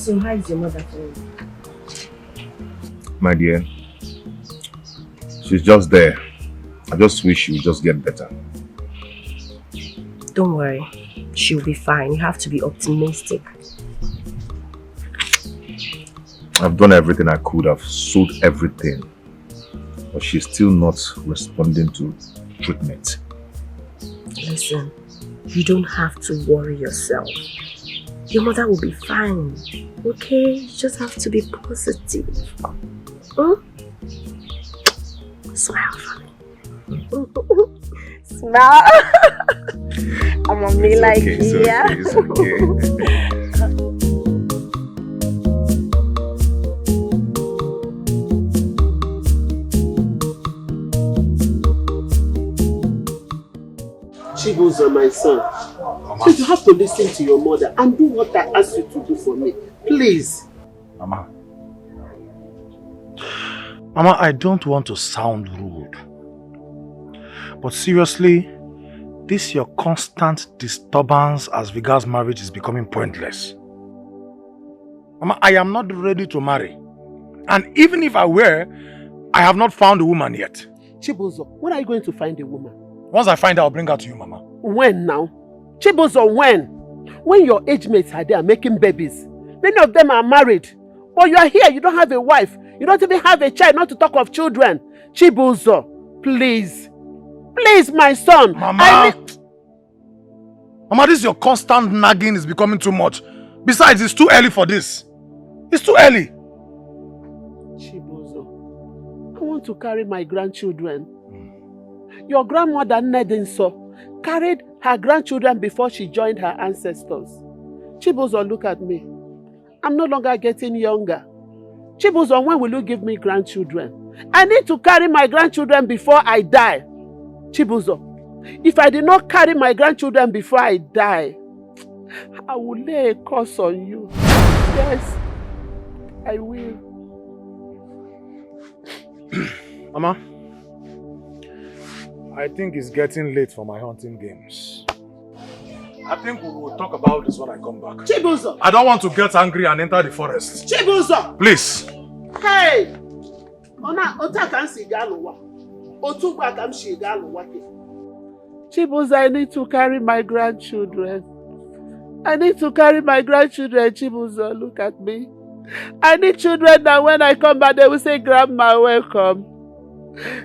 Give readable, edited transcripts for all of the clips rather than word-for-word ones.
So how is your mother doing? My dear, she's just there. I just wish she would just get better. Don't worry, she'll be fine. You have to be optimistic. I've done everything I could. I've sold everything. But she's still not responding to treatment. Listen, you don't have to worry yourself. Your mother will be fine. Okay? You just have to be positive. Smile for me. Smile. I'm on me like here. It's okay. Chibuzo, my son. Please, you have to listen to your mother and do what I ask you to do for me. Please. Mama, I don't want to sound rude. But seriously, this your constant disturbance as regards marriage is becoming pointless. Mama, I am not ready to marry. And even if I were, I have not found a woman yet. Chibuzo, when are you going to find a woman? Once I find her, I'll bring her to you, Mama. When now? Chibuzo, when? When your age mates are there making babies. Many of them are married. But you are here, you don't have a wife. You don't even have a child, not to talk of children. Chibuzo, please. Please, my son. Mama! Mama, this your constant nagging is becoming too much. Besides, it's too early for this. It's too early. Chibuzo, I want to carry my grandchildren. Your grandmother Nedinso carried her grandchildren before she joined her ancestors. Chibuzo, look at me. I'm no longer getting younger. Chibuzo, when will you give me grandchildren? I need to carry my grandchildren before I die. Chibuzo, if I did not carry my grandchildren before I die, I will lay a curse on you. Yes, I will. Mama, I think it's getting late for my hunting games. I think we will talk about this when I come back. Chibuzo! I don't want to get angry and enter the forest. Chibuzo! Please! Hey! Chibuzo, I need to carry my grandchildren. I need to carry my grandchildren, Chibuzo. Look at me. I need children that when I come back, they will say, Grandma, welcome.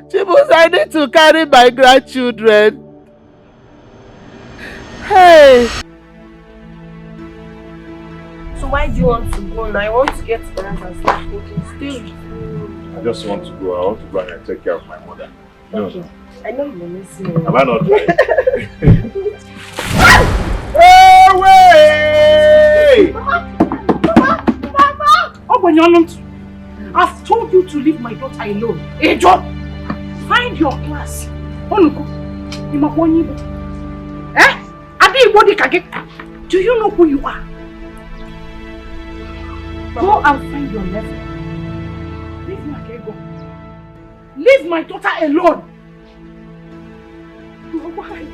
Chibuzo, I need to carry my grandchildren. Hey! So why do you want to go now? I want to get to the house and start thinking. Still. I just want to go. I want to go and take care of my mother. Okay. No. I know you're listening. Have I not tried? Away! Mama! Oh, when you're not, I've told you to leave my daughter alone. Hey, John! Find your class. Do you know who you are? Go and find your level. Leave my go. Leave my daughter alone. Why?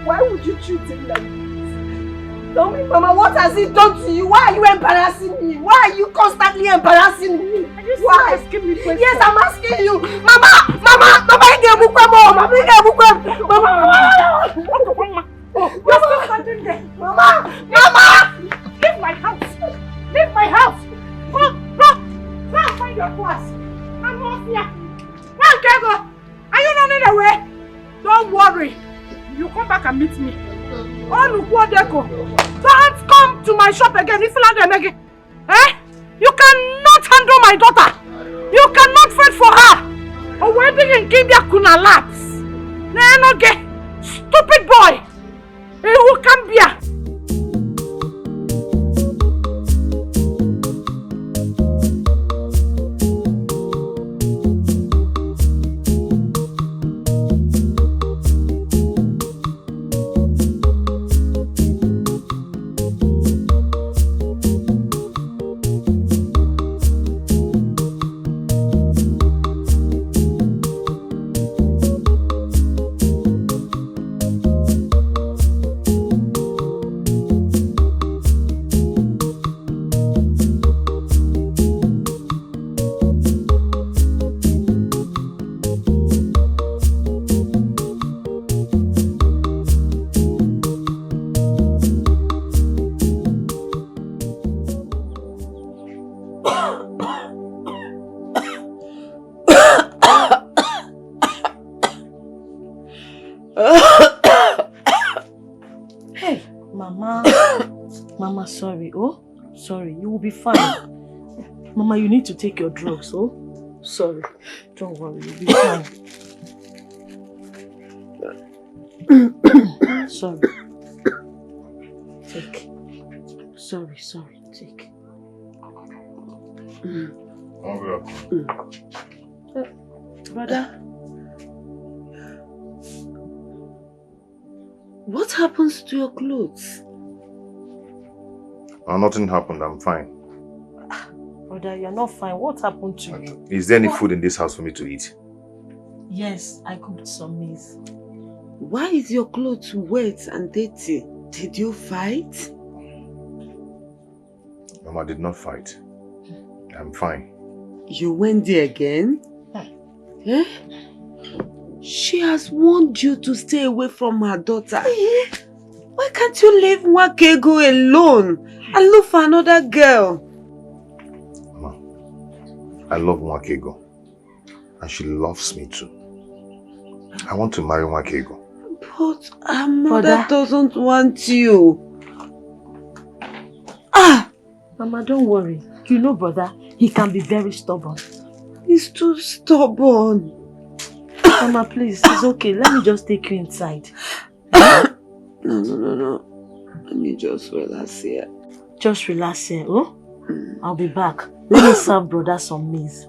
Why would you treat him like this? Tell me, Mama, what has he done to you? Why are you embarrassing me? Why are you constantly embarrassing me? Are you Why? asking me questions? Yes, I'm asking you. Mama, You're still standing there. Mama! Leave my house. Leave my house. Go and find your class. I'm not here. Go. Are you running away? Don't worry. You come back and meet me. Don't come to my shop again. Eh? You cannot handle my daughter. You cannot fight for her. A wedding in Kenya kuna lapse. Stupid boy. Who can be here? Hey, Mama. Mama, sorry. Oh, sorry. You will be fine. Mama, you need to take your drugs. Oh, sorry. Don't worry. You'll be fine. Sorry. Take. Sorry. Take. Brother. What happens to your clothes? Nothing happened. I'm fine. Brother, you're not fine. What happened to you? Is there any food in this house for me to eat? Yes, I cooked some maize. Why is your clothes wet and dirty? Did you fight? Mama did not fight. I'm fine. You went there again? Eh? She has warned you to stay away from her daughter. Why can't you leave Nwakego alone and look for another girl? Mama, I love Nwakego. And she loves me too. I want to marry Nwakego. But her mother doesn't want you. Ah! Mama, don't worry. You know, brother, he can be very stubborn. He's too stubborn. Mama, please, it's okay. Let me just take you inside. No. Let me just relax here. Just relax here, oh? I'll be back. Let me serve brother some maize.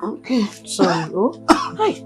Okay. Sorry, oh? Hi.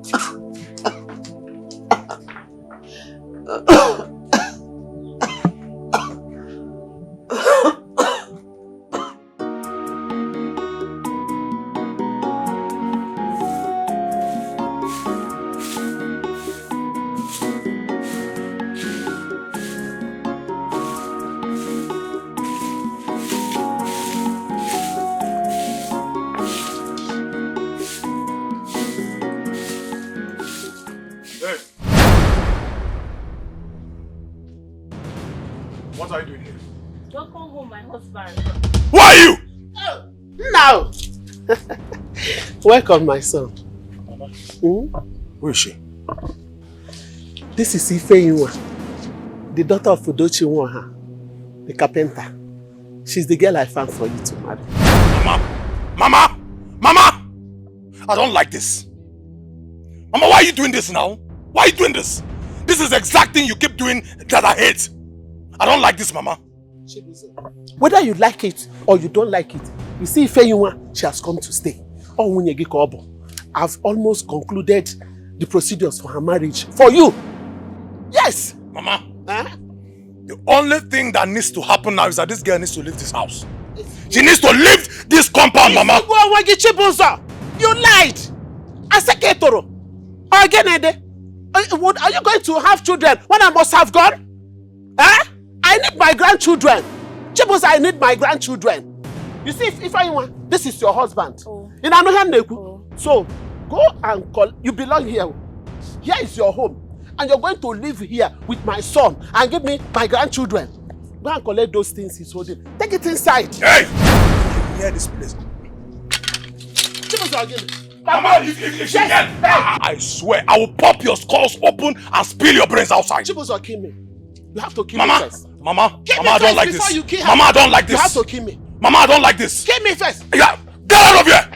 What are you doing here? Welcome home, my husband. Who are you? Oh, no! Welcome, my son. Who is she? This is Ifeyinwa, the daughter of Udochi Nwaha, the carpenter. She's the girl I found for you to marry. Mama! I don't like this. Mama, why are you doing this now? Why are you doing this? This is the exact thing you keep doing that I hate. I don't like this, Mama. Whether you like it or you don't like it, you see Ifeyinwa, she has come to stay. I've almost concluded the procedures for her marriage for you. Yes! Mama, the only thing that needs to happen now is that this girl needs to leave this house. She needs to leave this compound, Mama. You lied! Aseketoro! Again, are you going to have children when I must have gone? I need my grandchildren. Chibuza, I need my grandchildren. You see, if anyone, this is your husband. So, go and call. You belong here. Here is your home. And you're going to live here with my son and give me my grandchildren. Go and collect those things he's holding. Take it inside. Hey! Hear this place. Mama, if she can, I swear, I will pop your skulls open and spill your brains outside. Chibuzo, kill me. You have to kill me first. Mama, I don't like this. Mama, I don't like this. You have to kill me. Mama, I don't like this. Kill me first. Yeah, get out of here.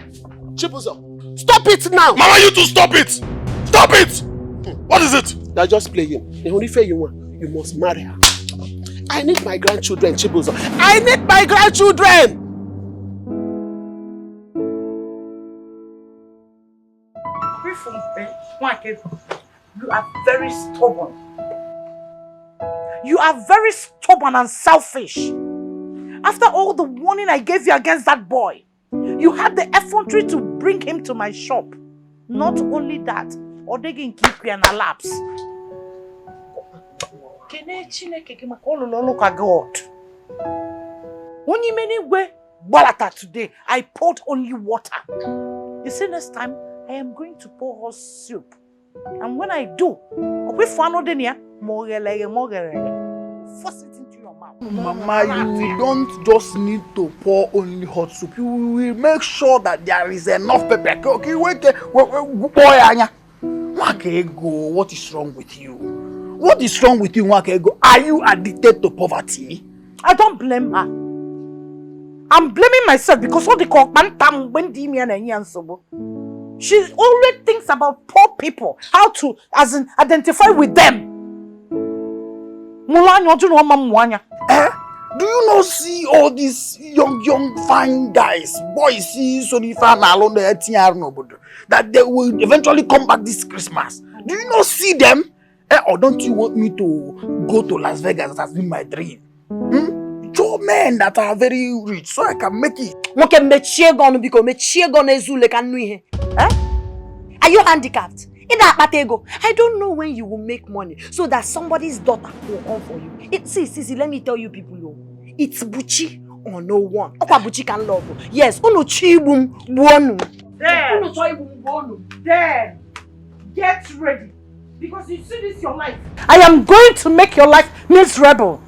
Chibuzo, stop it now. Mama, you too, stop it. Stop it. What is it? They're just playing. The only fair you want, you must marry her. I need my grandchildren, Chibuzo. I need my grandchildren. You are very stubborn. You are very stubborn and selfish. After all the warning I gave you against that boy, you had the effrontery to bring him to my shop. Not only that, Odegin keep you and lapse. God. Only many way balata today, I poured only water. You see, next time I am going to pour hot soup. And when I do, force it into your mouth. Mama, you don't just need to pour only hot soup. You will make sure that there is enough pepper. Okay, wait, boy, Anya. Nwakego, what is wrong with you? What is wrong with you, Nwakego? Are you addicted to poverty? I don't blame her. I'm blaming myself because all the kokmantam when she always thinks about poor people, how to identify with them. Do you not see all these young fine guys, boys, that they will eventually come back this Christmas? Do you not see them? Or don't you want me to go to Las Vegas? That's been my dream. Two men that are very rich, so I can make it. Are you handicapped? I don't know when you will make money so that somebody's daughter will come for you. See, let me tell you people, it's Buchi or no one. Okwa Buchi can love. Yes, uno chibum buonu. Then get ready. Because you see this your life. I am going to make your life miserable.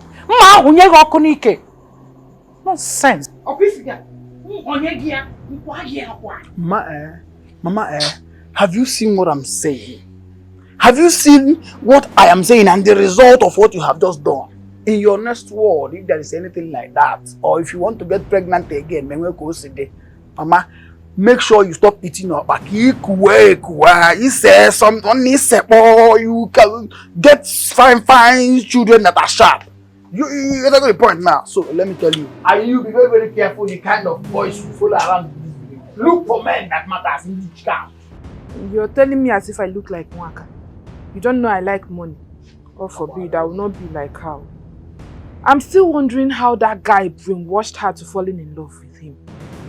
Nonsense. Mama, have you seen what I'm saying? Have you seen what I am saying and the result of what you have just done? In your next world, if there is anything like that, or if you want to get pregnant again, Mama, make sure you stop eating your back. You say something, you can get fine children that are sharp. You that's the point now. So let me tell you, you be very, very careful the kind of boys you follow around. Look for men that matters in each camp. You're telling me as if I look like Mwaka. You don't know I like money. God forbid, I will not be like her. I'm still wondering how that guy brainwashed her to falling in love with him.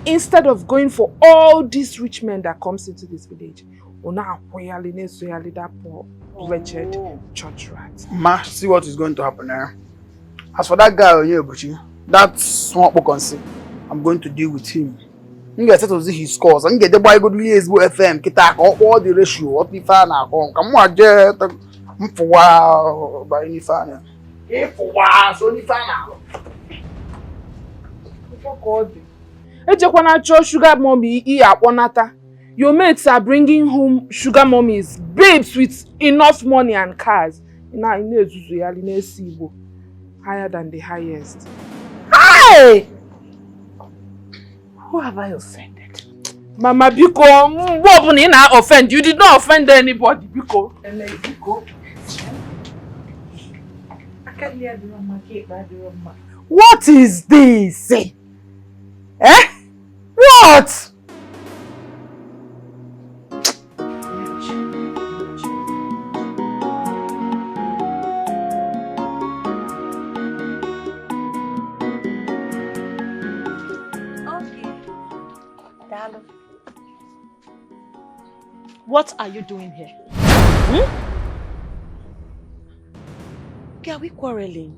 Instead of going for all these rich men that comes into this village. That poor, wretched church rat. Ma, see what is going to happen there. As for that guy, that's small concern. I'm going to deal with him. I'm going to settle his scores. I'm going to buy good FM, kita all the ratio, what the fan come on, jet, for by any fan. If for while, so the fan. Sugar mommy, your mates are bringing home sugar mummies, babes with enough money and cars. Higher than the highest. Hey! Who have I offended? Mama Biko, offend. You did not offend anybody, Biko. What is this? Eh? What? What are you doing here? Okay, are we quarreling?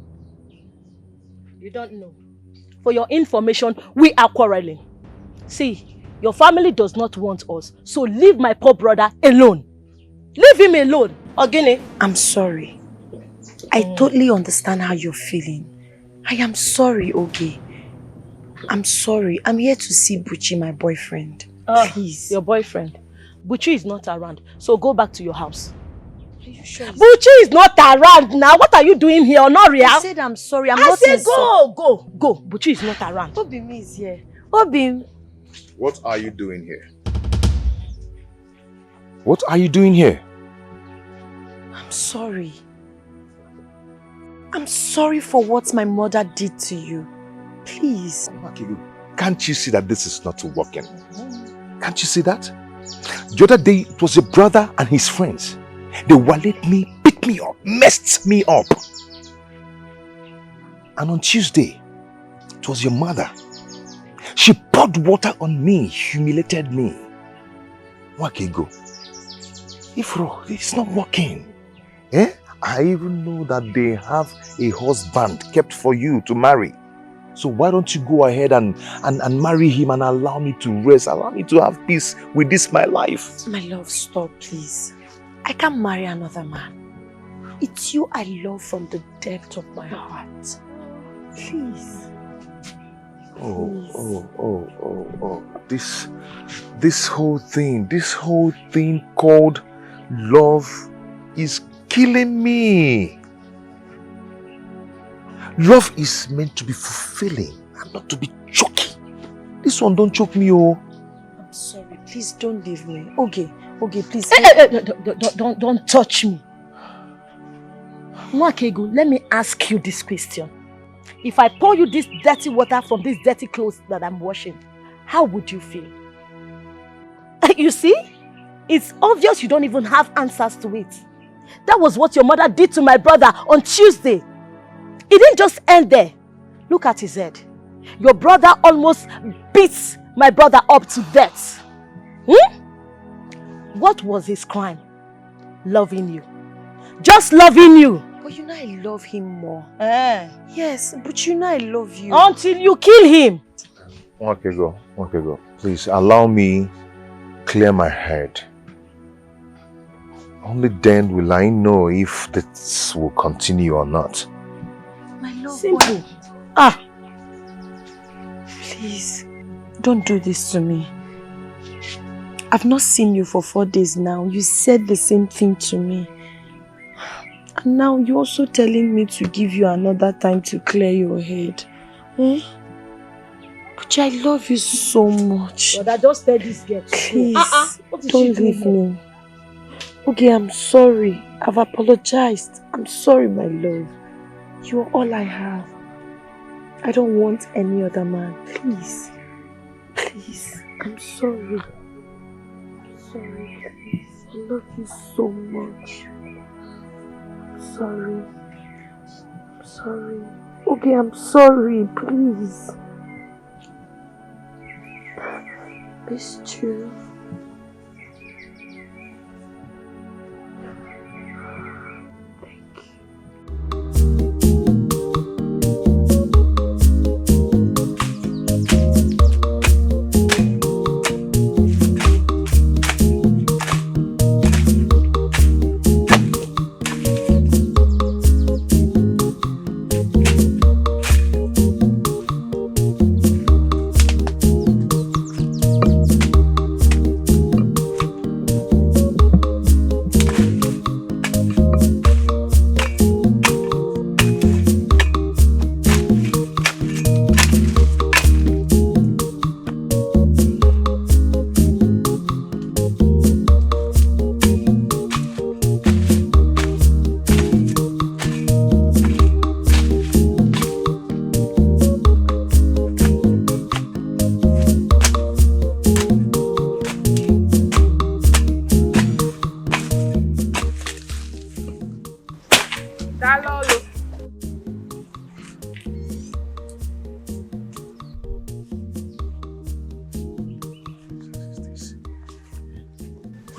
You don't know. For your information, we are quarreling. See, your family does not want us, so leave my poor brother alone. Leave him alone. Ogini. I'm sorry. I totally understand how you're feeling. I am sorry, Oge. I'm sorry. I'm here to see Buchi, my boyfriend. Please. Your boyfriend? Buchi is not around, so go back to your house. Are you sure? Buchi is not around now. What are you doing here, Honoria? I said I'm sorry. I said go. Buchi is not around. Obi is here. Obi. What are you doing here? What are you doing here? I'm sorry. I'm sorry for what my mother did to you. Please. Can't you see that this is not working? Can't you see that? The other day, it was your brother and his friends. They walled me, picked me up, messed me up. And on Tuesday, it was your mother. She poured water on me, humiliated me. Wakego. Ifro, it's not working. I even know that they have a husband kept for you to marry. So why don't you go ahead and marry him and allow me to rest, allow me to have peace with this my life? My love, stop please. I can't marry another man. It's you I love from the depth of my heart. Please. This whole thing called Love is killing me. Love is meant to be fulfilling and not to be choky. This one don't choke me, oh. I'm sorry. Please don't leave me. Okay, please. Don't touch me. Nwakego, let me ask you this question. If I pour you this dirty water from these dirty clothes that I'm washing, how would you feel? You see? It's obvious you don't even have answers to it. That was what your mother did to my brother on Tuesday. It didn't just end there. Look at his head. Your brother almost beats my brother up to death. What was his crime? Loving you. Just loving you. But you know I love him more. Yes, But you know I love you. until you kill him. Nwakego, please allow me clear my head. Only then will I know if this will continue or not. My love. Simple. Please, don't do this to me. I've not seen you for 4 days now. You said the same thing to me. And now you're also telling me to give you another time to clear your head. But I love you so much. But I just tell this girl to Please, What is she don't doing leave here? me. Okay, I'm sorry. I've apologized. I'm sorry, my love. You're all I have. I don't want any other man. Please. Please. I'm sorry. I'm sorry, please. I love you so much. I'm sorry. I'm sorry. Okay, I'm sorry. Please. It's true.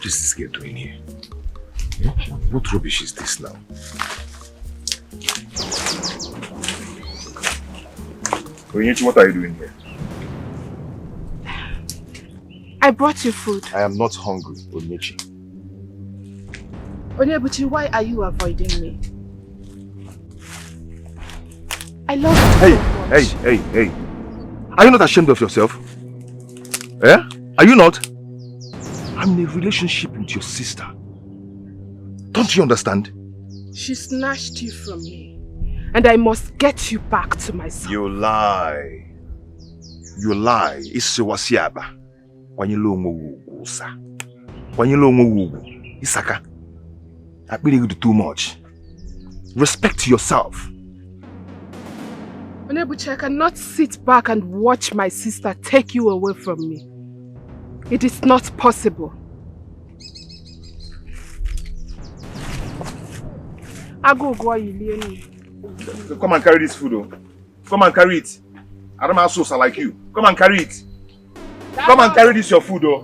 What is this girl doing here? What rubbish is this now? Onyechi, what are you doing here? I brought you food. I am not hungry, Onyechi. Onyebuchi, why are you avoiding me? I love you so much. Hey. Are you not ashamed of yourself? Eh? Are you not? I'm in a relationship with your sister. Don't you understand? She snatched you from me. And I must get you back to myself. You lie. You lie. It's wasiaba. Wanyelo onwo sa. Wanyelo onwo Isaka. I really do too much. Respect yourself. Onyebuchi, I cannot sit back and watch my sister take you away from me. It is not possible. Come and carry this food, oh. Come and carry it. I don't have sauce like you. Come and carry it. Come and carry this your food, oh.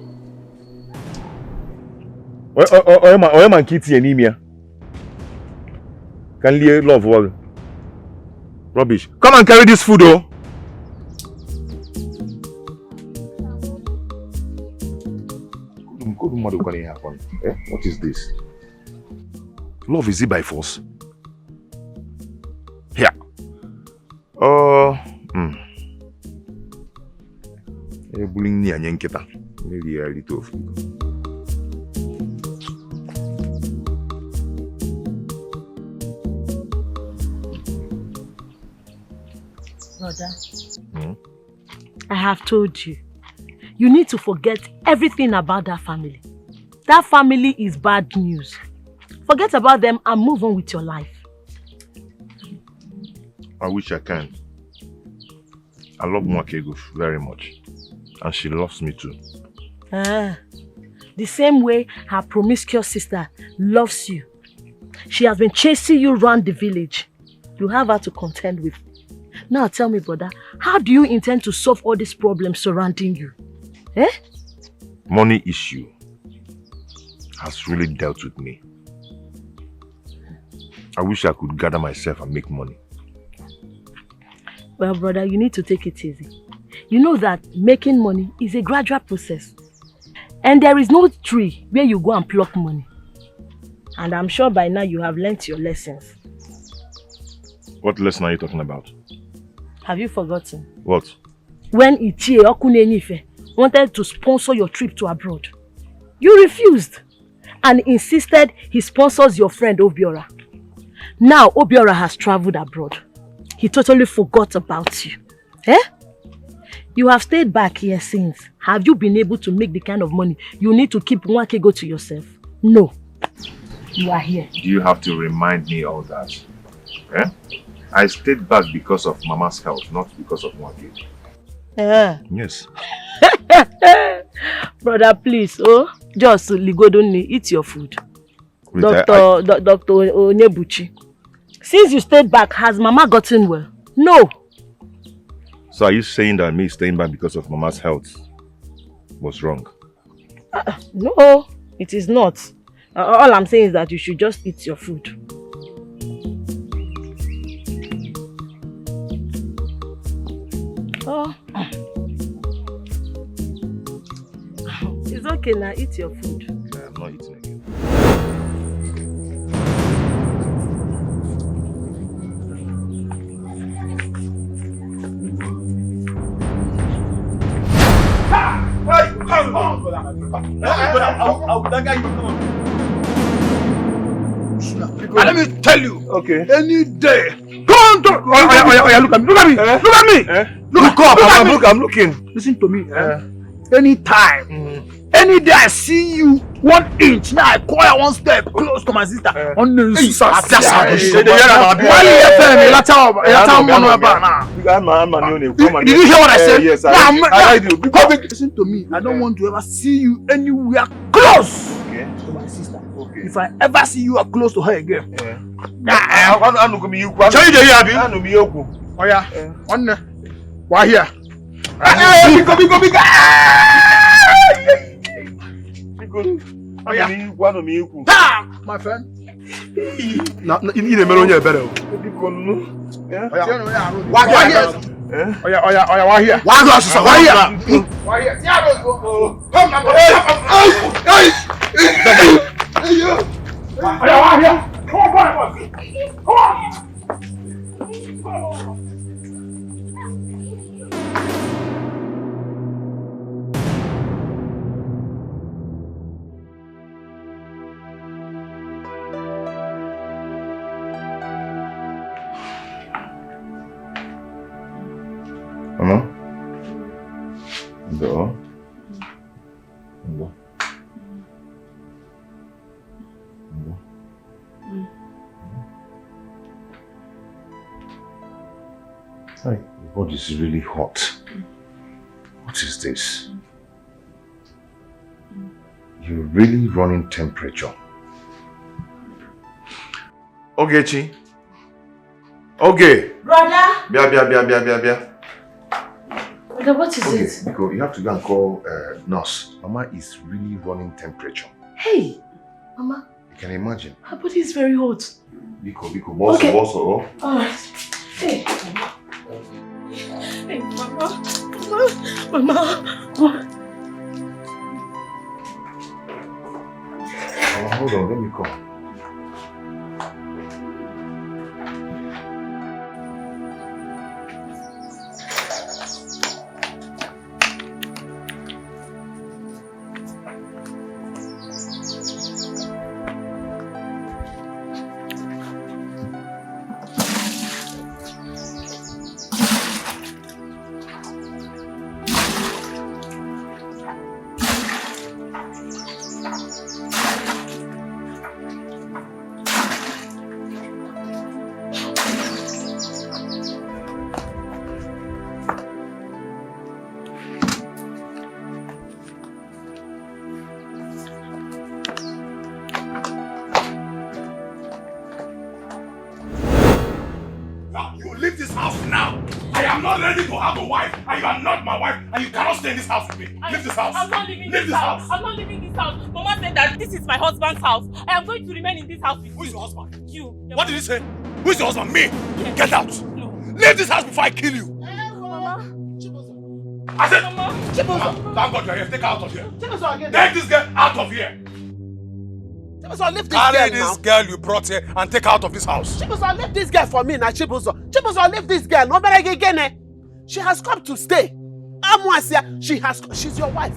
Man kitty anemia. Can you love all rubbish? Come and carry this food, oh. What is this? Love, is it by force? Here. Bullying me and Yanketa. Maybe a little of you. Brother, I have told you. You need to forget everything about that family. That family is bad news. Forget about them and move on with your life. I wish I can. I love Mwakego very much. And she loves me too. The same way her promiscuous sister loves you. She has been chasing you around the village. You have her to contend with. Now tell me, brother, how do you intend to solve all these problems surrounding you? Money issue has really dealt with me. I wish I could gather myself and make money. Well, brother, you need to take it easy. You know that making money is a gradual process. And there is no tree where you go and pluck money. And I'm sure by now you have learnt your lessons. What lesson are you talking about? Have you forgotten? What? When Ichie Okunenife wanted to sponsor your trip to abroad, you refused and insisted he sponsors your friend Obiora. Now Obiora has traveled abroad. He totally forgot about you. You have stayed back here since. Have you been able to make the kind of money you need to keep Nwakego to yourself? No. You are here. Do you have to remind me all that? I stayed back because of Mama's health, not because of Nwakego. Yes. Brother, please, just Ligodoni, eat your food. Wait, Dr. Onyebuchi. Since you stayed back, has Mama gotten well? No. So are you saying that me staying back because of Mama's health was wrong? No, it is not. All I'm saying is that you should just eat your food. Oh. It's okay now, eat your food. I'm not eating again. Let me tell you, okay. Any day. Look at me. I'm looking. Listen to me. Anytime, any day I see you 1 inch, now I call 1 step close to my sister. On the Did you hear what I said? Yes, I do. Listen to me. I don't want to ever see you anywhere close to my sister. If I ever see you are close to her again. Why here? My friend. Mama? Go. Hi, your body is really hot. What is this? You're really running temperature. Okay, Chi. Okay. Brother! Bia. Brother, what is it? Because you have to go and call nurse. Mama is really running temperature. Hey, Mama. You can imagine. Her body is very hot. Biko, boss. Alright. Hey. Hey, Mama. Hold on, let me call. now. You leave this house now. I am not ready to have a wife, and you are not my wife, and you cannot stay in this house with me. Leave this house. I'm not leaving this house. I'm not leaving this house. Mama said that this is my husband's house. I am going to remain in this house with you. Who is your husband? You. What did he say? Who is your husband? Me? Yes. Get out. No. Leave this house before I kill you. Mama. I said, Mama. Mama, thank God you're here. Take her out of here. Chibuzo, Take this girl out of here. Chibuzo, leave this Carry girl this now. girl you brought here and take her out of this house. Chibuzo, leave this girl for me now, Chibuzo. Chibuzo, leave this girl. No better again. She has come to stay. Amwasia, she's your wife.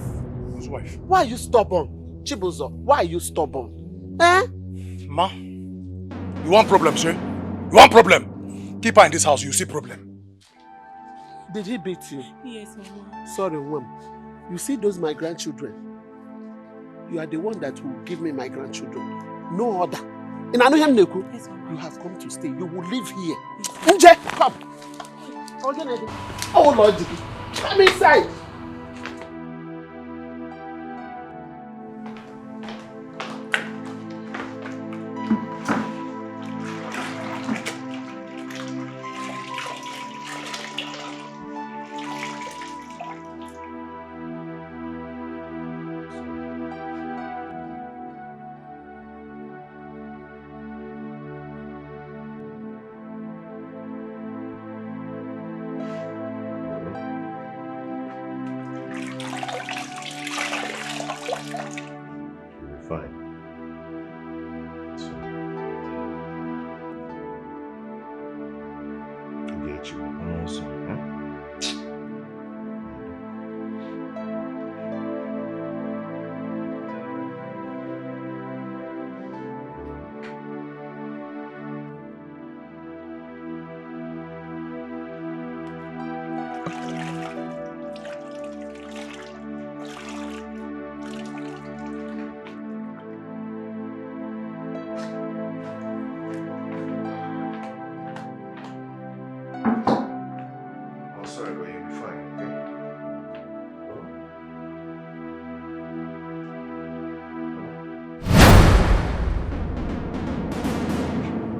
Whose wife? Why are you stubborn? Chibuzo, why are you stubborn? Eh? Ma, you want problem, sir? You want problem? Keep her in this house, you see problem. Did he beat you? Yes, Mama. Sorry, Wim. You see those my grandchildren? You are the one that will give me my grandchildren. No other. In Anuhem Neku, Yes, Mama. you have come to stay. You will live here. Unje, come. Oh, Lord, come inside.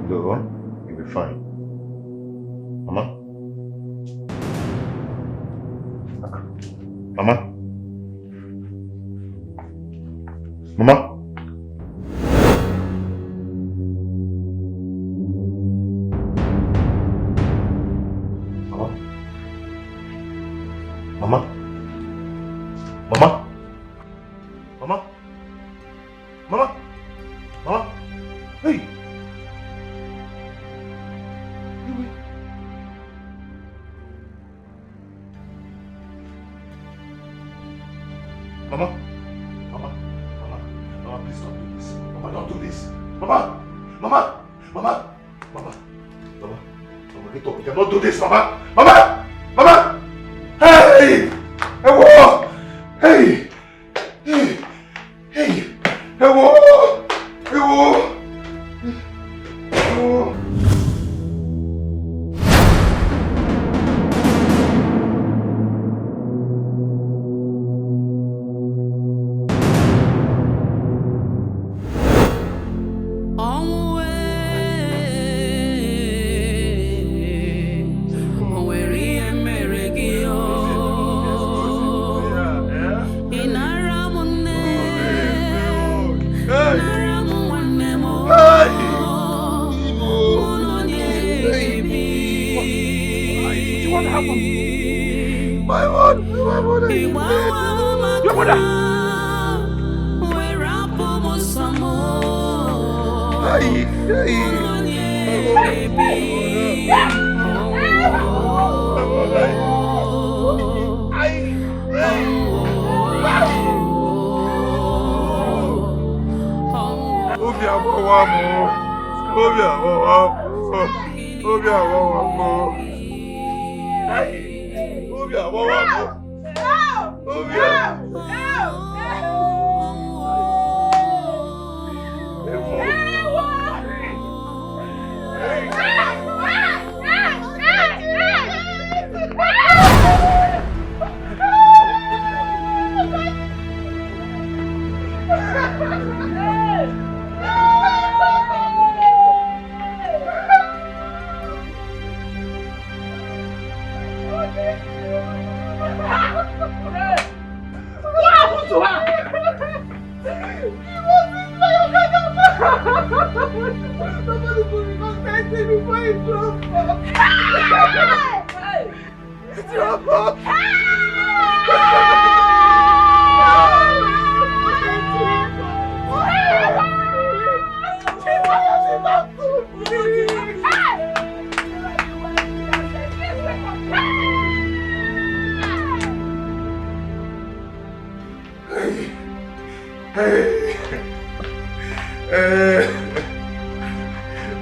You'll be fine. Mama? Mama? Mama? Mama? Mama? Mama? Mama? Mama? Hey! Mama? Mama? Mama? Mama, please don't do this. Mama, don't do this. Mama? Mama? Mama? Mama? Mama? Mama, get up. You cannot do this, Mama! Mama! Mama! Hey! Ewo! Hey! Hey! Hey! Ewo! Ewo! Ewo!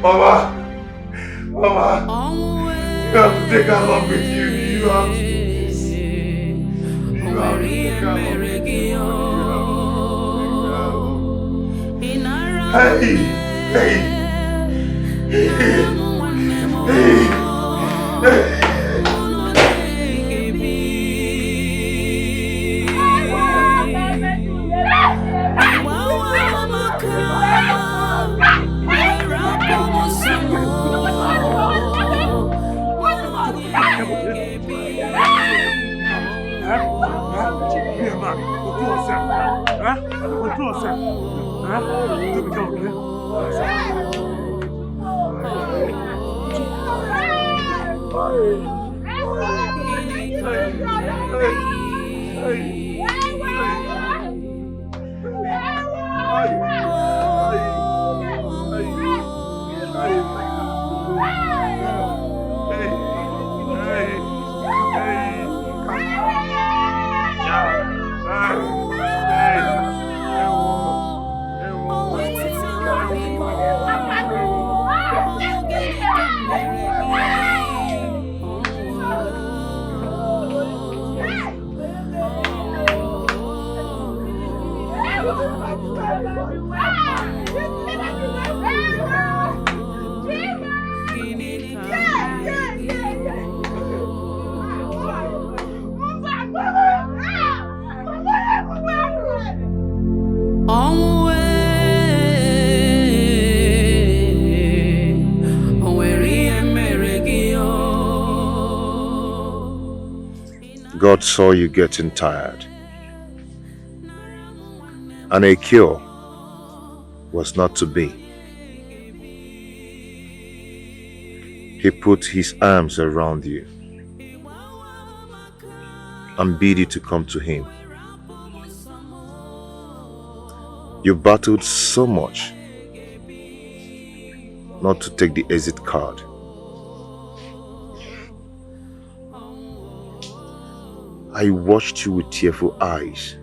Mama! Mama! You have to take her along with you. You have to. You have to take her along with you. Hey! Hey! Hey! Hey! God saw you getting tired, and a cure was not to be. He put his arms around you and bid you to come to him. You battled so much not to take the exit card. I watched you with tearful eyes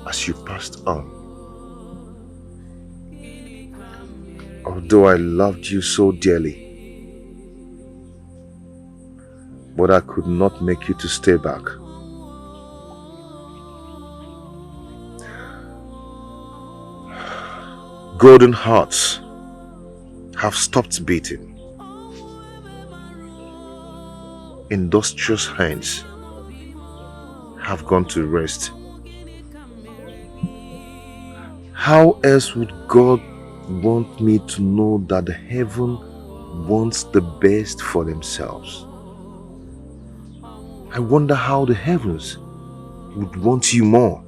as you passed on. Although I loved you so dearly, but I could not make you to stay back. Golden hearts have stopped beating. Industrious hands have gone to rest. How else would God want me to know that the heaven wants the best for themselves? I wonder how the heavens would want you more.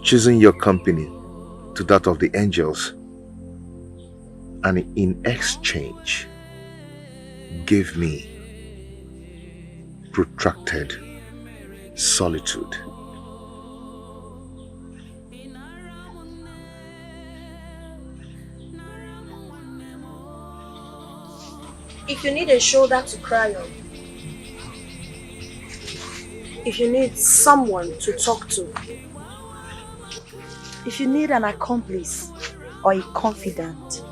Choosing your company to that of the angels, and in exchange gave me protracted solitude. If you need a shoulder to cry on, if you need someone to talk to, if you need an accomplice or a confidant,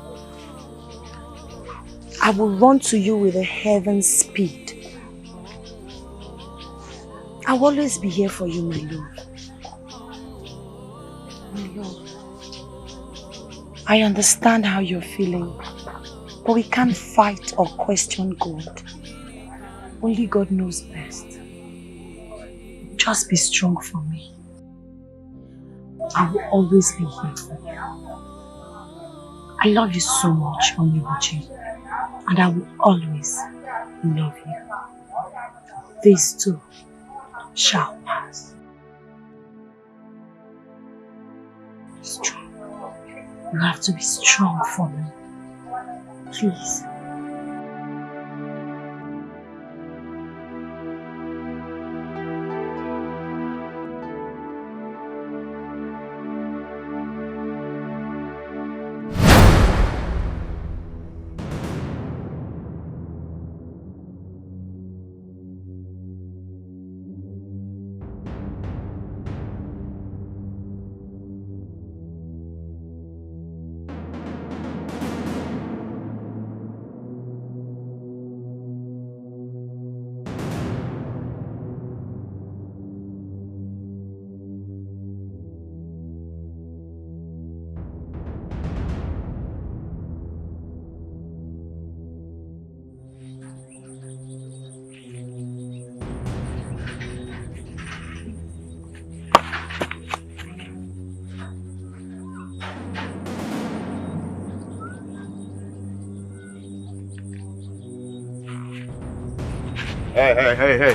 I will run to you with a heaven's speed. I will always be here for you, my love. My love. I understand how you're feeling, but we can't fight or question God. Only God knows best. Just be strong for me. I will always be here for you. I love you so much, Onmovies, and I will always love you. This too shall pass. Strong. You have to be strong for me. Please.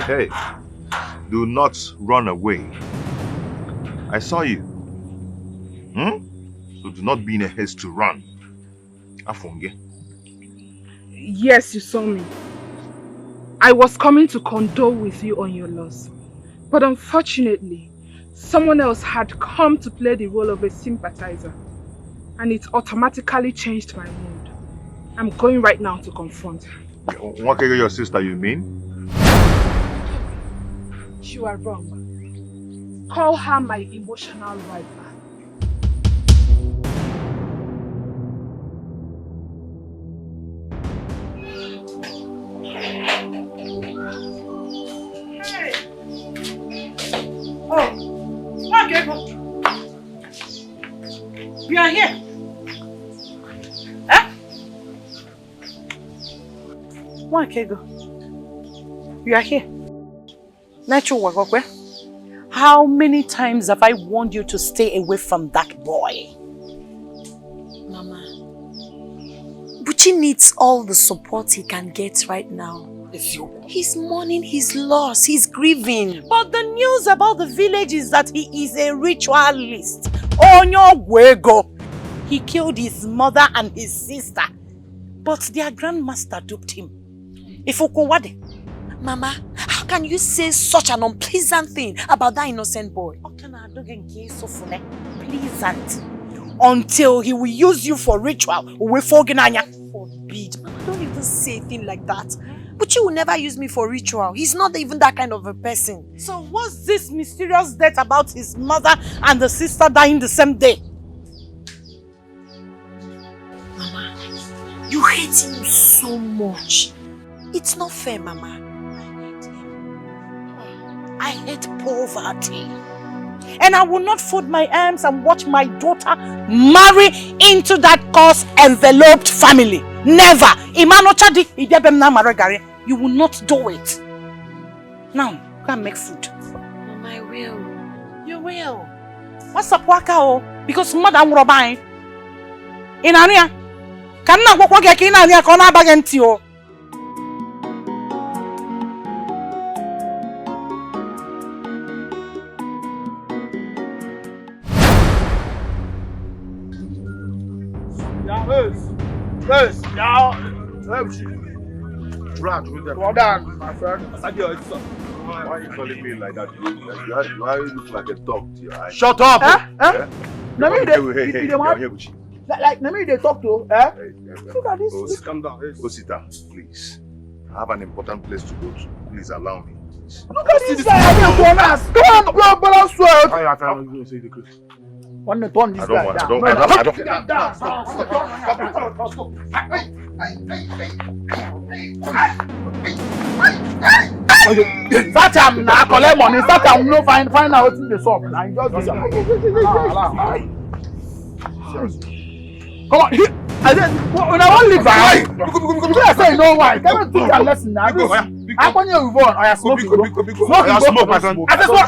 Hey. Do not run away. I saw you. So do not be in a haste to run. Afonge. Yes, you saw me. I was coming to condole with you on your loss. But unfortunately, someone else had come to play the role of a sympathizer. And it automatically changed my mood. I'm going right now to confront her. Your sister, you mean? You are wrong. Call her my emotional rival. Okay, you are here. Huh? You are here. How many times have I warned you to stay away from that boy? Mama, Buchi needs all the support he can get right now. He's mourning his loss, he's grieving. But the news about the village is that he is a ritualist. Onyo. He killed his mother and his sister. But their grandmaster duped him. Mama, how can you say such an unpleasant thing about that innocent boy? Pleasant. Until he will use you for ritual. Forbid. Mama, don't even say a thing like that. But you will never use me for ritual. He's not even that kind of a person. So what's this mysterious death about his mother and the sister dying the same day? Mama, you hate him so much. It's not fair, Mama. I hate poverty. And I will not fold my arms and watch my daughter marry into that curse-enveloped family. Never. You will not do it. Now, go and make food. Mama, I will. You will. What's up, Waka? Because mother will buy. In Ania, can not walk in Ania, can I bag you? Yes, now, Brad, well done, my friend. Why are you calling me like that? Why you look like a dog to your eyes? Shut up! Yeah? Let me Hey, let me talk to. Look at this. Calm down. Osita, please. I have an important place to go to. Please allow me. Look at this guy. Come on, balance sweat. One turn this guy down. That time now collect money. That time no find out what's in the shop. Now you just come on. I said when I want to leave, I say no why. Can you teach a lesson now? I want you to run. I smoke. Smoke, my friend. I just want.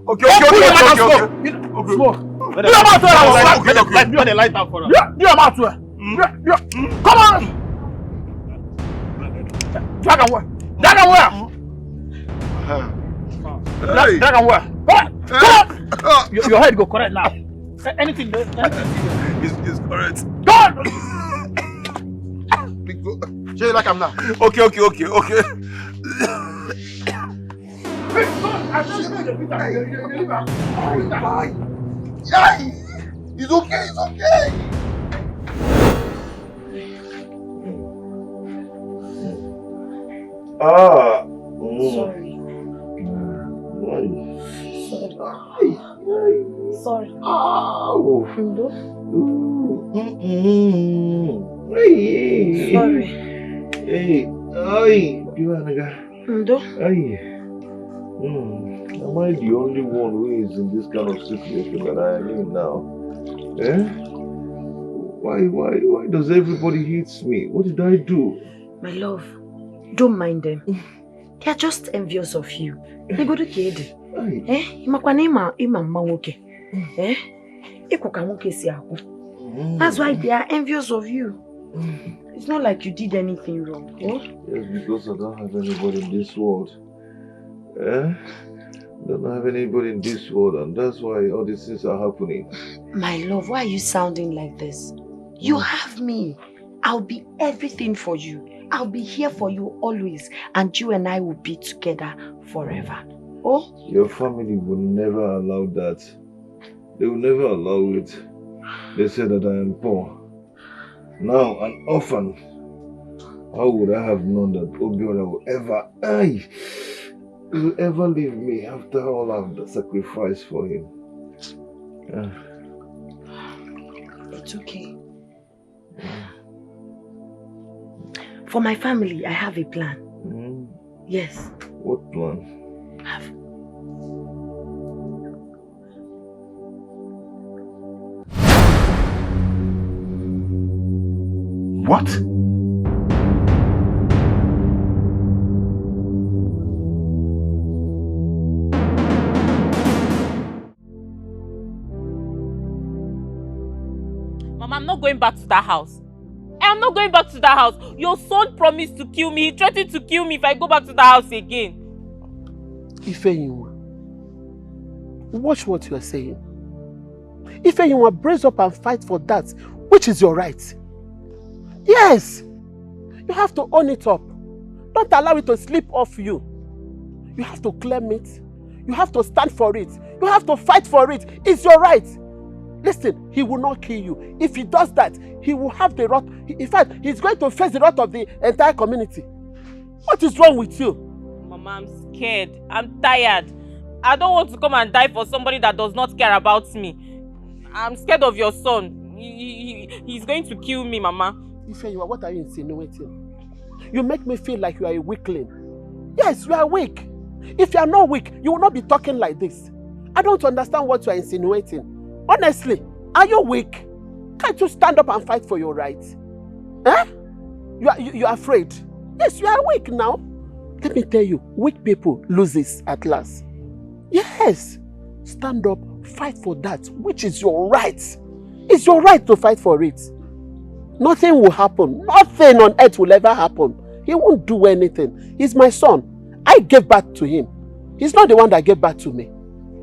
Okay. Smoke. Do your mouth to like do the light out for us. Do your mouth to come on. Dragon where? Dragon where? Come on. Your head go correct now. Anything there? It's correct. God! Say like I'm now. Okay. Hey, God! I don't know the It's okay. Sorry. Sorry. Oh. Ndo? Sorry. Hey. Ay. Ndo? Ay. Am I the only one who is in this kind of situation that I am in now? Eh? Why does everybody hate me? What did I do? My love, don't mind them. They are just envious of you. They go to kid. That's why they are envious of you. It's not like you did anything wrong. Yes, because I don't have anybody in this world. Don't have anybody in this world, and that's why all these things are happening. My love, why are you sounding like this? You have me. I'll be everything for you. I'll be here for you always, and you and I will be together forever. Oh? Your family will never allow that. They will never allow it. They say that I am poor. Now, an orphan. How would I have known that Obiola will ever leave me after all I've sacrificed for him? It's okay. For my family, I have a plan. Yes. What plan? What? Mama, I'm not going back to that house. I'm not going back to that house. Your son promised to kill me. He threatened to kill me if I go back to the house again. Ifeyinwa, watch what you are saying. Ifeyinwa, brace up and fight for that, which is your right. Yes! You have to own it up. Don't allow it to slip off you. You have to claim it. You have to stand for it. You have to fight for it. It's your right. Listen, he will not kill you. If he does that, he will have the wrath. In fact, he's going to face the wrath of the entire community. What is wrong with you? Mama, I'm scared. I'm tired. I don't want to come and die for somebody that does not care about me. I'm scared of your son. He's going to kill me, Mama. Ifeyinwa, what are you insinuating? You make me feel like you are a weakling. Yes, you are weak. If you are not weak, you will not be talking like this. I don't understand what you are insinuating. Honestly, are you weak? Can't you stand up and fight for your rights? You are afraid. Yes, you are weak now. Let me tell you, weak people lose at last. Yes, stand up, fight for that, which is your right. It's your right to fight for it. Nothing will happen. Nothing on earth will ever happen. He won't do anything. He's my son. I gave birth to him. He's not the one that gave birth to me.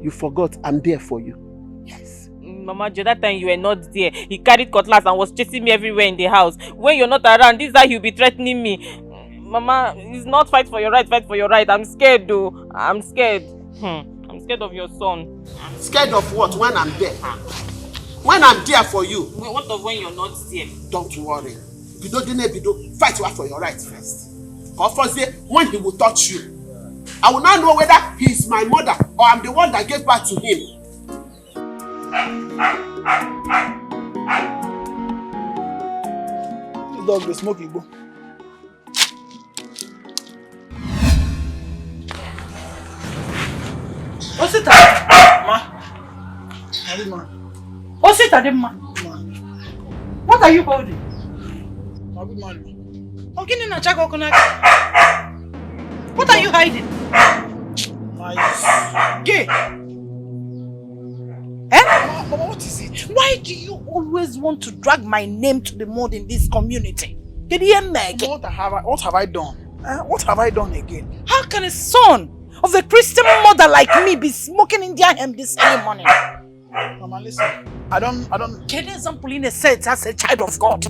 You forgot I'm there for you. Yes. Mama, that time you were not there. He carried cutlass and was chasing me everywhere in the house. When you're not around, this is how he'll be threatening me. Mama, it's not fight for your right, fight for your right. I'm scared though. I'm scared. I'm scared of your son. Scared of what when I'm there? When I'm there for you. What of when you're not there? Don't worry. Bido, fight for your rights first. Because when he will touch you, I will not know whether he is my mother or I'm the one that gave birth to him. This dog is smoking, bro. What's it? Ma. What's it, Ma? What are you holding? What are you hiding? Gay. Mama, what is it? Why do you always want to drag my name to the mud in this community? What have I done? What have I done again? How can a son of a Christian mother like me be smoking Indian hemp this early morning? Mama, listen. I don't. Get example in a sense as a child of God.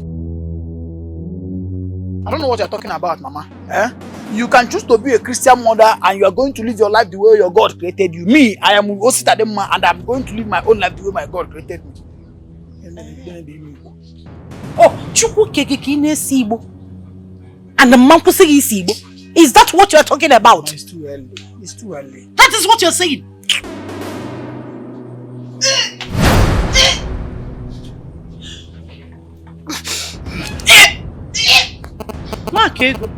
I don't know what you're talking about, Mama. Eh? You can choose to be a Christian mother and you are going to live your life the way your God created you. Me, I am Ositadema and I'm going to live my own life the way my God created me. Oh, Chukwu Kekekine Sibo. And the Mampusi Sibo. Is that what you're talking about? It's too early. It's too early. That is what you're saying. Makego.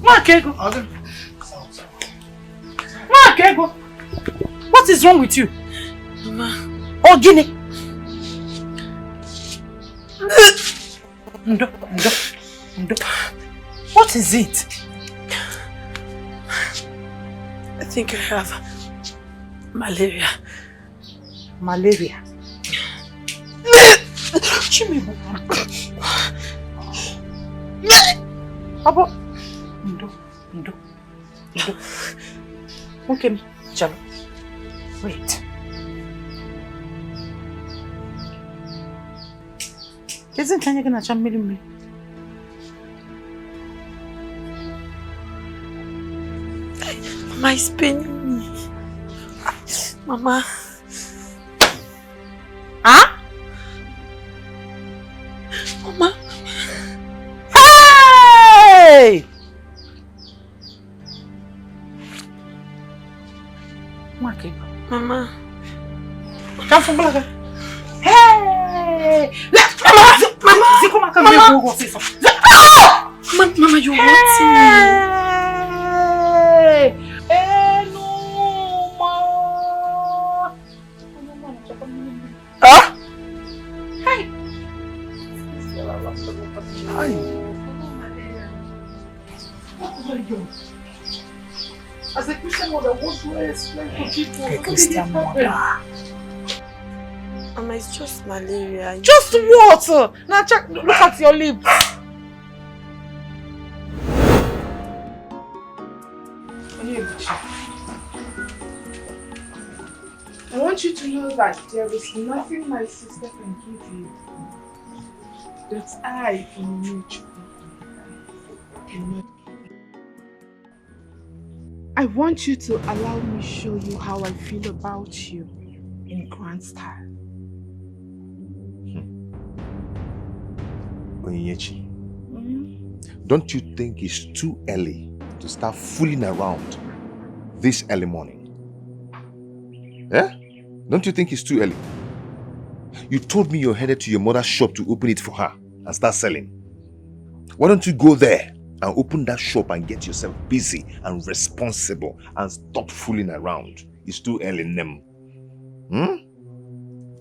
Makego. Makego. What is wrong with you? Mama. Oh, Guinea. Ndo. What is it? I think I have malaria. Malaria. Chimibu. Abo. Ndo. Okay, Chalo. Wait. Isn't Tanya gonna chum me? Mama is paining me. Mama. Huh? Mama. Hey! Mama. Come from Blaga. Hey! Mama, come here. Mama, you want me? Hey, no, ma. Huh? Hey. As a Christian mother, what do I explain to people? A Christian mother. Mama, it's just malaria. Just what? Now check, look at your lips. I want you to know that there is nothing my sister can give you that I, Philmond, cannot give. I want you to allow me show you how I feel about you in grand style. Onyechi, don't you think it's too early to start fooling around this early morning? Eh? Don't you think it's too early? You told me you're headed to your mother's shop to open it for her and start selling. Why don't you go there and open that shop and get yourself busy and responsible and stop fooling around? It's too early, Nem.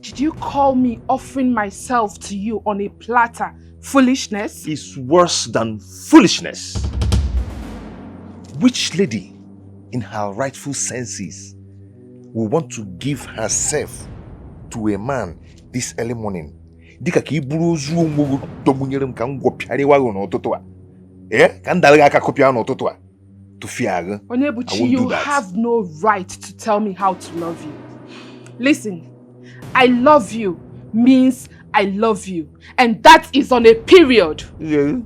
Did you call me offering myself to you on a platter foolishness? It's worse than foolishness. Which lady in her rightful senses will want to give herself to a man this early morning? Dikeh ki buru ozu onwo dobunyere m ka ngwo piare wa no otutu a. Ka ndalga aka kopia no otutu a. To fiare. Onyebuchi, you have no right to tell me how to love you. Listen, I love you means I love you, and that is on a period. Yeah.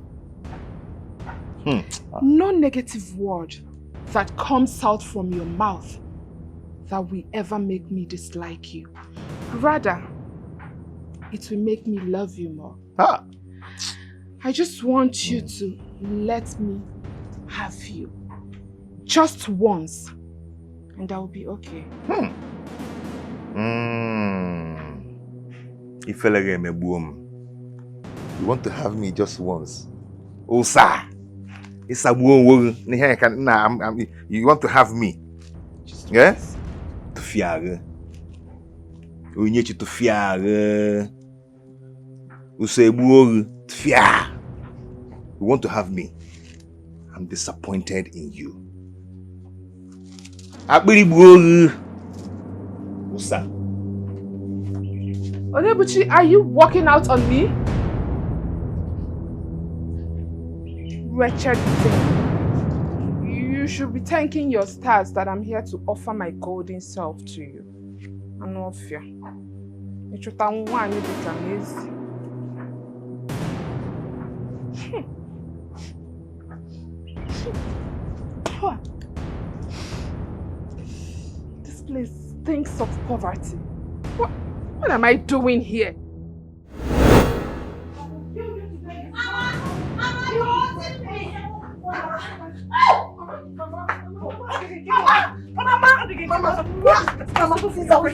No negative word that comes out from your mouth that will ever make me dislike you. Rather, it will make me love you more. I just want you to let me have you. Just once, and I will be okay. You want to have me just once? Oh, sir. You want to have me? Yeah? To fiare. You need to fiare. You say, you want to have me? I'm disappointed in you. Onyebuchi, are you walking out on me? Wretched thing. You You should be thanking your stars that I'm here to offer my golden self to you. I know fear. You should tell one you become easy. This place stinks of poverty. What am I doing here?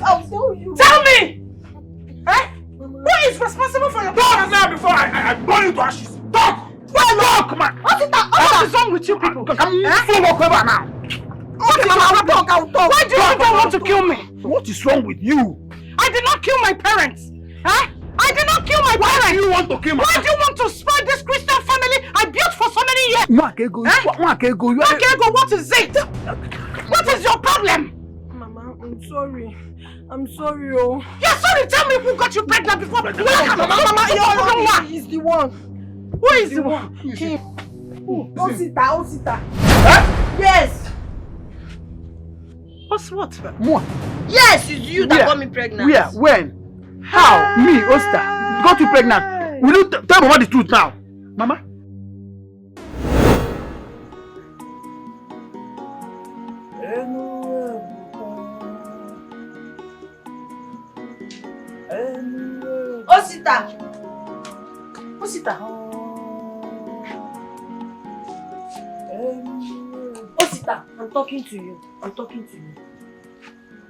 I'll tell you. Tell me! Eh? Who is responsible for your Talk now before I burn you to ashes. Talk! Talk, man! What is wrong with you people? Come now. Why do you people want to kill me? What is wrong with you? I did not kill my parents. Huh? I did not kill my parents. Why do you want to kill my Why do you want to spoil this Christian family I built for so many years? Mwakego, What is it? What is your problem? Mama, I'm sorry. I'm sorry, oh. You're sorry, tell me who got you pregnant before. Mama, he's the one. Who is the one? Him. Osita. Huh? Yes. What's what? Yes, it's you that got me pregnant. Where? When? How? Me, Osita, got you pregnant. Will you tell Mama the truth now? Mama? Osita. Osita, I'm talking to you.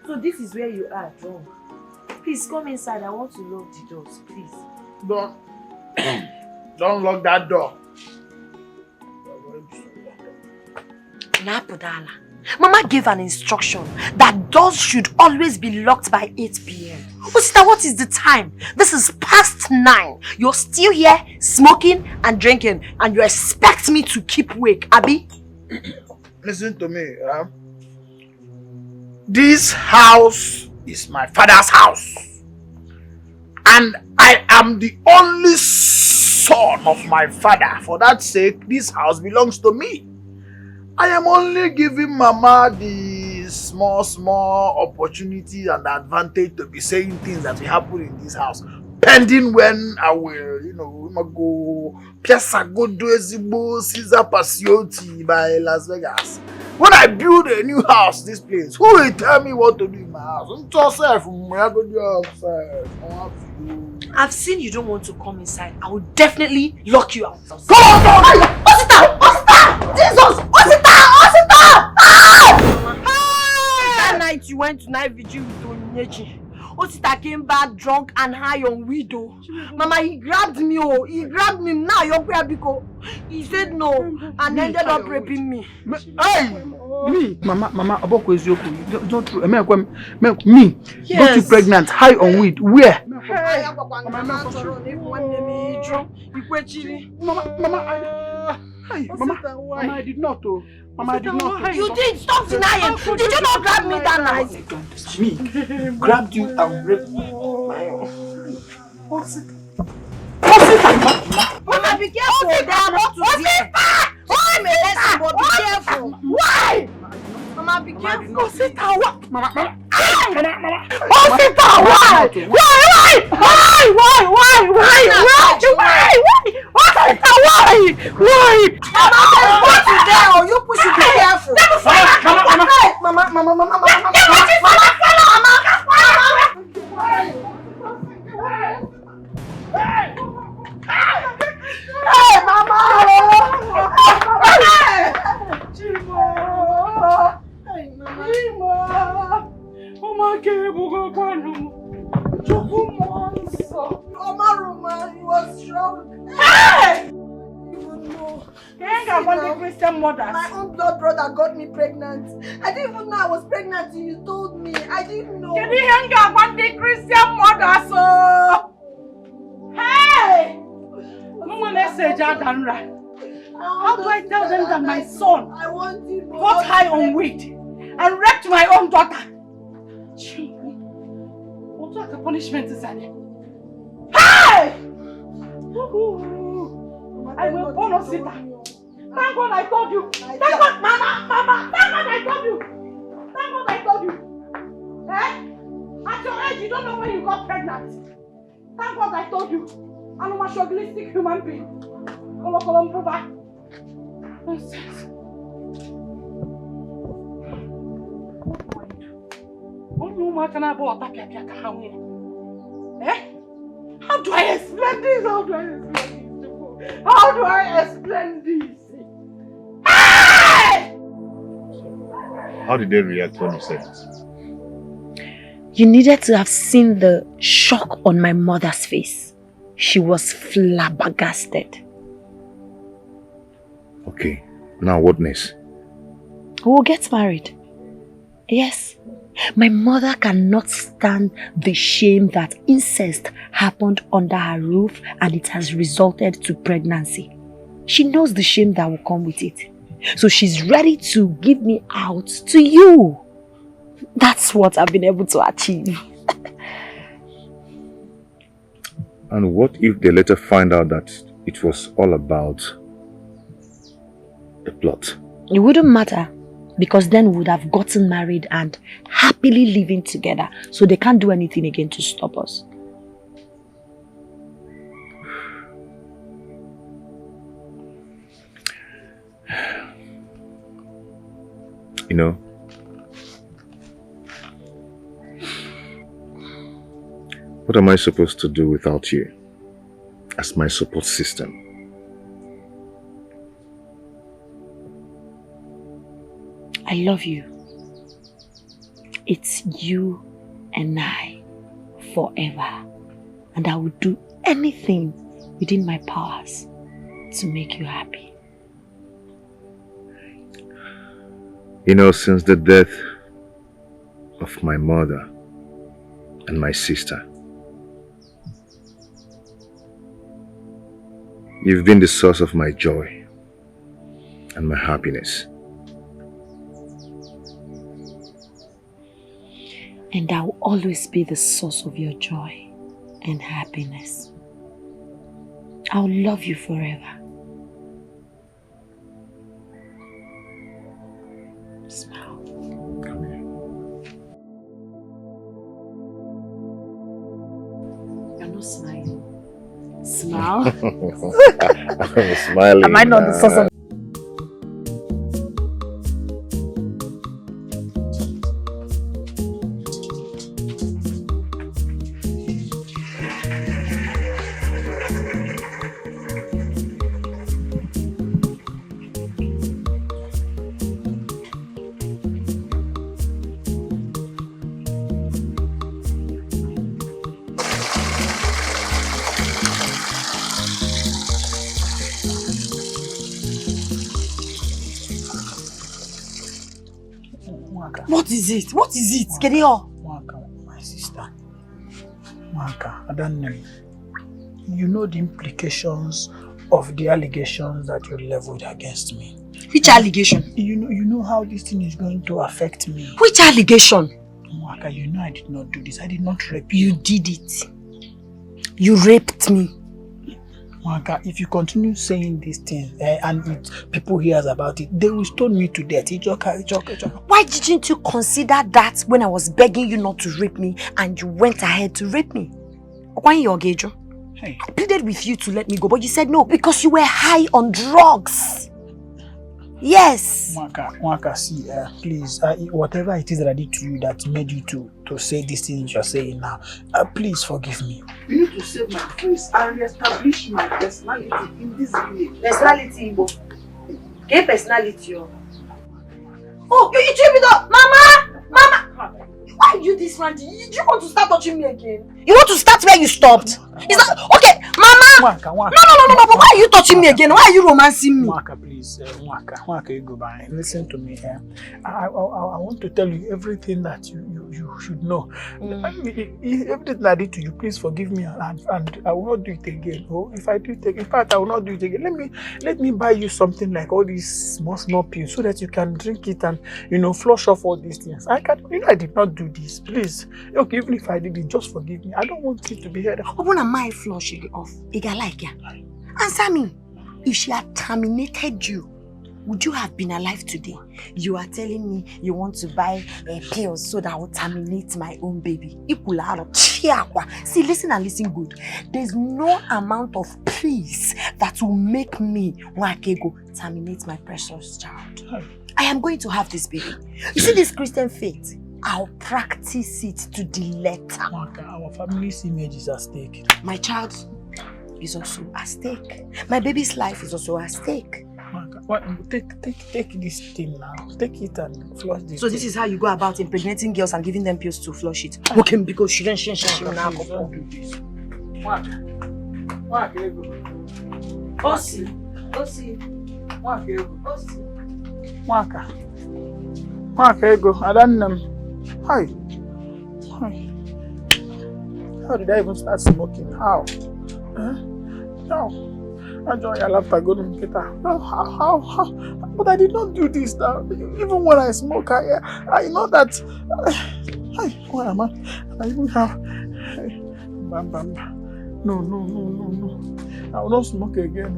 So this is where you are, drunk. Please come inside. I want to lock the doors, please. Don't lock that door. Napudala. Mama gave an instruction that doors should always be locked by 8 p.m. Osita, what is the time? This is past 9. You're still here smoking and drinking, and you expect me to keep awake, Abi? Listen to me. This house is my father's house. And I am the only son of my father. For that sake, this house belongs to me. I am only giving Mama the small opportunity and advantage to be saying things that will happen in this house. Pending when I will, go Piazza Godo Ezigbo Caesar Pacioti by Las Vegas. When I build a new house, this place, who will tell me what to do in my house? I've seen you don't want to come inside. I will definitely lock you out. Come on! Osita! Jesus! Osita! That night you went to night vigil with Onyechi. Osita came back drunk and high on widow. Mama, he grabbed me. Now you're Biko. He said no and ended up raping me. Hey! Me? Mama, Aboko is yoku. Don't me? Yes. Got you pregnant, high on weed. Where? Hey! Mama, I did not. Mama, I did not. You did. Stop denying. Did you not grab me that night? Me? Grabbed you and raped me. Mama, be careful. They are not to hear. I'm a lesson, but be careful. Why? Mama, be careful. Osita, what? Mama. Osita, why? Why? Mama, what is there? Or you push it, be careful. Mama. Hey, Mama! He was drunk. Hey! My own blood brother got me pregnant. I didn't even know I was pregnant till you told me. I didn't know. Hey! How do I tell them that my son got high on weed and raped my own daughter? What sort of punishment is that? Hey! I will born Osita. Thank God I told you. Thank God, Mama. Thank God I told you. Thank God I told you. Eh? At your age, you don't know when you got pregnant. Thank God I told you. I'm a masochistic human being. Nonsense. How do I explain this? How do I explain this? How do I explain this? Hey! How did they react when you said it? You needed to have seen the shock on my mother's face. She was flabbergasted. Okay, now what next? We'll get married. Yes. My mother cannot stand the shame that incest happened under her roof and it has resulted to pregnancy. She knows the shame that will come with it. So she's ready to give me out to you. That's what I've been able to achieve. And what if they later find out that it was all about a plot? It wouldn't matter, because then we would have gotten married and happily living together. So they can't do anything again to stop us. You know, what am I supposed to do without you as my support system? I love you. It's you and I forever. And I will do anything within my powers to make you happy. You know, since the death of my mother and my sister, you've been the source of my joy and my happiness. And I will always be the source of your joy and happiness. I will love you forever. Smile. Come here. You're not smiling. Smile. I'm smiling. Am I not the source of What is it? What is it? Get it all. Mwaka, my sister. Mwaka, I don't know. You know the implications of the allegations that you leveled against me. Which allegation? You know how this thing is going to affect me. Which allegation? Mwaka, you know I did not do this. I did not rape you. You did it. You raped me. Mwaka, if you continue saying these things and people hears about it, they will stone me to death. Why didn't you consider that when I was begging you not to rape me and you went ahead to rape me? Hey. I pleaded with you to let me go, but you said no because you were high on drugs. Yes. Mwaka, see, please, whatever it is that I did to you that made you to say these things you're saying now, please forgive me. You need to save my face and reestablish my personality in this village. Personality, Igbo. Gay personality. Oh, you treat me though. Mama! Why are you this man? Do you want to start touching me again? You want to start where you stopped? Is that okay, Mama? Mwaka. No, but why are you touching me again? Why are you romancing me? Mwaka, please, Mwaka, you go by. Listen to me. I want to tell you everything that you should know. Everything I did to you, please forgive me, and I will not do it again. Oh, if I do it again, in fact, I will not do it again. Let me buy you something like all these small pills so that you can drink it and flush off all these things. I did not do this. Please, okay, even if I did it, just forgive me. I don't want it to be heard. Open a flush it off. Iga like ya. Answer me. If she had terminated you would you have been alive today? You are telling me you want to buy pills so that I will terminate my own baby. See, listen and listen good. There's no amount of peace that will make me Nwakego terminate my precious child. I am going to have this baby. You see this Christian faith? I'll practice it to the letter. Our family's image is at stake. My child is also at stake. My baby's life is also at stake. Take this thing now. Take it and flush this. So this is how you go about impregnating girls and giving them pills to flush it. Okay, because she don't now. Don't do this. Osi. Ego. I don't know. Hi. How did I even start smoking? How? No. I joined your laughter, go to Nkita. How? But I did not do this now. Even when I smoke, I know that. Why am I? I even have. Bam. No. I will not smoke again.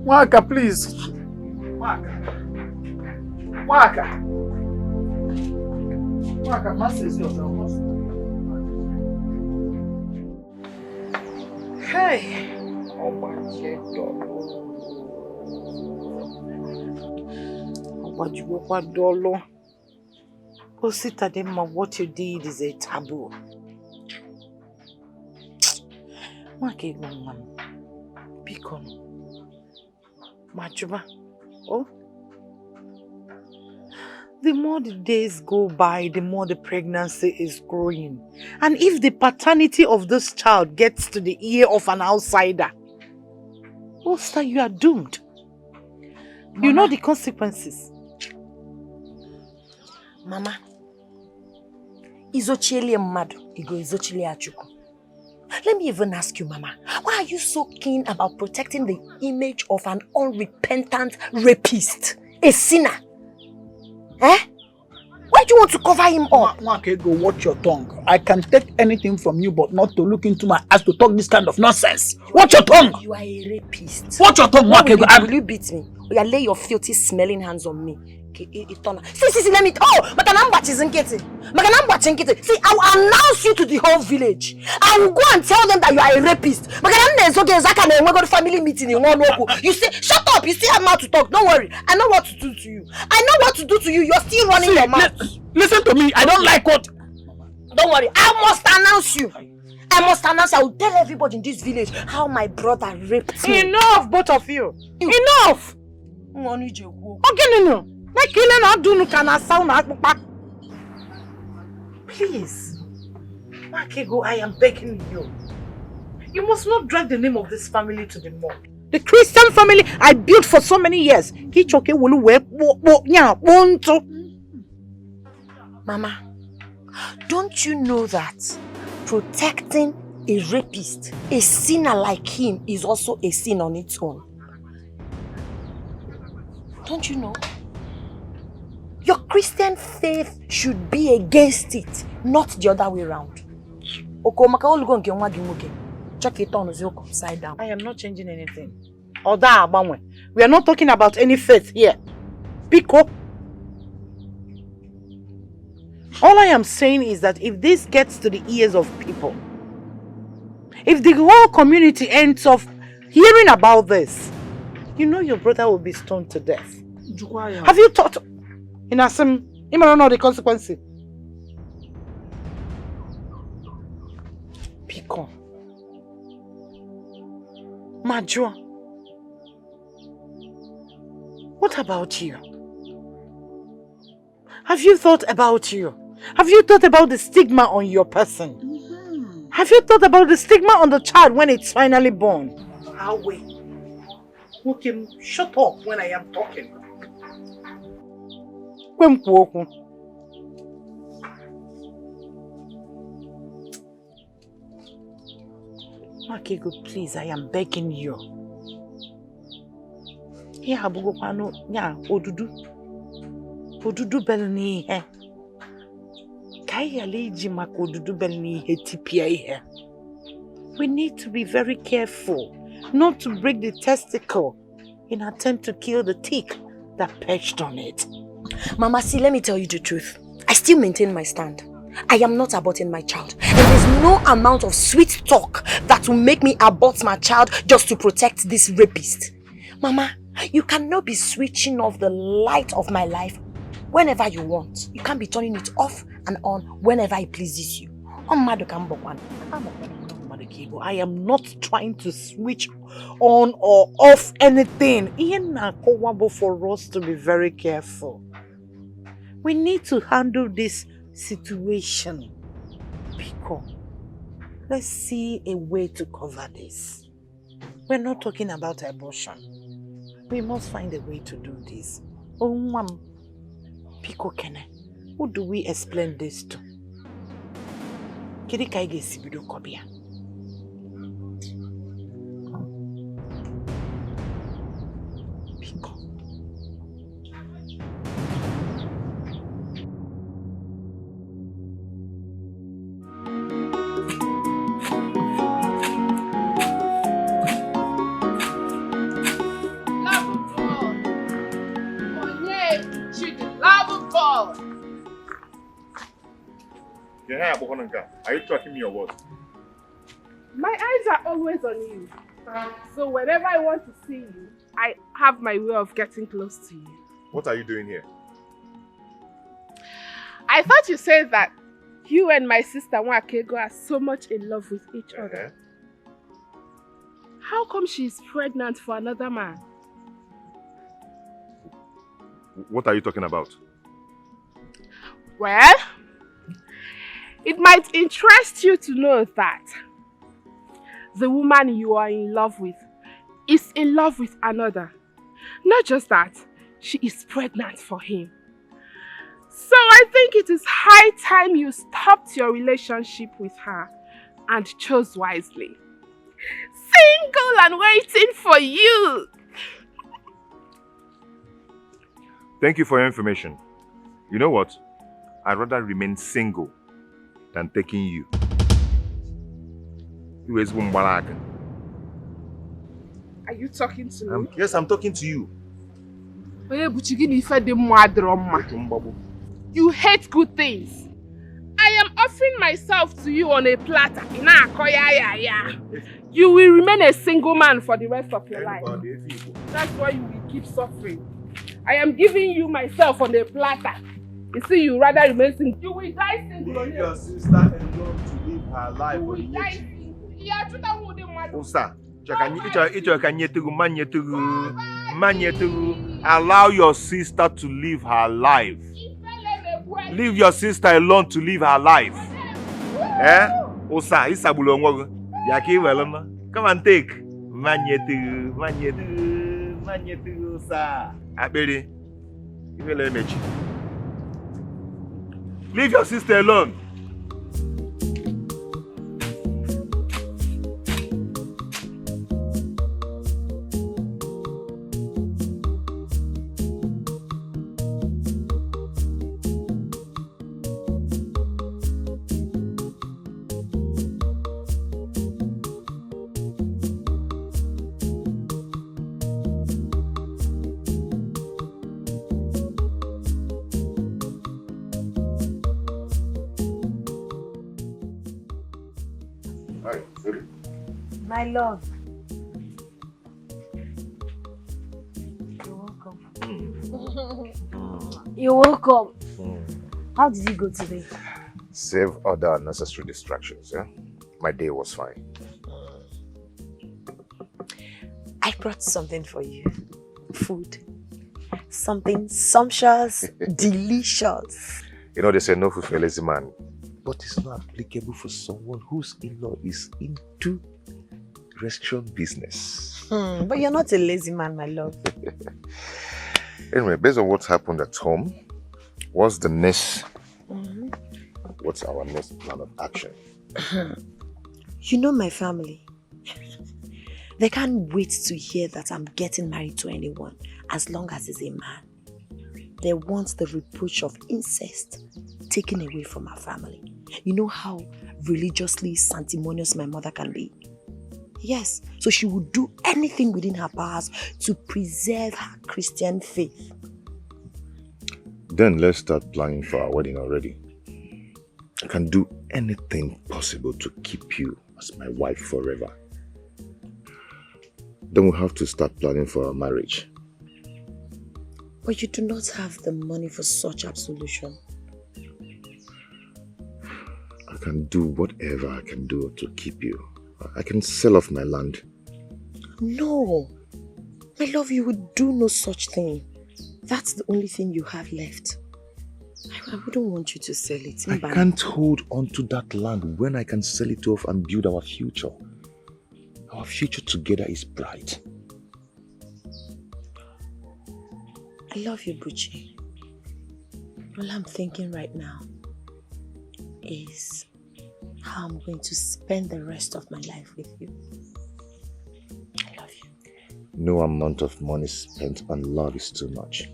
Waka, please. Waka, masses yourself. Hey. What you did is a taboo. The more the days go by, the more the pregnancy is growing. And if the paternity of this child gets to the ear of an outsider, Osta, you are doomed. Mama, you know the consequences. Mama, izochili mmadụ, igo izochili achuku. Let me even ask you, Mama, why are you so keen about protecting the image of an unrepentant rapist, a sinner? Eh? Why do you want to cover him up? Go watch your tongue. I can take anything from you, but not to look into my ass to talk this kind of nonsense. Watch your tongue. You are a rapist. Watch your tongue, Will you beat me? Or you lay your filthy smelling hands on me? See, let me. Oh, but an ambush isn't getting. See, I will announce you to the whole village. I will go and tell them that you are a rapist. But I'm going to family meeting in one local. You say, shut up. You still have mouth to talk. Don't worry. I know what to do to you. You're still running your mouth. Listen to me. I don't like what. Don't worry. I must announce you. I will tell everybody in this village how my brother raped me. Enough, both of you. Enough. Okay, Please, Makego, I am begging you. You must not drag the name of this family to the mud. the Christian family I built for so many years. Mama, don't you know that protecting a rapist, a sinner like him, is also a sin on its own? Don't you know? Your Christian faith should be against it, not the other way around. Check it on upside down. I am not changing anything. We are not talking about any faith here. Pico. All I am saying is that if this gets to the ears of people, if the whole community ends up hearing about this, you know your brother will be stoned to death. Have you thought in Asim, you don't know the consequences? Pico. Major. What about you? Have you thought about you? Have you thought about the stigma on your person? Have you thought about the stigma on the child when it's finally born? I'll wait. Okay, shut up when I am talking. Makego, please, I am begging you. Yeah, Abugopano, yeah, Odudu belni he. Kaya leji mak Odudu belni he tipia he. We need to be very careful not to break the testicle in attempt to kill the tick that perched on it. Mama, see, let me tell you the truth. I still maintain my stand. I am not aborting my child. And there's no amount of sweet talk that will make me abort my child just to protect this rapist. Mama, you cannot be switching off the light of my life whenever you want. You can't be turning it off and on whenever it pleases you. I am not trying to switch on or off anything. For us to be very careful. We need to handle this situation. Pico, let's see a way to cover this. We're not talking about abortion. We must find a way to do this. Oh, Mom, Pico Kene, who do we explain this to? Kiri kaige sibido kobia. Pico. Are you tracking me or what? My eyes are always on you. So whenever I want to see you, I have my way of getting close to you. What are you doing here? I thought you said that you and my sister Nwakego are so much in love with each other. How come she's pregnant for another man? What are you talking about? Well, it might interest you to know that the woman you are in love with is in love with another. Not just that, she is pregnant for him. So I think it is high time you stopped your relationship with her and chose wisely. Single and waiting for you. Thank you for your information. You know what? I'd rather remain single than taking you. Are you talking to me? Yes, I'm talking to you. You hate good things. I am offering myself to you on a platter. You will remain a single man for the rest of your life. That's why you will keep suffering. I am giving you myself on a platter. You see, you rather remain single. You will die single. Leave your sister alone to live her life. You will die single. Allow your sister to live her life. Leave your sister alone to live her life. Eh? Osa, isabulongo. Yaki welama. Come and take. Manyetu, osa. Abedi. Leave your sister alone. My love. You're welcome. How did you go today? Save other unnecessary distractions, yeah? My day was fine. I brought something for you. Food. Something sumptuous, delicious. You know, they say no food for a lazy man. But it's not applicable for someone whose in-law is into restaurant business. But you're not a lazy man, my love. Anyway, based on what happened at home, what's the next? What's our next plan of action? You know my family. They can't wait to hear that I'm getting married to anyone as long as it's a man. They want the reproach of incest taken away from our family. You know how religiously sanctimonious my mother can be. Yes, so she would do anything within her powers to preserve her Christian faith. Then let's start planning for our wedding already. I can do anything possible to keep you as my wife forever. Then we'll have to start planning for our marriage. But you do not have the money for such absolution. I can do whatever I can do to keep you. I can sell off my land. No. My love, you would do no such thing. That's the only thing you have left. I wouldn't want you to sell it. I can't hold on to that land when I can sell it off and build our future. Our future together is bright. I love you, Buchi. All I'm thinking right now is how I'm going to spend the rest of my life with you. I love you. No amount of money spent on love is too much.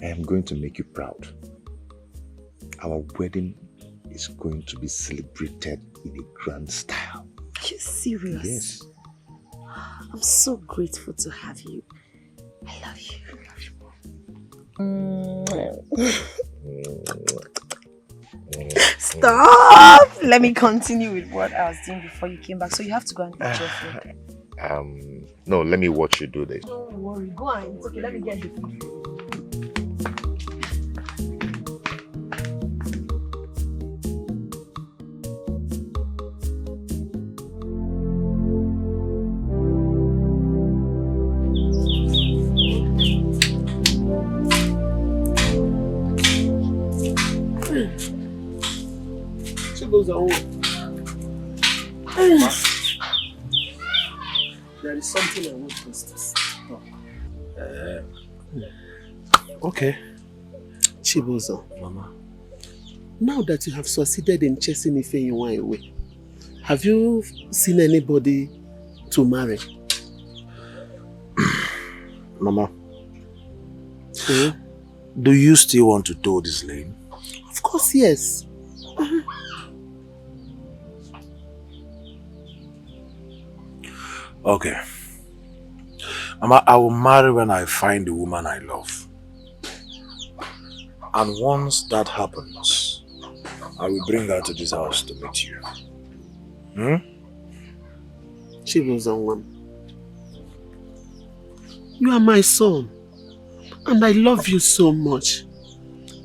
I am going to make you proud. Our wedding is going to be celebrated in a grand style. Are you serious? Yes. I'm so grateful to have you. I love you. Stop! Let me continue with what I was doing before you came back. So you have to go and eat your food. No, let me watch you do this. Don't worry, go on. It's okay, let me get the food. There is something I want us to talk. Okay. Chibuzo, Mama. now that you have succeeded in chasing Ifeyinwa away, have you seen anybody to marry? Mama. Do you still want to toe this lane? Of course, yes. Okay. Mama, I will marry when I find the woman I love. And once that happens, I will bring her to this house to meet you. Chibuzo, you are my son. And I love you so much.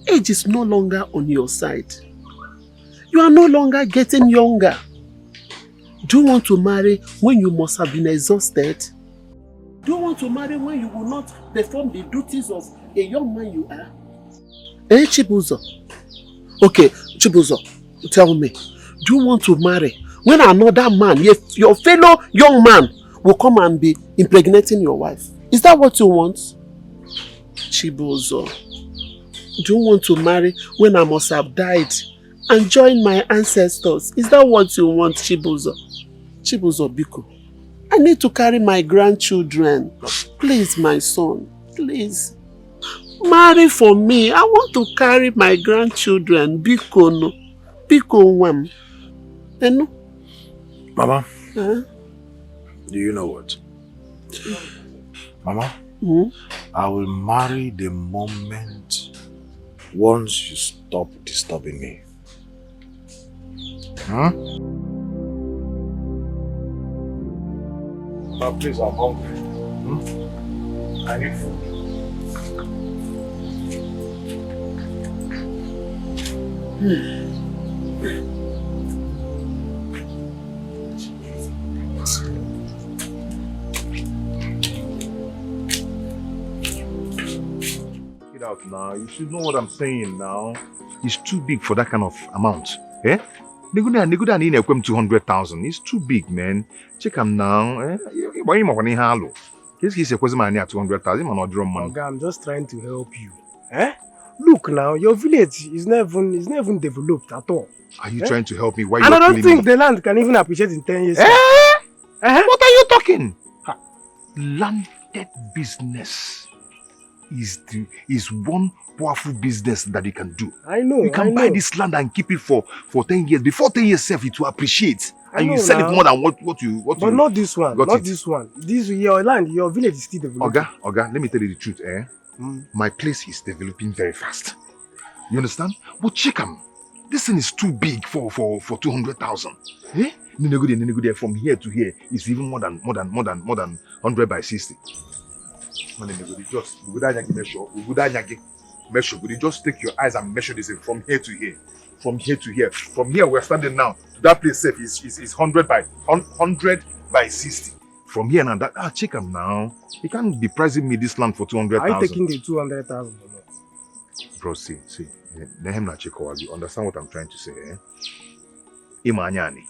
Age is no longer on your side. You are no longer getting younger. Do you want to marry when you must have been exhausted? Do you want to marry when you will not perform the duties of a young man you are? Chibuzo. Okay, Chibuzo, tell me. Do you want to marry when another man, your fellow young man, will come and be impregnating your wife? Is that what you want? Chibuzo. Do you want to marry when I must have died and join my ancestors? Is that what you want, Chibuzo? Chibuzo Biko, I need to carry my grandchildren. Please, my son, please. Marry for me. I want to carry my grandchildren. Biko no. Biko wam. No? Mama, do you know what? Mama, I will marry the moment once you stop disturbing me. Please, I'm hungry. I need food. Get out now. You should know what I'm saying now. It's too big for that kind of amount. Eh? Neguda need 200,000. It's too big, man. Check him now. Why you want to He's a question money at 200,000. I'm not drum money. Okay, I'm just trying to help you. Eh? Look now, your village is not even developed at all. Are you trying to help me? Why and I don't think the land can even appreciate in 10 years. What are you talking? Landed business. is one powerful business that you can do. I know. You can buy this land and keep it for 10 years. Before 10 years, it will appreciate. And you sell it more than what you. But not this one. Not this one. This your land, your village is still developing. Oga, let me tell you the truth, My place is developing very fast. You understand? But check them. This thing is too big for 200,000. Eh? From here to here is even more than 100 by 60. Just take your eyes and measure this from here to here. From here to here. From here we're standing now to that place safe is 100 by 60. From here now, check him now. He can't be pricing me this land for 200,000. Are you taking the 200,000 or not? Bro, see. You understand what I'm trying to say, Imanyani.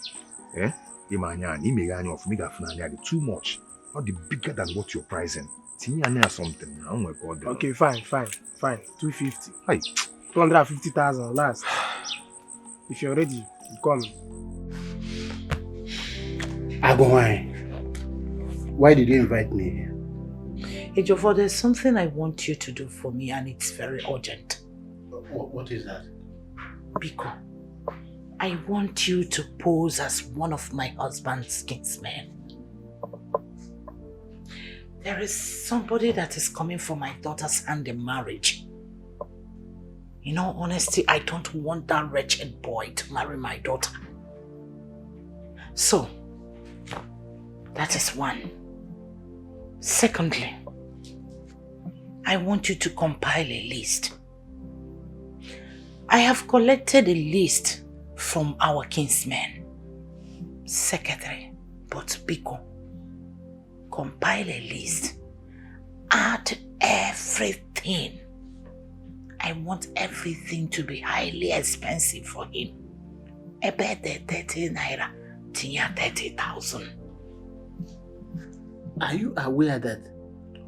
Imanyani of me too much. Not the bigger than what you're pricing. Something. Okay, fine. 250. Hey. 250,000 last. If you're ready, you come. Why did you invite me here? Ejiofor, there's something I want you to do for me and it's very urgent. What is that? Biko, I want you to pose as one of my husband's kinsmen. There is somebody that is coming for my daughter's hand in marriage. In all honesty, I don't want that wretched boy to marry my daughter. So, that is one. Secondly, I want you to compile a list. I have collected a list from our kinsmen, secretary, but Biko, compile a list. Add everything. I want everything to be highly expensive for him. About 30 naira, 30,000. Are you aware that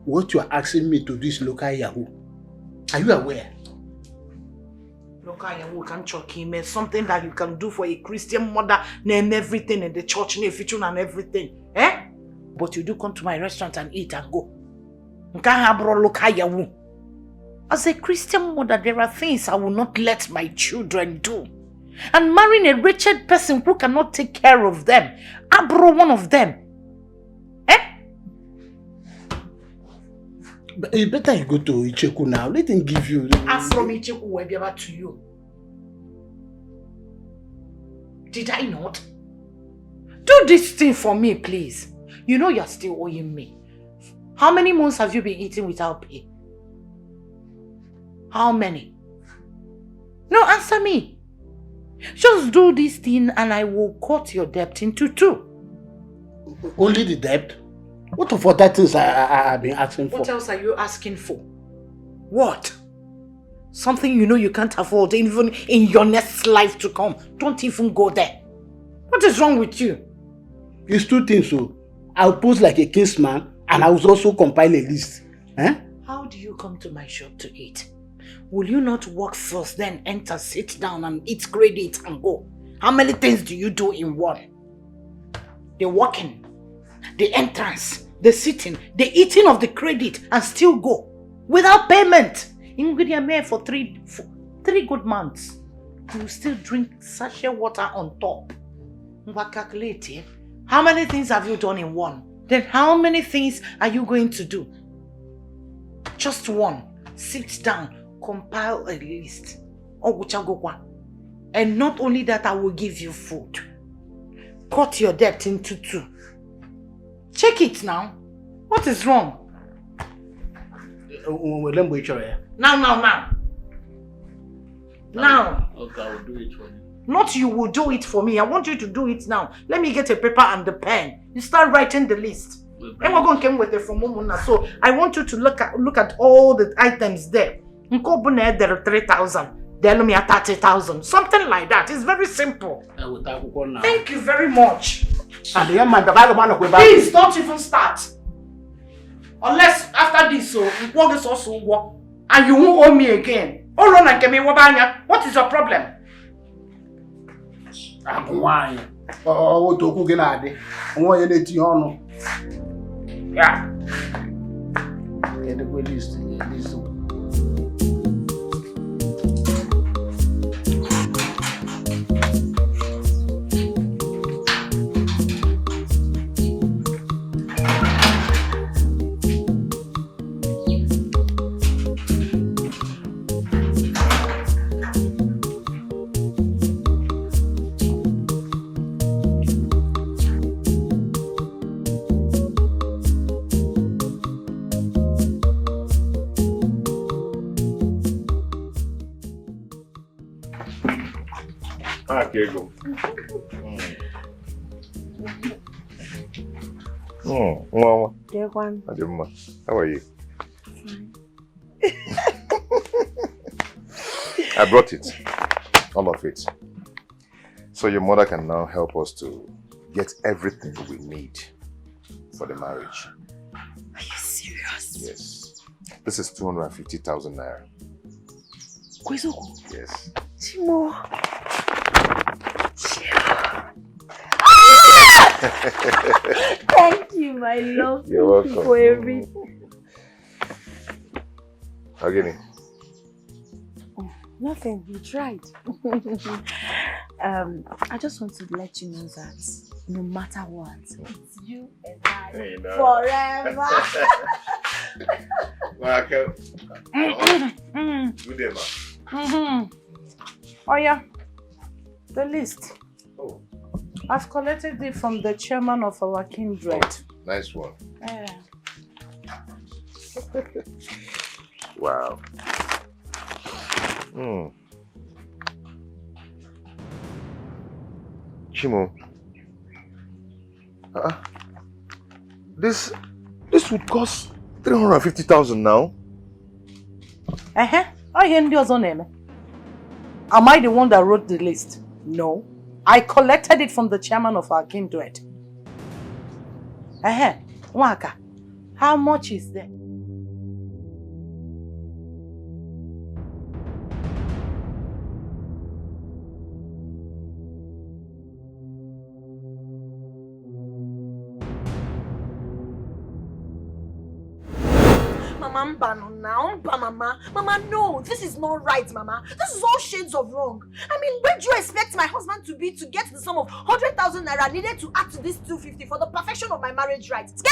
what you are asking me to do is local Yahoo? Are you aware? Local Yahoo can chuck him something that you can do for a Christian mother, name everything in the church, name feature and everything. But you do come to my restaurant and eat and go. You can't have local Yahoo. As a Christian mother, there are things I will not let my children do. And marrying a wretched person who cannot take care of them, I brought one of them. But it's better you go to Icheku now. Let him give you. As from Icheku, we'll be back to you. Did I not? Do this thing for me, please. You know you're still owing me. How many months have you been eating without pay? How many? No, answer me. Just do this thing and I will cut your debt into 2. Only the debt? What of other things I've been asking for? What else are you asking for? What? Something you know you can't afford even in your next life to come. Don't even go there. What is wrong with you? It's 2 things, so I'll pose like a kinsman and I will also compile a list. How do you come to my shop to eat? Will you not work first, then enter, sit down and eat credit and go? How many things do you do in one? The walking, the entrance, the sitting, the eating of the credit and still go without payment. Ingredient for 3 good months. You still drink sachet water on top. Calculate. How many things have you done in one? Then how many things are you going to do? Just one. Sit down. Compile a list. And not only that, I will give you food. Cut your debt into 2. Check it now. What is wrong? Now. Okay, I will do it for you. Not you will do it for me. I want you to do it now. Let me get a paper and the pen. You start writing the list. And we're going to come with it from Momuna. So I want you to look at all the items there. There are 3,000. There are 30,000. Something like that. It's very simple. Thank you very much. Please don't even start. Unless after this, so work is also work, and you won't owe me again. What is your problem? Yeah. the list. Okay, go. Mama. Dear one. How are you? I brought it. All of it. So your mother can now help us to get everything we need for the marriage. Are you serious? Yes. This is 250,000 naira. Yes. Chimo. Thank you, my love. You're welcome. For everything. Agini. Nothing, you tried. I just want to let you know that no matter what, it's you and I forever. Good day, Mm-hmm. Oh yeah, the list. Oh. I've collected it from the chairman of our kindred. Nice one. Yeah. Wow. Chimo. This would cost 350,000 now. Am I the one that wrote the list? No. I collected it from the chairman of our kindred. Waka, how much is there? Mama, no, this is not right, Mama. This is all shades of wrong. I mean, where do you expect my husband to be to get the sum of 100,000 naira needed to add to this 250 for the perfection of my marriage rights? Is it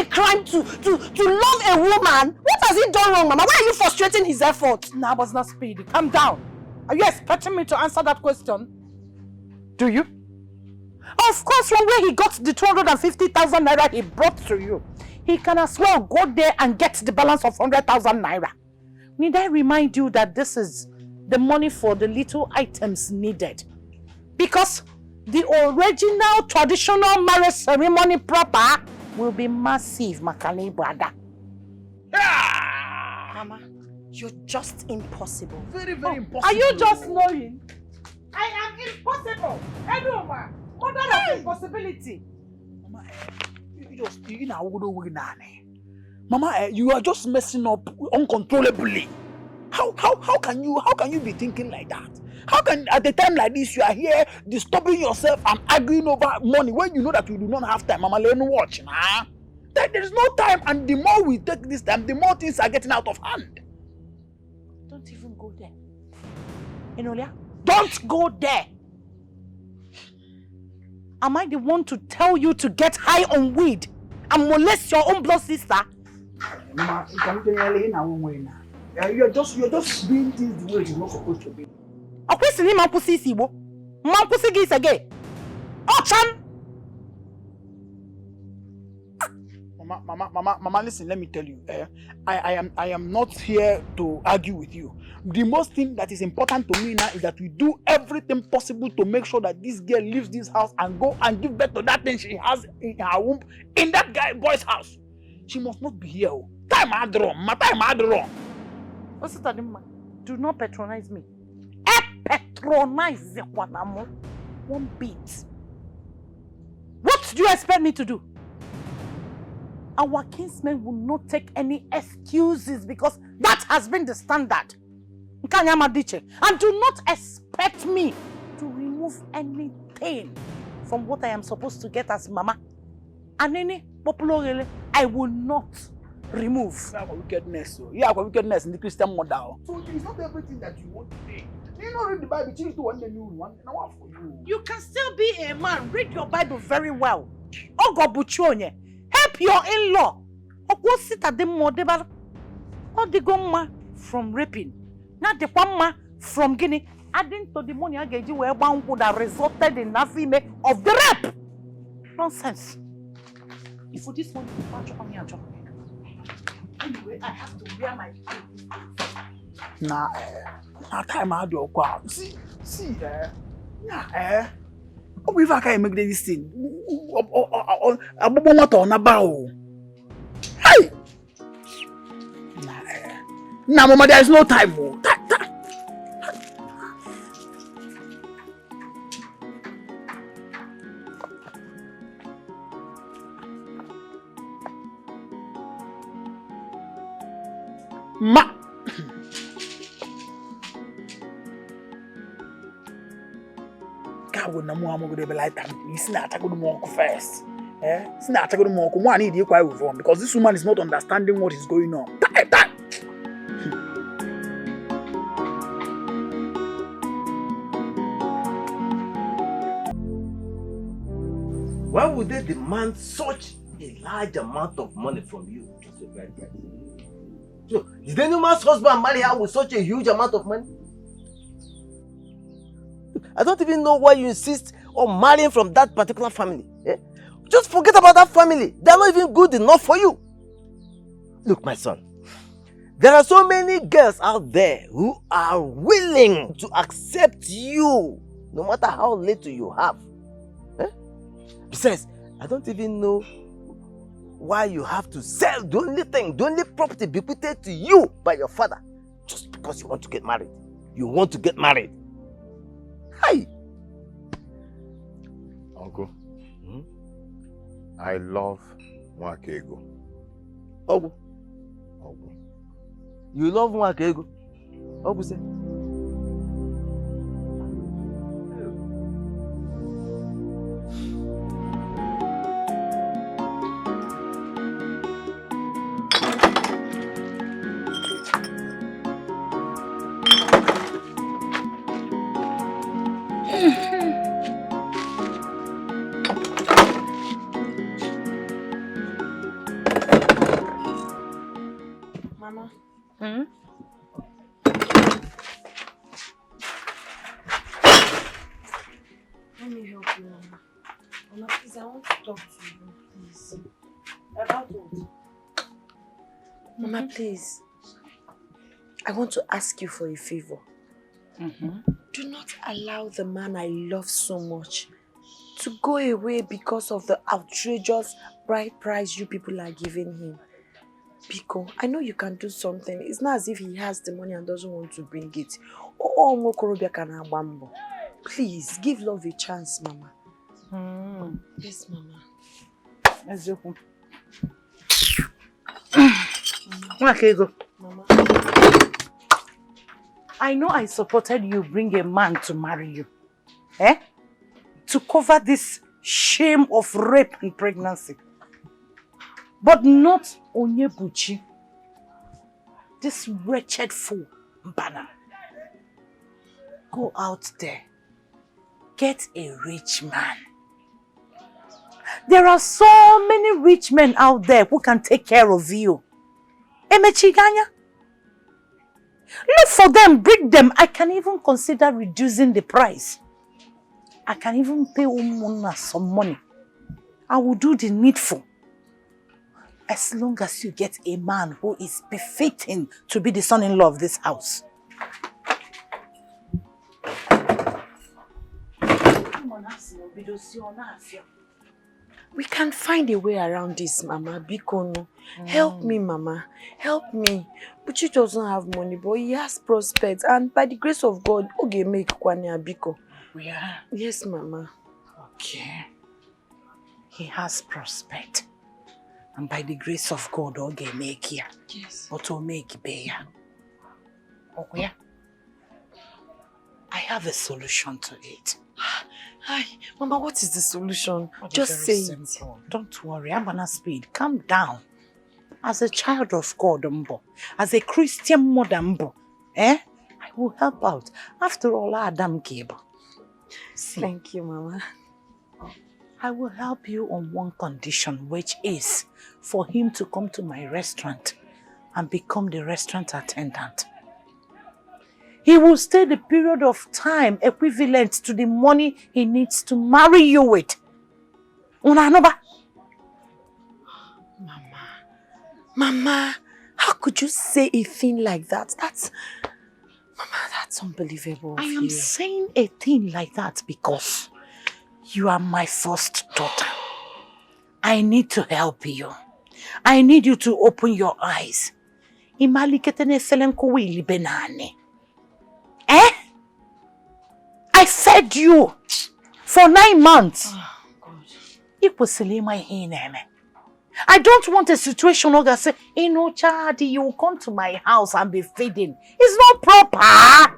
a crime to love a woman? What has he done wrong, Mama? Why are you frustrating his efforts? Nah, but not speedy. Calm down. Are you expecting me to answer that question? Do you? Of course, from where he got the 250,000 naira he brought to you, he can as well go there and get the balance of 100,000 naira. Need I remind you that this is the money for the little items needed? Because the original traditional marriage ceremony proper will be massive, Makani brother. Mama, you're just impossible. Very, very impossible. Are you just knowing? I am impossible. Edoma, mother of impossibility. Mama, you are just messing up uncontrollably. How can you be thinking like that? How can at a time like this you are here disturbing yourself and arguing over money when you know that you do not have time? Mama, let me watch, nah. There is no time, and the more we take this time, the more things are getting out of hand. Don't even go there. Enolia, don't go there. Am I the one to tell you to get high on weed and molest your own blood sister? Mama, you're just doing things the way it's not supposed to be. Mama, listen, let me tell you. I am not here to argue with you. The most thing that is important to me now is that we do everything possible to make sure that this girl leaves this house and go and give birth to that thing she has in her womb in that boy's house. She must not be here. Time had wrong. Do not patronize me. Patronize one bit. What do you expect me to do? Our kinsmen will not take any excuses because that has been the standard. And do not expect me to remove anything from what I am supposed to get as mama. And Popularly, I will not remove. You have wickedness. You have wickedness in the Christian model. So it's not everything that you want today. You know, read the Bible, change to one the new one. Now what for you? You can still be a man. Read your Bible very well. Ogo buchonye. Help your in-law. Ogo sit at the modebal. Or the goma from raping. Not the one from Guinea. Adding to the money I gave you where one would have resulted in a female of the rape. Nonsense. If for this one, you patch on your job. Anyway, I have to wear my clothes. Nah, time I had your car. See, oh, if I can make this thing, I'm not on about. Hey, nah, Mama, there is no time. Ma. God, no more. I'm going to be like that. Listen, I take more first. Listen, I take more. Come on, I need you quite reform because this woman is not understanding what is going on. Why would they demand such a large amount of money from you? Just a very price. So, did any man's husband marry her with such a huge amount of money? I don't even know why you insist on marrying from that particular family. Just forget about that family. They're not even good enough for you. Look, my son, there are so many girls out there who are willing to accept you, no matter how little you have. Besides, I don't even know why you have to sell the only property bequeathed to you by your father, just because you want to get married. You want to get married. Hi! Uncle, I love Nwakego. Ogu. You love Nwakego? Ogu say. Mama. Let me help you, Mama. Mama, please, I want to talk to you, please. About what? Mama, please. I want to ask you for a favor. Do not allow the man I love so much to go away because of the outrageous bride price you people are giving him. Biko, I know you can do something. It's not as if he has the money and doesn't want to bring it. Please, give love a chance, Mama. Yes, Mama. Mama. I know I supported you bring a man to marry you. To cover this shame of rape and pregnancy. But not Onyebuchi. This wretched fool, Mbana. Go out there. Get a rich man. There are so many rich men out there who can take care of you. Emechiganya. Look for them, bring them. I can even consider reducing the price. I can even pay Umuna some money. I will do the needful. As long as you get a man who is befitting to be the son-in-law of this house. We can find a way around this, Mama. Biko, help me, Mama. Help me. Buchi doesn't have money, but he has prospects. And by the grace of God, Oge make Kwanya Biko. Yeah. Yes, Mama. Okay. He has prospect. And by the grace of God, Oge make here. Yes. But to make beya. Okay. I have a solution to it. Hi, Mama, what is the solution? Just say it. Don't worry, I'm gonna speed. Calm down. As a child of God, Mbo, as a Christian mother, Mbo, I will help out. After all, Adam gave. Thank you, Mama. I will help you on one condition, which is for him to come to my restaurant and become the restaurant attendant. He will stay the period of time equivalent to the money he needs to marry you with. Mama, how could you say a thing like that? Mama, that's unbelievable. I am saying a thing like that because you are my first daughter. I need to help you. I need you to open your eyes. I fed you for 9 months. Oh, God. I don't want a situation where say, Chadi, you will come to my house and be feeding. It's not proper.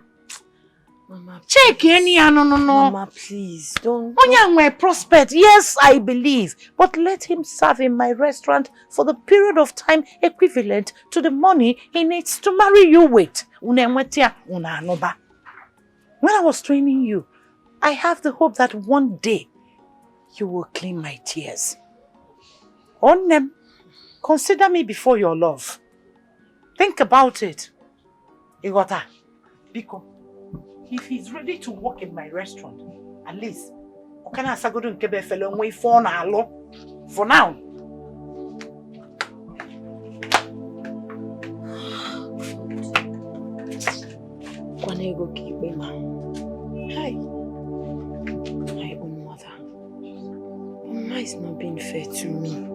Mama, check any no. Mama, please don't. My prospect, yes, I believe, but let him serve in my restaurant for the period of time equivalent to the money he needs to marry you with. When I was training you, I have the hope that one day you will clean my tears. On them, consider me before your love. Think about it. Igota, Biko. If he's ready to work in my restaurant, at least, for now. Hi. My own mother. Mama is not being fair to me.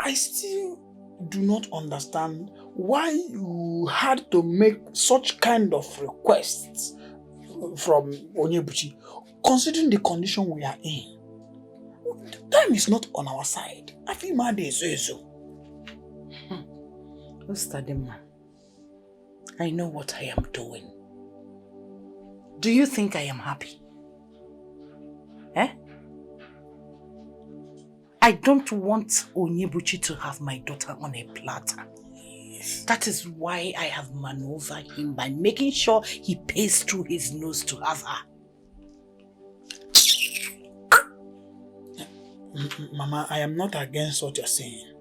I still do not understand why you had to make such kind of requests from Onyebuchi, considering the condition we are in. Time is not on our side. I feel mad so. Ustadima, I know what I am doing. Do you think I am happy? I don't want Onyebuchi to have my daughter on a platter. That is why I have maneuvered him by making sure he pays through his nose to have her. Mama, I am not against what you're saying.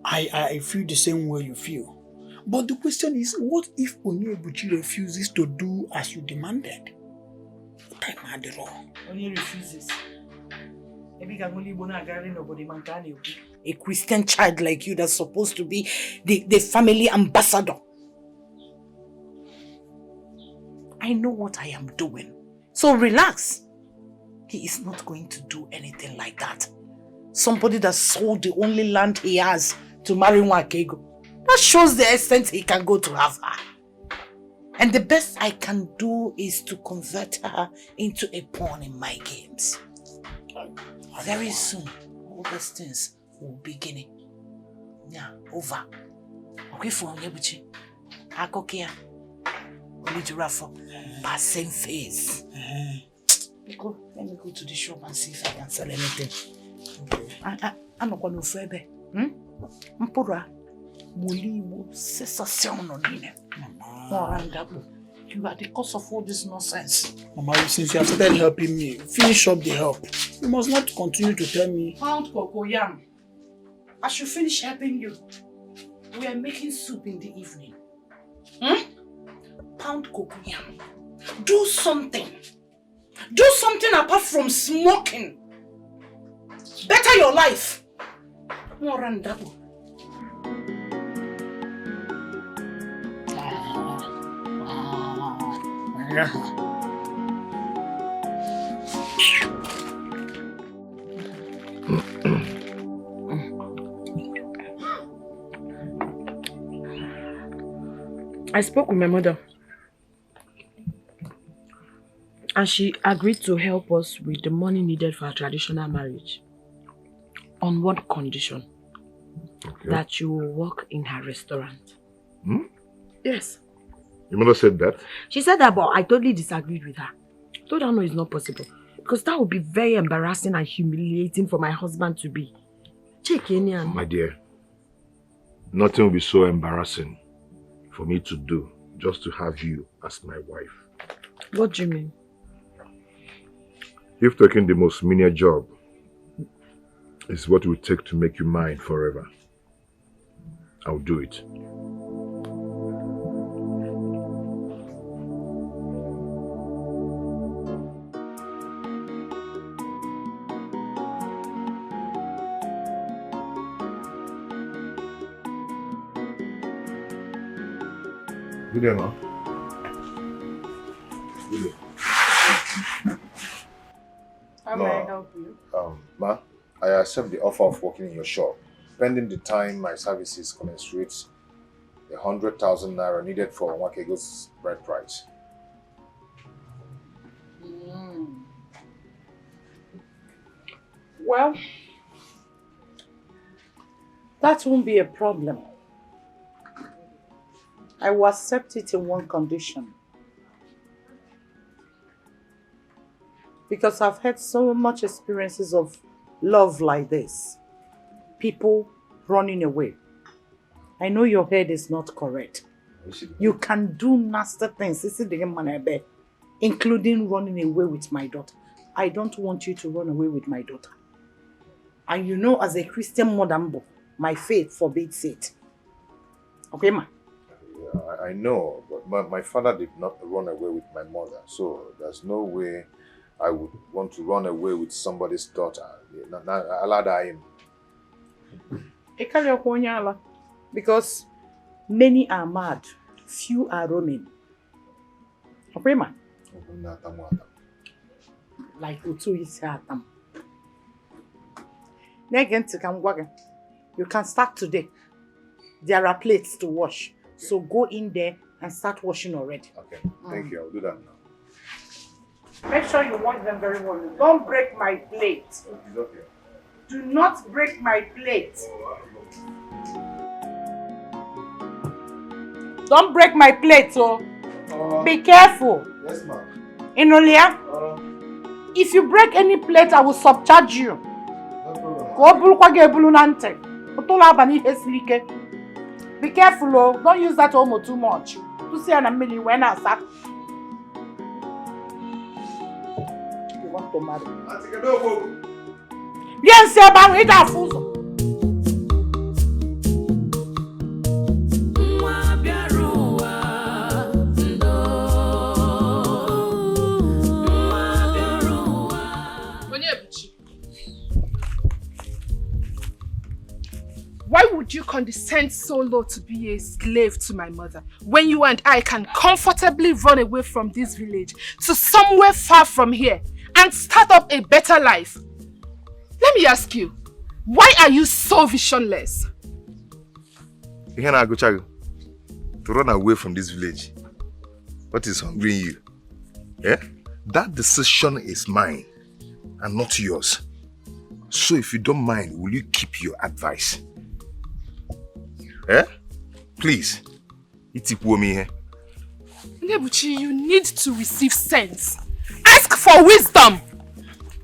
I feel the same way you feel. But the question is, what if Onyebuchi refuses to do as you demanded? What am I the wrong? Onye refuses. A Christian child like you that's supposed to be the family ambassador. I know what I am doing. So relax. He is not going to do anything like that. Somebody that sold the only land he has to marry Nwakego. That shows the extent he can go to have her. And the best I can do is to convert her into a pawn in my games. Very soon, all these things will begin. Yeah, over. Okay, for Onyebuchi. Akokia. Only giraffe. Same face. Let me go to the shop and see if I can sell anything. Okay. I'm not going to further. Mpura. Mulimu. Cessation on dinner. You are the cause of all this nonsense. Mama, since you have started helping me, finish up the help. You must not continue to tell me. Pound cocoyam. I should finish helping you. We are making soup in the evening. Pound cocoyam. Do something. Do something apart from smoking. Better your life. More than double. I spoke with my mother And she agreed to help us with the money needed for our traditional marriage. On one condition. Okay. That you will work in her restaurant. Hmm? Yes. Your mother said that? She said that, but I totally disagreed with her. I told her no, it's not possible. Because that would be very embarrassing and humiliating for my husband to be. Check in here. My dear, nothing will be so embarrassing for me to do just to have you as my wife. What do you mean? You've taken the most menial job. It's what it will take to make you mine forever. I'll do it. Good day, ma. Good day. How may I help you? Ma, I accept the offer of working in your shop, pending the time my services commensurate the 100,000 naira needed for Nwakego's bride price. Well, that won't be a problem. I will accept it in one condition. Because I've had so much experiences of love like this. People running away. I know your head is not correct. You can do nasty things, including running away with my daughter. I don't want you to run away with my daughter. And you know, as a Christian mother, my faith forbids it. Okay, ma? Yeah, I know, but my father did not run away with my mother, so there's no way I would want to run away with somebody's daughter. Because many are mad, few are roaming. Okay, ma? Like Utu is Atam. You can start today. There are plates to wash. So go in there and start washing already. Okay, thank you. I'll do that now. Make sure you wash them very well. Don't break my plate. It's okay. Do not break my plate. Don't break my plate, oh. Be careful. Yes, ma'am. Inolia, if you break any plate, I will subcharge you. No problem. Be careful, oh. Don't use that omo too much. To see an million when I sack. You want to marry? Bien, c'est bon, it a fuso. Why would you condescend so low to be a slave to my mother when you and I can comfortably run away from this village to somewhere far from here and start up a better life? Let me ask you, why are you so visionless? To run away from this village. What is hungering you? Yeah? That decision is mine and not yours. So if you don't mind, will you keep your advice? Eh? Please. Itipuomi here. Onyebuchi, you need to receive sense. Ask for wisdom.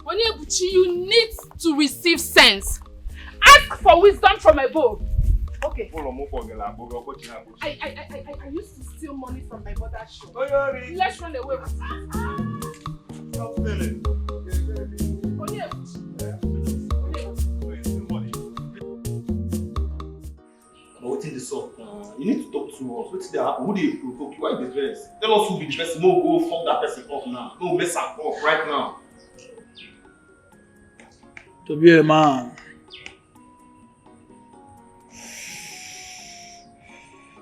Onyebuchi, you need to receive sense. Ask for wisdom from above. Okay. I used to steal money from my mother's shop. Let's run away with it. Stop stealing. Onyebuchi. What is this up? You need to talk to us. What's that? Who do you provoke? Why the dress? Tell us who be the person. No, go fuck that person up now. No, mess her up right now. To be a man,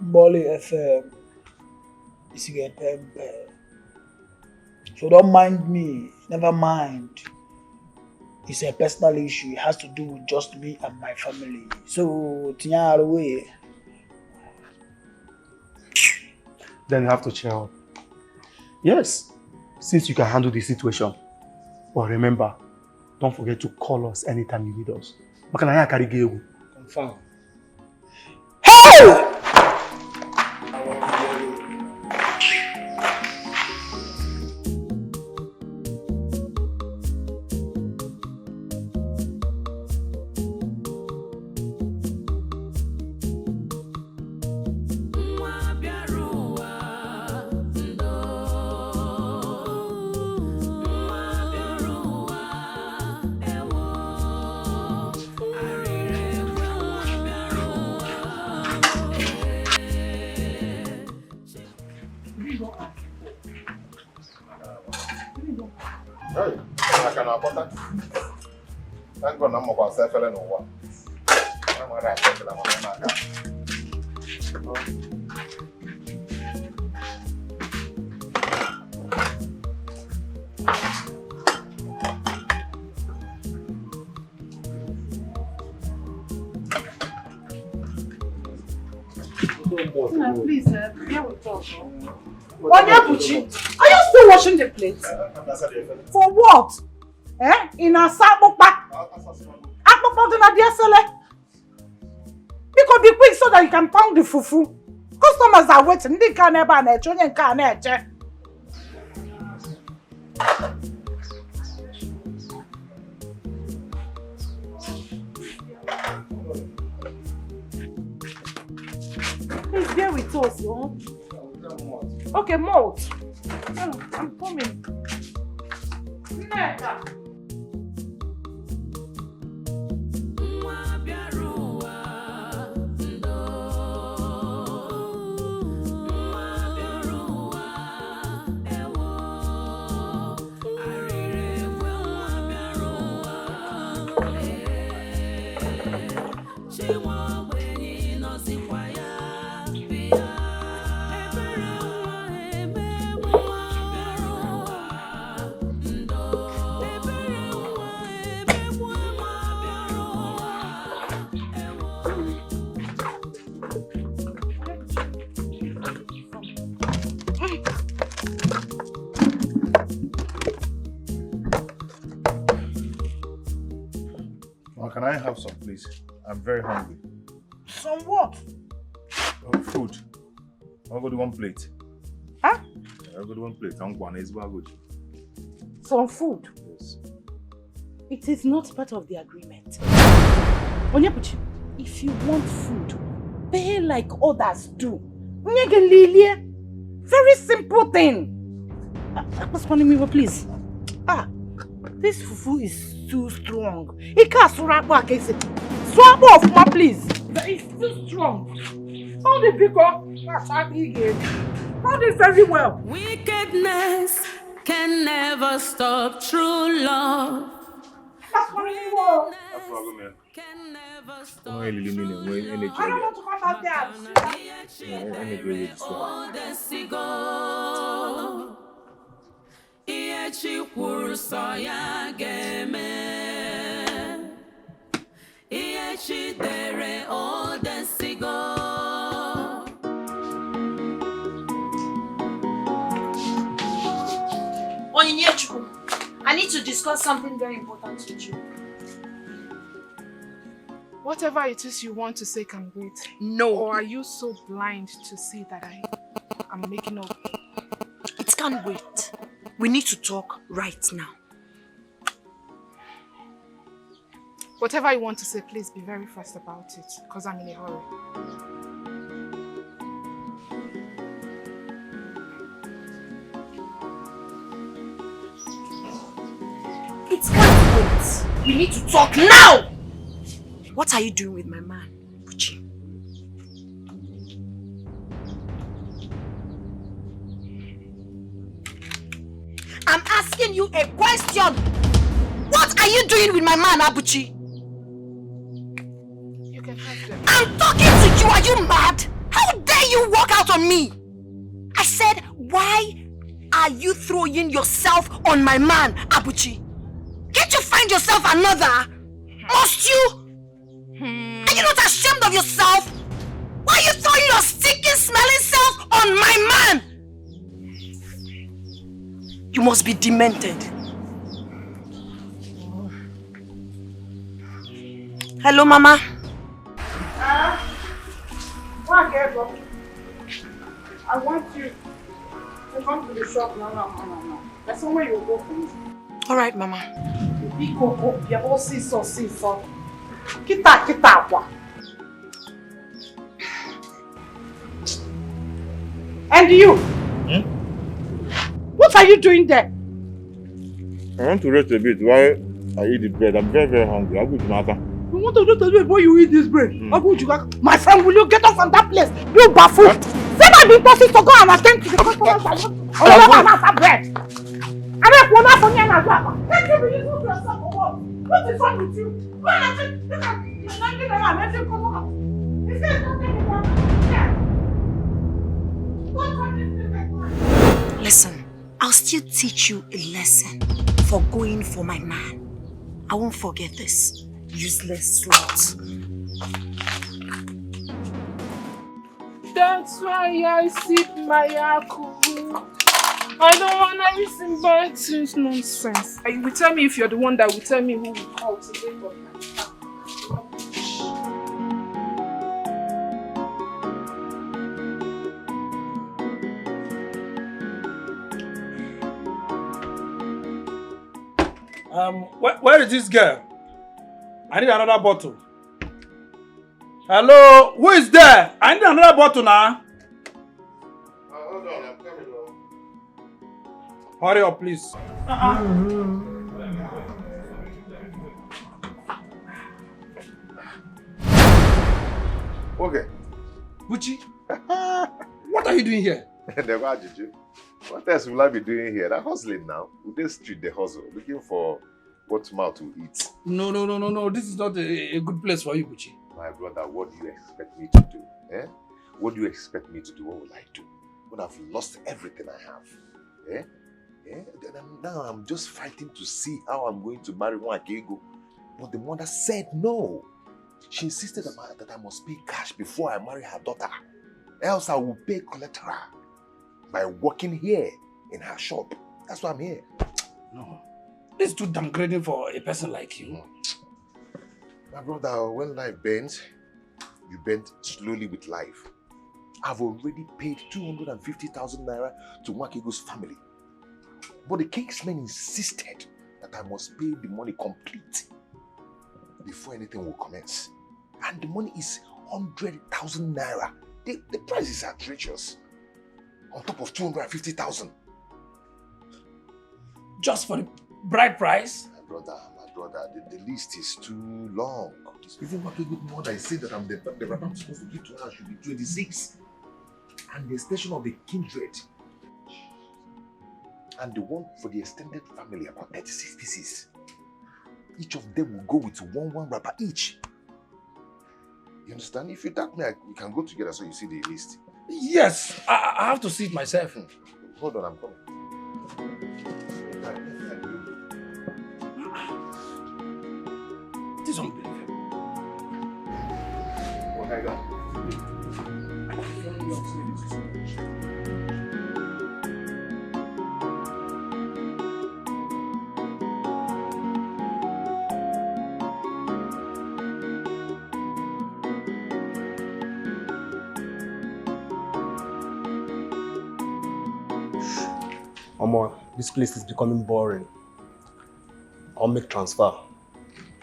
Bolly FM is get temper. So don't mind me. Never mind. It's a personal issue. It has to do with just me and my family. So, Tinya away. Then you have to chill. Yes. since you can handle the situation. But remember, don't forget to call us anytime you need us. Confirm. Hey! Thank God I'm going to say no one. I'm going to say please, here we talk. Onyebuchi, are you still washing the plates? For what? In a sapokpa? Akpokpa do na diesele? Because be quick so that you can pound the fufu. Customers are waiting. They can't ever net. You can't net. Please bear with us, yo. Okay, malt. I'm coming. Nega. Can I have some, please? I'm very hungry. Some what? Food. I'll go to one plate. Huh? I'll go to one plate. I'm going to Some food? Yes. It is not part of the agreement. Onyebuchi, if you want food, pay like others do. Very simple thing. Please. This fufu is too strong. It can't swap back. Swap off, ma, please. It's too strong. How the people found it very well. Wickedness can never stop true love. That's what we want. No problem, man. Can never stop I don't want to come out there. Ihe kwuru sọ ya ga-eme. Ihe chi dere o desigo. Onyinyechuku, I need to discuss something very important with you. Whatever it is you want to say can wait. No. Or are you so blind to see that I am making up? It can't wait. We need to talk right now. Whatever you want to say, please be very fast about it, because I'm in a hurry. It can't wait. We need to talk now! What are you doing with my man, Buchi? I'm asking you a question. What are you doing with my man, Abuchi? You can have them. I'm talking to you. Are you mad? How dare you walk out on me? I said, why are you throwing yourself on my man, Abuchi? Can't you find yourself another? Must you? Are you not ashamed of yourself? Why are you throwing your stinking, smelling self on my man? You You must be demented. Hello, Mama. I want you to come to the shop now. There's somewhere you'll go for me. All right, Mama. Go. You're see so. Kita. And you? What are you doing there? I want to rest a bit while I eat the bread. I'm very, very hungry. I'll go to Maka. You want to rest a bit before you eat this bread? My friend, will you get us from that place? You baffled. Say my big bosses to go and attend to the customers. I bread. I don't want to forget my brother. Can't you be useful to yourself for what? What is wrong with you? Why not you? Look at me. Let him come out. He says nothing about it. Listen, I'll still teach you a lesson for going for my man. I won't forget this. Useless slut. That's why I sip my alcohol. I don't want to listen back to nonsense. And you will tell me if you're the one that will tell me who will call today for my Where is this girl? I need another bottle. Hello, who is there? I need another bottle now. Hold on, I'm coming. Hurry up, please. Okay. Buchi, what are you doing here? What else will I be doing here? That hustling now. With this street, they hustle, looking for what mouth to eat. No. This is not a good place for you, Buchi. My brother, what do you expect me to do? Eh? What do you expect me to do? What will I do? When I've lost everything I have? Eh? Now I'm just fighting to see how I'm going to marry Nwakego. But the mother said no. She insisted that I must pay cash before I marry her daughter. Else I will pay collateral by working here in her shop. That's why I'm here. No. This is too downgrading for a person like you. My brother, when life bends, you bend slowly with life. I've already paid 250,000 naira to Nwakego's family. But the Kingsmen insisted that I must pay the money complete before anything will commence. And the money is 100,000 naira. The price is outrageous. On top of 250,000. Just for the bride price? My brother, the list is too long. Even Nwakego's mother is saying that the rapper I'm supposed to give to her should be 26. And the extension of the kindred. And the one for the extended family, about 36 pieces. Each of them will go with one wrapper each. You understand? If you doubt me, we can go together so you see the list. Yes, I have to see it myself. Hold on, I'm coming. This is unbelievable. What I got? This place is becoming boring. I'll make transfer.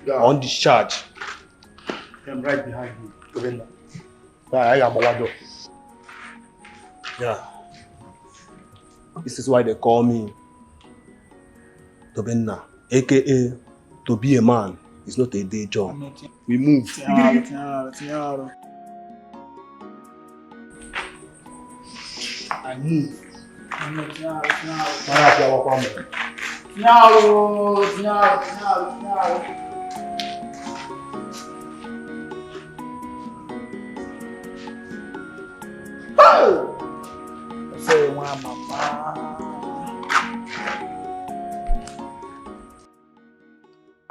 Yeah. On discharge. I'm right behind you. Yeah. This is why they call me Tobenna, aka to be a man is not a day job. We move. I move.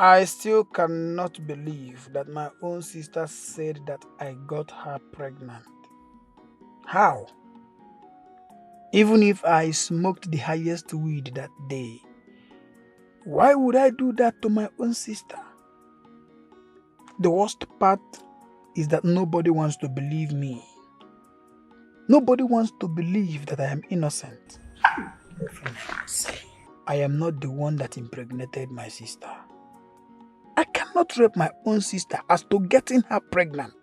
I still cannot believe that my own sister said that I got her pregnant. How? Even if I smoked the highest weed that day, why would I do that to my own sister? The worst part is that nobody wants to believe me. Nobody wants to believe that I am innocent. I am not the one that impregnated my sister. I cannot rape my own sister as to getting her pregnant.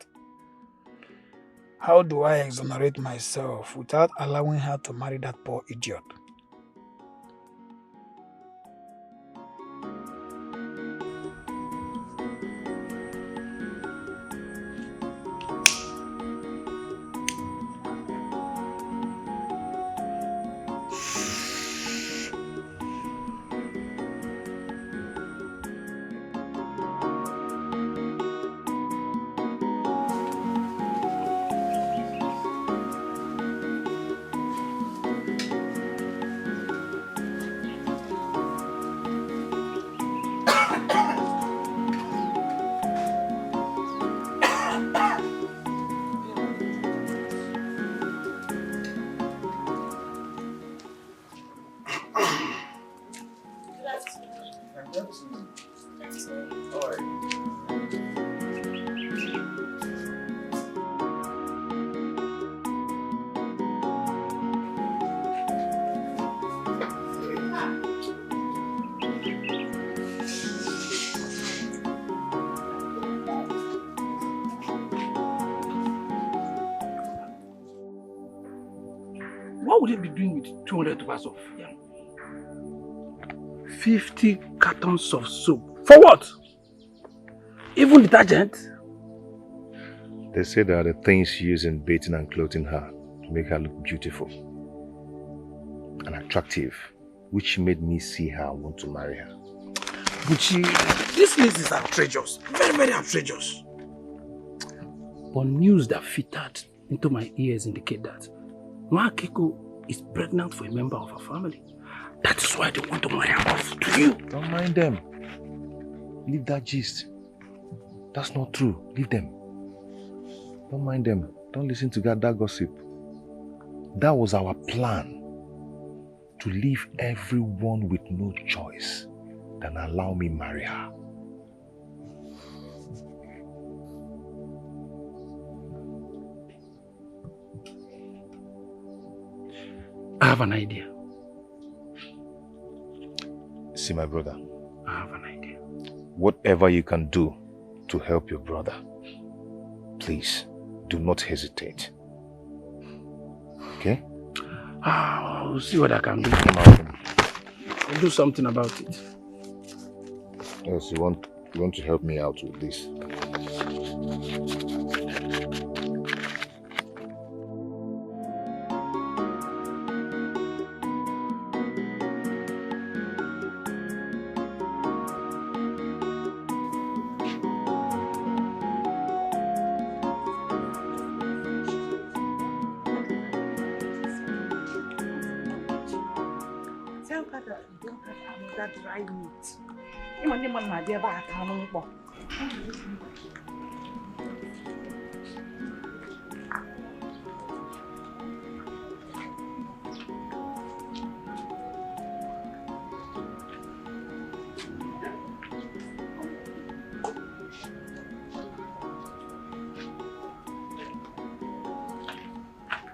How do I exonerate myself without allowing her to marry that poor idiot? What would it be doing with 200 tubers of yam? 50 cartons of soap. For what? Even detergent? They say there are the things used in bathing and clothing her to make her look beautiful and attractive, which made me see her and want to marry her. Buchi, this list is outrageous. Very, very outrageous. But news that filtered into my ears indicate that Nwakiko is pregnant for a member of her family. That is why they want to marry her off to you. Don't mind them. Leave that gist. That's not true. Leave them. Don't mind them. Don't listen to that gossip. That was our plan. To leave everyone with no choice than allow me marry her. I have an idea. See, my brother. I have an idea. Whatever you can do to help your brother, please do not hesitate. Okay? I'll see what I can do. I'll do something about it. Yes, you want to help me out with this. Dry meat. You want them on my dear back, I'm on the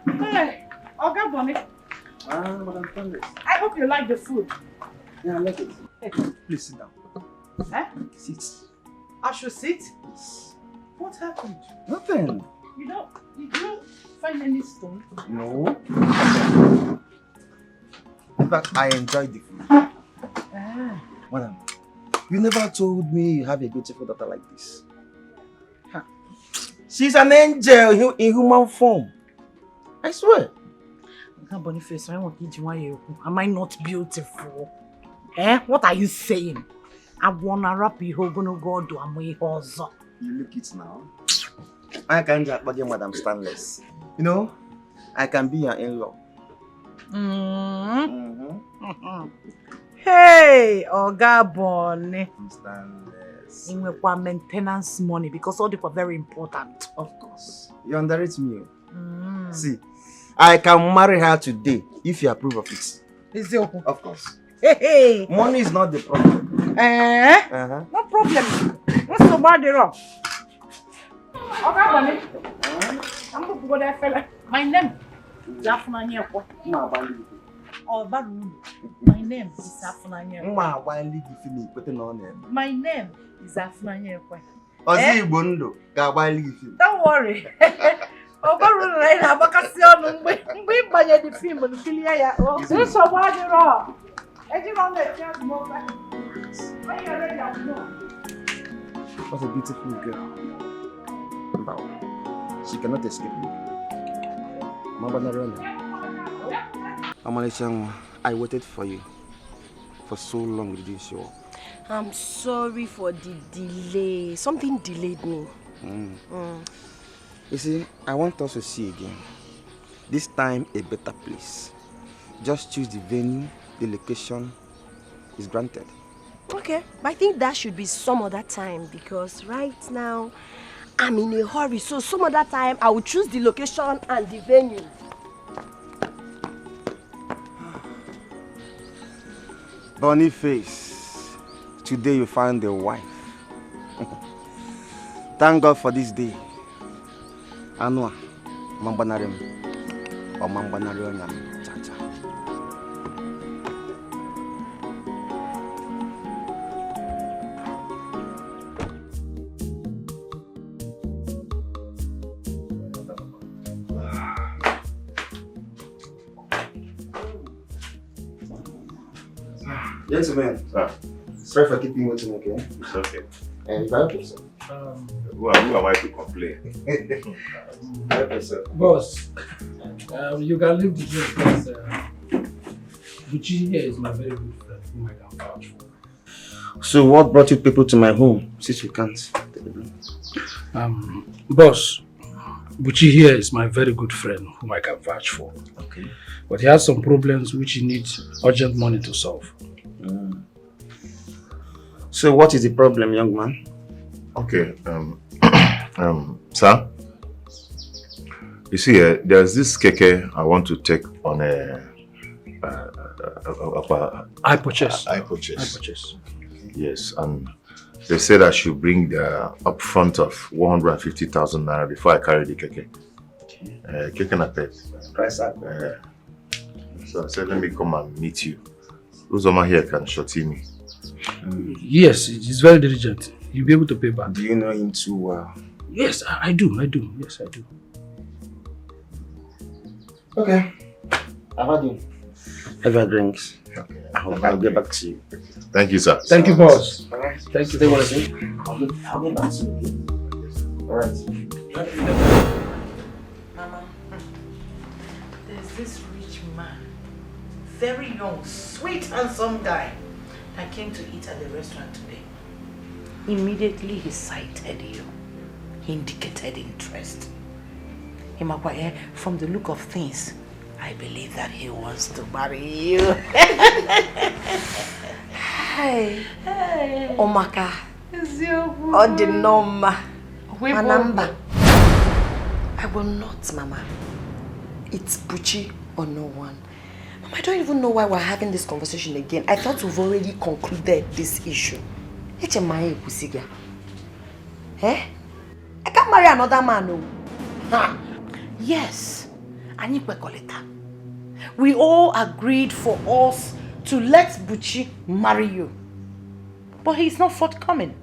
Hey, Oga Bonnie. Madam Candace. I hope you like the food. Yeah, I like it. Hey. Please sit down. Eh? Sit. I should sit? What happened? Nothing. Did you find any stone? No. In fact, I enjoyed the food. Madam, you never told me you have a beautiful daughter like this. Huh. She's an angel in human form. I swear. Boniface, am I not beautiful? Eh? What are you saying? I wanna rap you gonna go do a way also. You look it now. I can't just body Madam Stanless. You know, I can be your in-law. Hey, Oga Bonnie. Stanless. In my maintenance money because all they were very important. Of course. You underrate me. See, I can marry her today if you approve of it. Is it open? Of course. Hey. Money is not the problem. No problem. What's so bad wrong? Okay, buddy. I'm going to go there, fella. My name is Afunanya. Oh, my name is Afunanya. My name is Afunanya. Don't worry. Oh, but right now, vacation. We buy the film and kill ya. Oh, this so bad wrong. What a beautiful girl. Wow. She cannot escape me. Amalisha, I waited for you for so long. Did you show up? I'm sorry for the delay. Something delayed me. You see, I want us to see again. This time, a better place. Just choose the venue, the location is granted. Okay, but I think that should be some other time because right now I'm in a hurry. So some other time I will choose the location and the venue. Boniface, today you found a wife. Thank God for this day. Anua, Mambanarem, or Mambanarionyam, Chacha. Gentlemen, sorry for keeping waiting, okay? It's okay. And you help yourself. Who am I to complain? Help yourself. Boss, you can leave the place because Buchi here is my very good friend whom I can vouch for. So what brought you people to my home since you can't take the blame? Boss, Buchi here is my very good friend whom I can vouch for. Okay. But he has some problems which he needs urgent money to solve. So what is the problem, young man? Okay, sir. You see, there's this keke I want to take on I purchase. Yes, and they said I should bring the upfront of 150,000 naira before I carry the keke. Keke na pet. Price up. So I said, let me come and meet you. Uzoma here can shorty me. Yes, he's very diligent. You'll be able to pay back. Do you know him too well? Yes, I do. Yes, I do. Okay. I've had you. Have your drinks. Okay. I'll get back to you. Thank you, sir. Thank you, boss. Alright. Thank you. They want to say? I'll get back to you. Alright. Mama, there's this rich man, very young, sweet, handsome guy that came to eat at the restaurant today. Immediately he sighted you. He indicated interest. From the look of things, I believe that he wants to marry you. Hey. Omaka. Odinoma. Manamba. I will not, Mama. It's Buchi or no one. Mama, I don't even know why we're having this conversation again. I thought we've already concluded this issue. Eh? I can't marry another man, no. Huh. Yes. We all agreed for us to let Buchi marry you. But he's not forthcoming.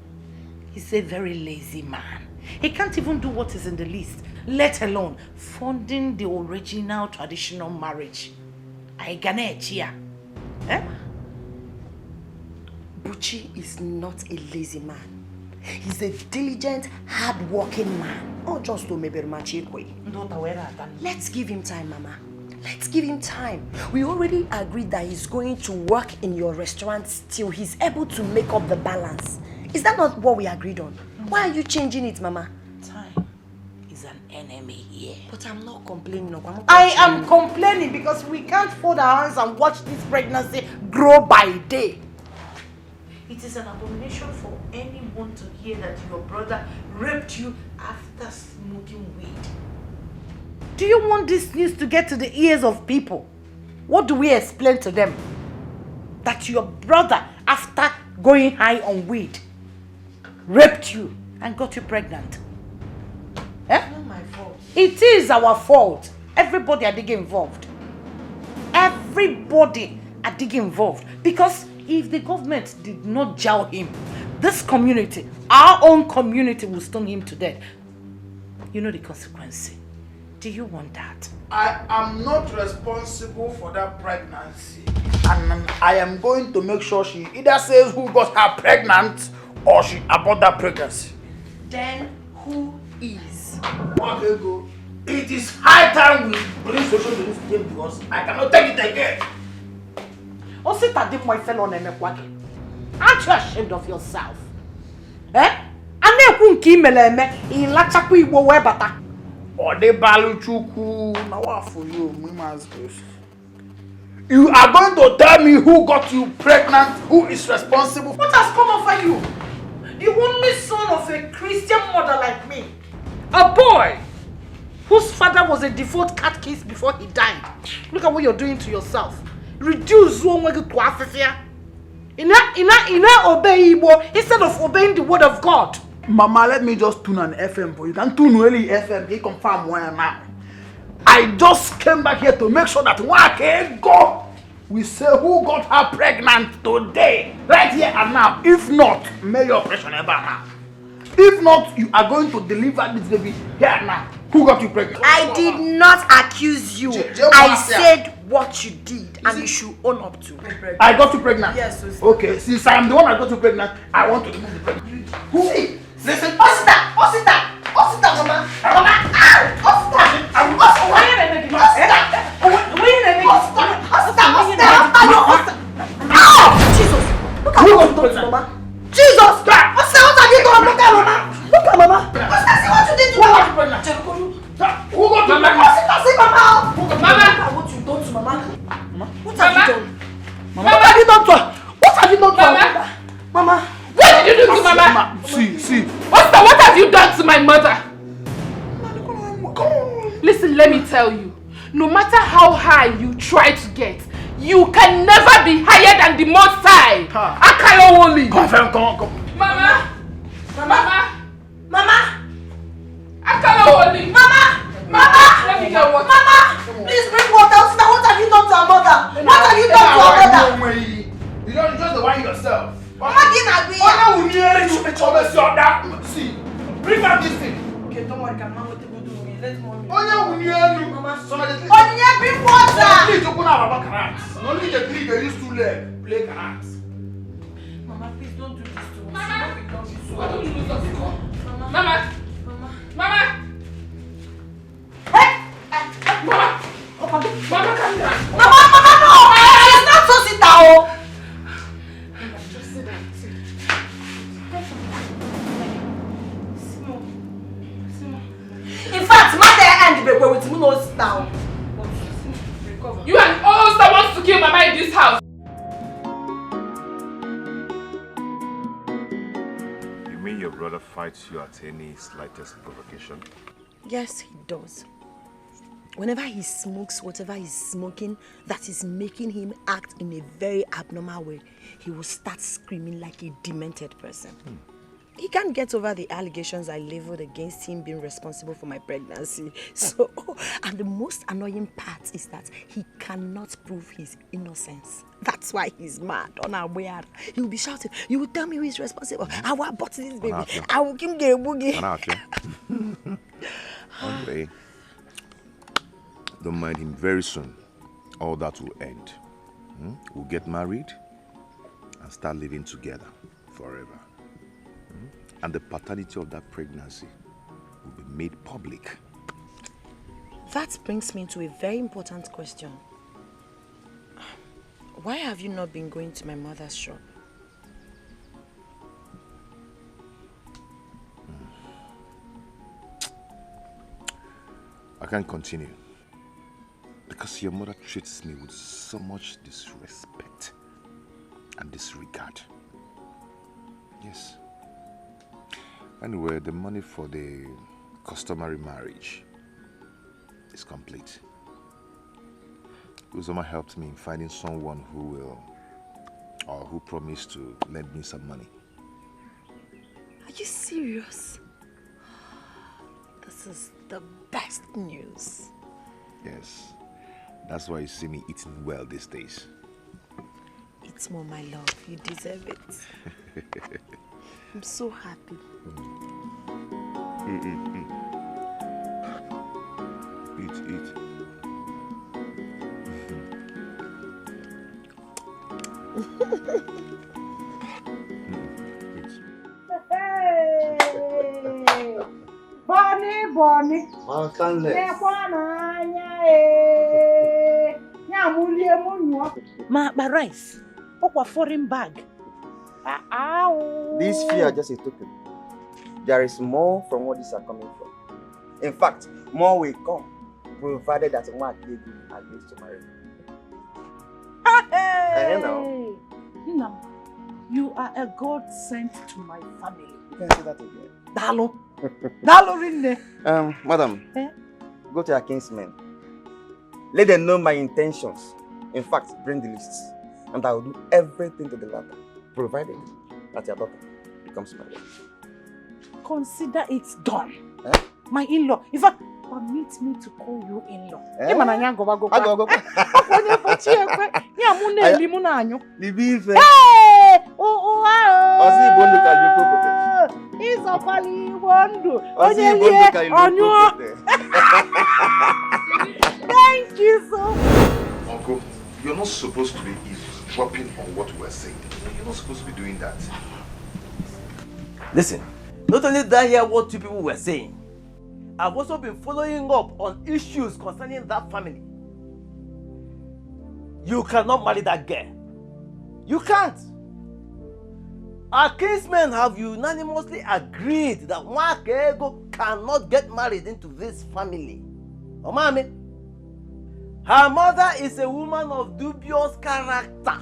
He's a very lazy man. He can't even do what is in the list, let alone funding the original traditional marriage. Buchi is not a lazy man. He's a diligent, hard-working man. Not just to maybe Let's give him time, Mama. Let's give him time. We already agreed that he's going to work in your restaurant till he's able to make up the balance. Is that not what we agreed on? Why are you changing it, Mama? Time is an enemy here. But I'm not complaining. No, I am complaining because we can't fold our hands and watch this pregnancy grow by day. It is an abomination for anyone to hear that your brother raped you after smoking weed. Do you want this news to get to the ears of people? What do we explain to them? That your brother, after going high on weed, raped you and got you pregnant? Eh? It's not my fault. It is our fault. Everybody are digging involved. Everybody are digging involved. Because if the government did not jail him, this community, our own community, will stone him to death. You know the consequence. Do you want that? I am not responsible for that pregnancy. And I am going to make sure she either says who got her pregnant or she aborted that pregnancy. Then who is? It is high time we bring solution to this game because I cannot take it again. Aren't you ashamed of yourself? Eh? You are going to tell me who got you pregnant, who is responsible? What has come over you? The only son of a Christian mother like me. A boy whose father was a default catechist before he died. Look at what you're doing to yourself. Reduce one way to Africa. Ina obey Igbo instead of obeying the word of God. Mama, let me just tune an FM for you. Can tune really FM, he confirm where I am now. I just came back here to make sure that Wake go. We say who got her pregnant today, right here and now. If not, may your operation ever now. If not, you are going to deliver this baby here and now. Who got you pregnant? I did not accuse you. I said what you did and you should own up to. I got you pregnant? Yes, sister. Okay, since I am the one that got you pregnant, I want to remove the pregnancy. Who? Listen. Osita, Mama. Mama, Jesus! Look at what you done to Mama. Jesus! Osita, what have you done? Look at Mama. Look at Mama. Osita, see what you did to Mama. Who got you pregnant? Osita, see Mama. Mama! Look at what you done to Mama. What have you done? Mama, what have you done to her? What have you done to her? Mama. What did you do to Mama? See. Osita, what have you done to my mother? Listen, let me tell you. No matter how high you try to get, you can never be higher than the Most High. Akalo only. Come. Mama. Akalo only. Mama. Let me get water. Mama. Please bring water. Osita, what have you done to our mother? What have you done to our mother? You don't just the one yourself. Mama didn't agree. See, bring out this thing. Okay, don't worry, can Mama take do me? Let Mommy. Mama, bring water. Please open our carrots. Only the three they used to play carrots. Mama, please don't do this to us. Mama, don't lose us. Mama. Hey! Mama, calm down. Mama, no! It's not so sit down. Just sit down. In fact, mother and the baby with me no sit down. You and all that wants to kill Mama in this house. You mean your brother fights you at any slightest provocation? Yes, he does. Whenever he smokes whatever he's smoking that is making him act in a very abnormal way, he will start screaming like a demented person. He can't get over the allegations I leveled against him being responsible for my pregnancy. So, and the most annoying part is that he cannot prove his innocence. That's why he's mad, unaware. He will be shouting, you will tell me who is responsible. I will abort this baby. I will give him a boogie. Anyway, don't mind him. Very soon, all that will end. We'll get married and start living together forever. And the paternity of that pregnancy will be made public. That brings me to a very important question. Why have you not been going to my mother's shop? I can't continue. Because your mother treats me with so much disrespect and disregard. Yes. Anyway, the money for the customary marriage is complete. Uzoma helped me in finding someone who will, or who promised to lend me some money. Are you serious? This is the best news. Yes. That's why you see me eating well these days. Eat more, my love. You deserve it. I'm so happy. Eat. Hey! Bonnie. Ma rice. Okwa foreign bag. These few are just a token. There is more from what these are coming from. In fact, more will come, provided that one agrees to marry. Hey! know. Nam, you are a God sent to my family. You can say that again. Dalo. Madam, go to your kinsmen. Let them know my intentions. In fact, bring the lists. And I will do everything to the latter, provided that your daughter becomes my wife. Consider it done. My in-law. In fact, permit me to call you in-law. Thank you so much. Uncle, you're not supposed to be eavesdropping on what we're saying. You're not supposed to be doing that. Listen, not only did I hear what you people were saying, I've also been following up on issues concerning that family. You cannot marry that girl. You can't. Our kinsmen have unanimously agreed that Nwakego cannot get married into this family. Oh, mommy. Her mother is a woman of dubious character.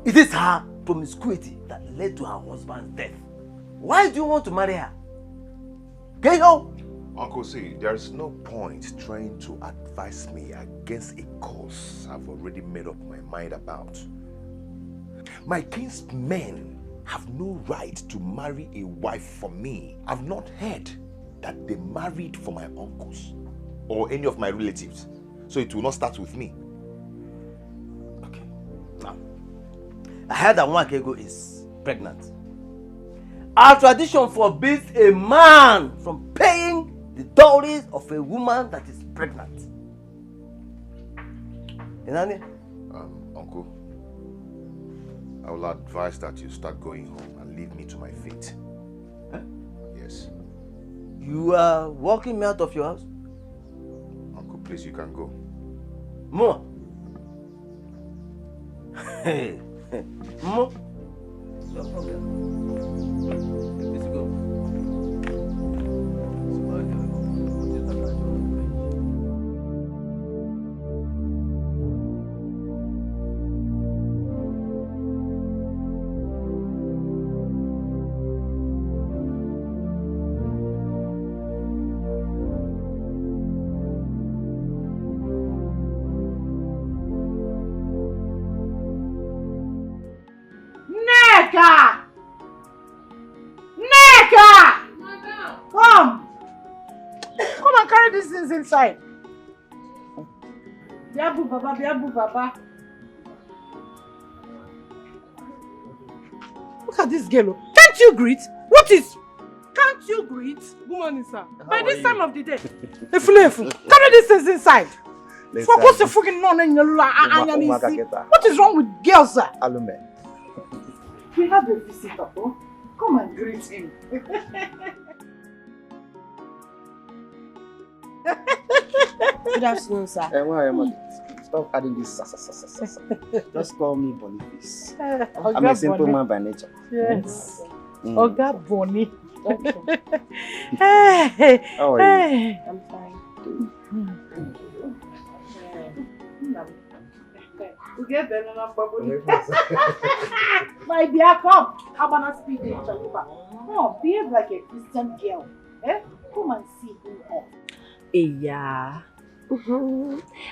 It is her promiscuity that led to her husband's death. Why do you want to marry her? Go. Uncle, see, there is no point trying to advise me against a cause I've already made up my mind about. My kinsmen have no right to marry a wife for me. I've not heard that they married for my uncles or any of my relatives. So it will not start with me. Okay. Now, I heard that Nwakego is pregnant. Our tradition forbids a man from paying the dowries of a woman that is pregnant. Inani? Uncle, I will advise that you start going home and leave me to my fate. Huh? Yes. You are walking me out of your house? Uncle, please, you can go. More. Hey. More. No problem. Let's go. Neka! Come and carry these things inside. Biabu Baba. Look at this girl. Can't you greet? What is? Can't you greet? Good morning, sir. By this time of the day. Carry these things inside. What is wrong with girls, sir? Alume. We have a visitor. Come and greet him. Good afternoon, sir. Stop adding this. Just call me Bonnie, please. I'm a simple man by nature. Yes. Oga Bonnie. Hey. How are you? I'm fine. My dear, come. How about not speaking Chalupa? No, behave like a Christian girl. Come and see him off. Yeah.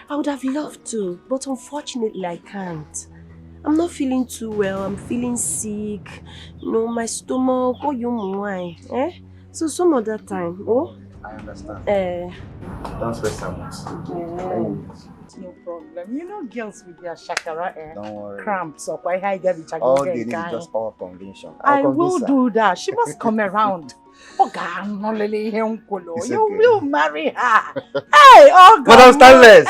I would have loved to, but unfortunately I can't. I'm not feeling too well. I'm feeling sick. You know, my stomach. Oh, you why? So some other time. Oh. I understand. Don't stress so much. No problem. You know girls with their shakara Don't worry. cramps or quite high garbage. All they need is just our convention. I will do that. She must come around. Oh God, no lily You will marry her. Hey, oh God. Madam Stanless.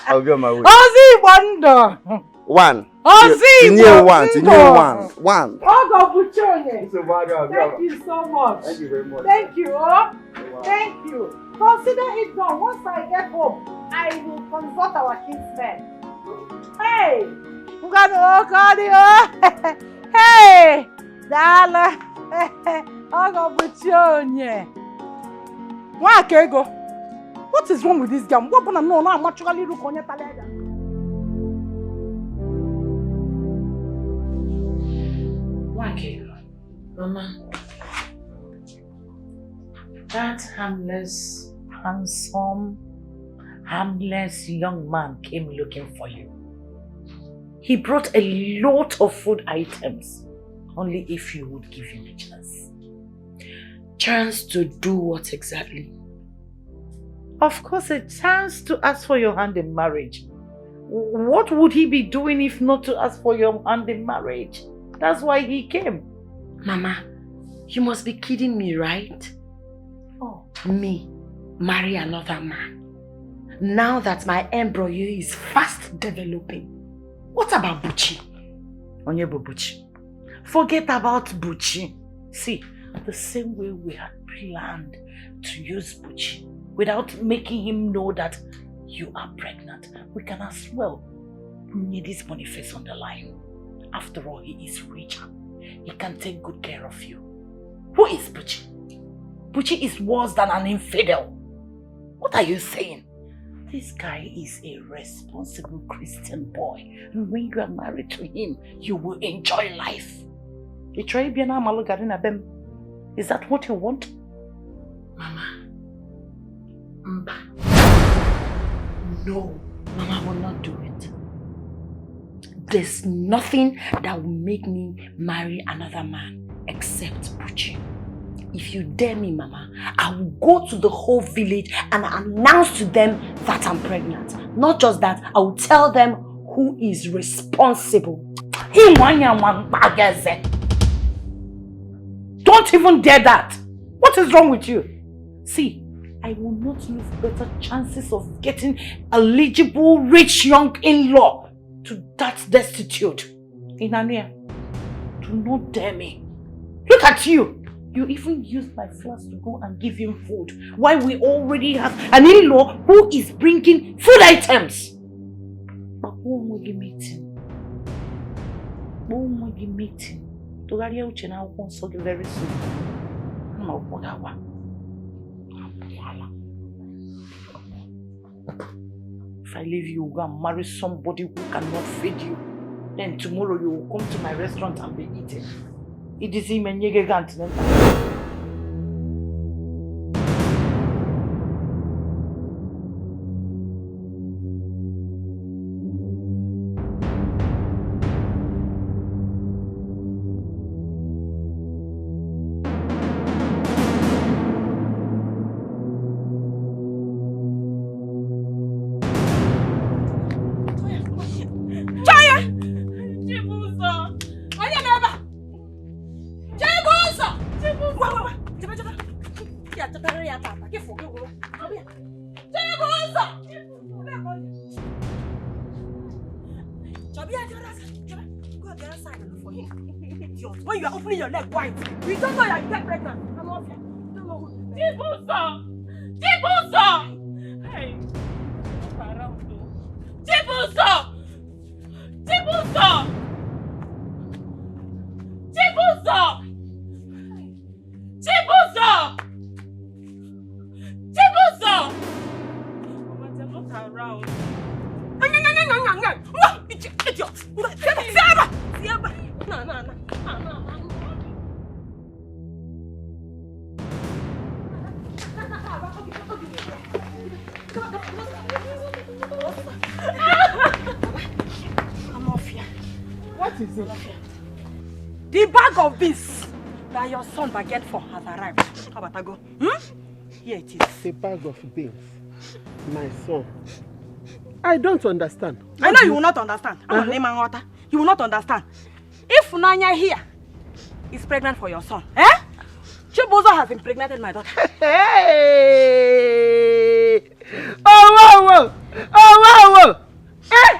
I'll be on my way. Ozzy Wonder. One. Ozzy One. Oh God, Buchone. Thank you so much. Thank you very much. Thank you. Thank you. Consider it done. Once I get home, I will consult our kinsmen. Hey! Hey! Dala! Ogo Buchonye! Wakego! What is wrong with this girl? What gonna know? I'm actually looking at Talega. Wakego. Mama. That harmless, handsome, harmless young man came looking for you. He brought a lot of food items, only if you would give him a chance. Chance to do what exactly? Of course, a chance to ask for your hand in marriage. What would he be doing if not to ask for your hand in marriage? That's why he came. Mama, you must be kidding me, right? Me marry another man now that my embryo is fast developing. What about Buchi? Onyebo Buchi. Forget about Buchi. See, the same way we had planned to use Buchi without making him know that you are pregnant, we can as well need this Boniface on the line. After all, he is richer. He can take good care of you. Who is Buchi? Buchi is worse than an infidel. What are you saying? This guy is a responsible Christian boy. And when you are married to him, you will enjoy life. Is that what you want? Mama. No, Mama will not do it. There's nothing that will make me marry another man except Buchi. If you dare me, Mama, I will go to the whole village and announce to them that I'm pregnant. Not just that, I will tell them who is responsible. Don't even dare that. What is wrong with you? See, I will not lose better chances of getting eligible rich young in-law to that destitute. Inania, do not dare me. Look at you. You even used my flowers to go and give him food, while we already have an in-law who is bringing food items. But when will you meeting? When will you meeting? Togaria uchena won't very soon. If I leave you, go and marry somebody who cannot feed you. Then tomorrow you will come to my restaurant and be eating. It is him and Yegant. When you are opening your leg wide, you don't know that you get pregnant. I'm off here. Don't know who. Hey. Around. Idiot! No. What is it? The bag of beans that your son bargained for has arrived. How about I go? Here it is. A bag of beans. My son. I don't understand. I know you will not understand. You will not understand. If Nanya here is pregnant for your son, Chibozo has impregnated my daughter. Hey! Oh, whoa! Eh?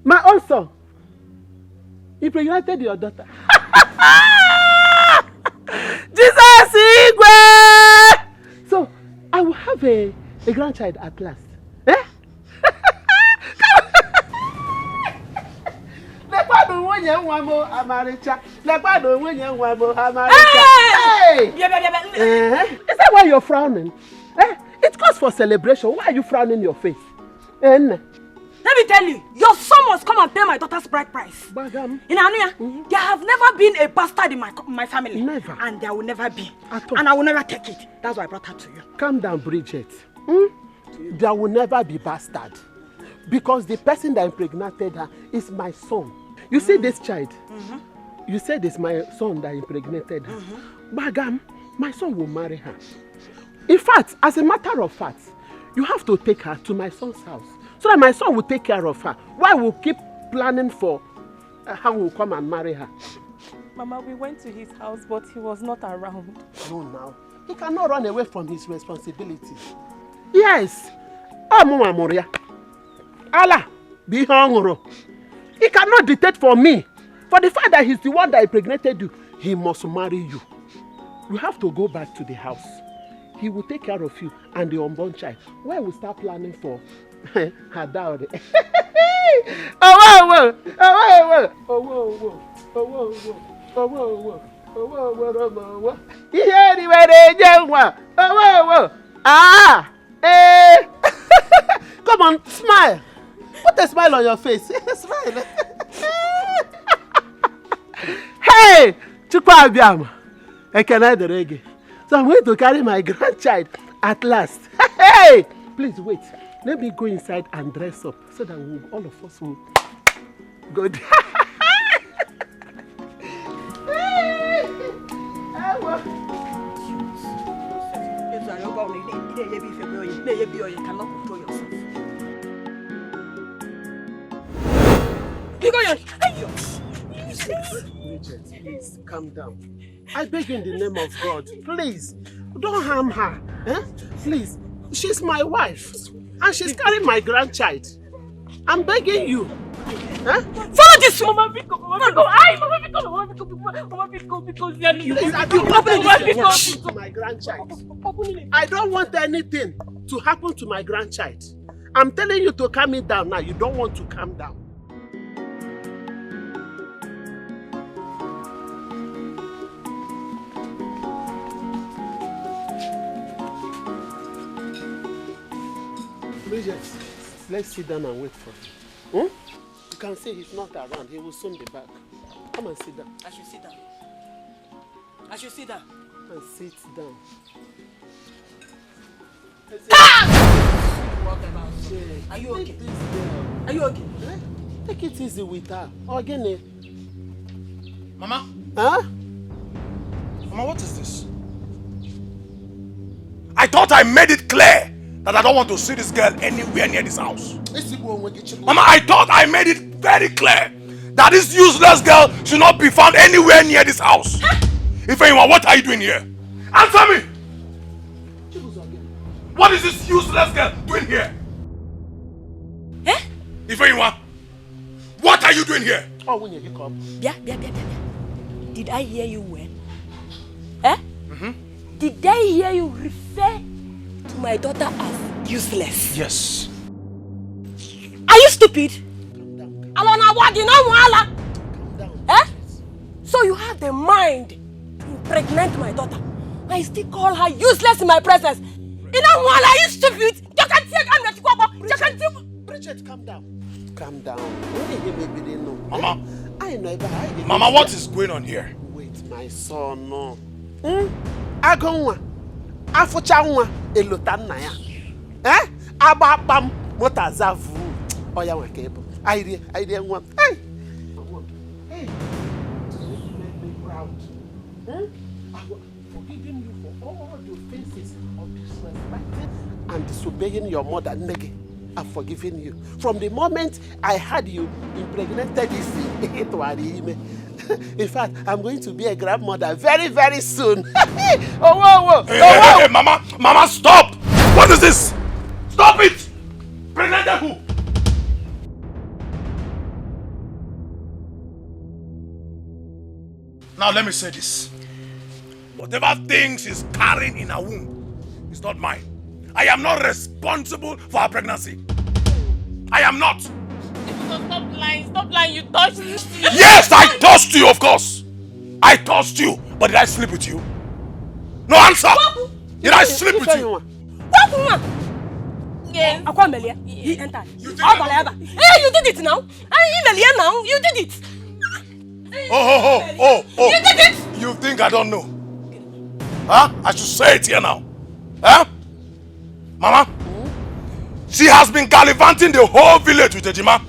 My own son impregnated your daughter. Jesus! So, I will have a grandchild at last. Eh? Hey! Is that why you're frowning? It calls for celebration. Why are you frowning your face? Let me tell you, your son must come and pay my daughter's bride price. In Anuya, there have never been a bastard in my family. Never. And there will never be. And I will never take it. That's why I brought her to you. Calm down, Bridget. There will never be bastard. Because the person that impregnated her is my son. You see this child? You said it's my son that impregnated her. Bagam, my son will marry her. In fact, as a matter of fact, you have to take her to my son's house so that my son will take care of her. Why we'll keep planning for how we'll come and marry her? Mama, we went to his house, but he was not around. No, now. He cannot run away from his responsibility. Yes. Oh, Mama Moria. Allah, be hungry. He cannot dictate for me. For the fact that he's the one that impregnated you, he must marry you. You have to go back to the house. He will take care of you and the unborn child. Where we start planning for her dowry. Come on, smile. Put a smile on your face. Smile. Hey, Chukwabiam. So I'm going to carry my grandchild at last. Hey, please wait. Let me go inside and dress up so that all of us will go there. You cannot control yourself. Bridget, please calm down. I beg you in the name of God, please don't harm her. Please, she's my wife and she's carrying my grandchild. I'm begging you. Follow this woman. My grandchild. I don't want anything to happen to my grandchild. I'm telling you to calm it down now. You don't want to calm down. Bridget, let's sit down and wait for him. You can see he's not around. He will soon be back. Come and sit down. I should sit down. I should sit down. And sit down. Are you okay? Are you okay? Take it easy with her. Again. Mama? Huh? Mama, what is this? I thought I made it clear that I don't want to see this girl anywhere near this house. Mama, I thought I made it very clear that this useless girl should not be found anywhere near this house. If anyone, what are you doing here? Answer me! What is this useless girl doing here? If anyone, what are you doing here? Oh, when you come. Did I hear you well? Did I hear you refer to my daughter as useless? Yes. Are you stupid? So you have the mind to impregnate my daughter. I still call her useless in my presence. Are you stupid? Bridget, calm down. Calm down. Mama. Mama, what is going on here? Wait, my son, no. Agonwa. Afuchanwa. Elotanaya. Ababam. Motazavu. Oya wakebo. I didn't want. Hey. I will forgiving you for all the offenses of disrespecting and disobeying your mother, Negi. I've forgiven you. From the moment I had you impregnated in fact, I'm going to be a grandmother very, very soon. Hey, Mama, stop! What is this? Stop it! Pregnant who? Now let me say this. Whatever things she's carrying in her womb is not mine. I am not responsible for her pregnancy. I am not. Stop lying, you touched me. Yes, I touched you, of course. I touched you, but did I sleep with you? No answer. Did I sleep with you? Yes. He entered. You did it now. You did it. Oh. You did it. You think I don't know? Huh? I should say it here now. Huh? Mama? She has been gallivanting the whole village with Ejima.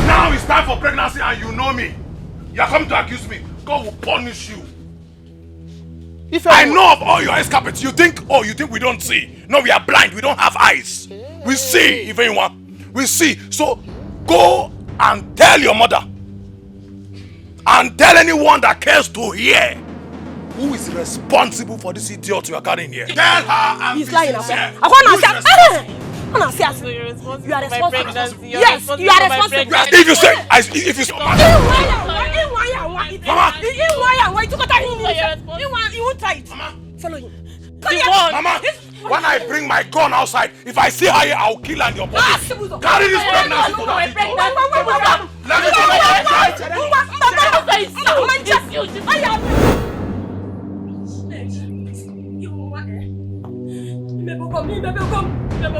Now it's time for pregnancy and you know me. You are coming to accuse me. God will punish you. I know of all your escapades. You think we don't see. No, we are blind. We don't have eyes. We see, if anyone. We see. So go and tell your mother. And tell anyone that cares to hear who is responsible for this idiot you are carrying here. Tell her and he's lying. You are responsible. Yes, you are responsible. If you say, You won't try it. Follow him. Mama, when I bring my gun outside, if I see her here, I will kill her in your body. Carry this pregnancy to that Let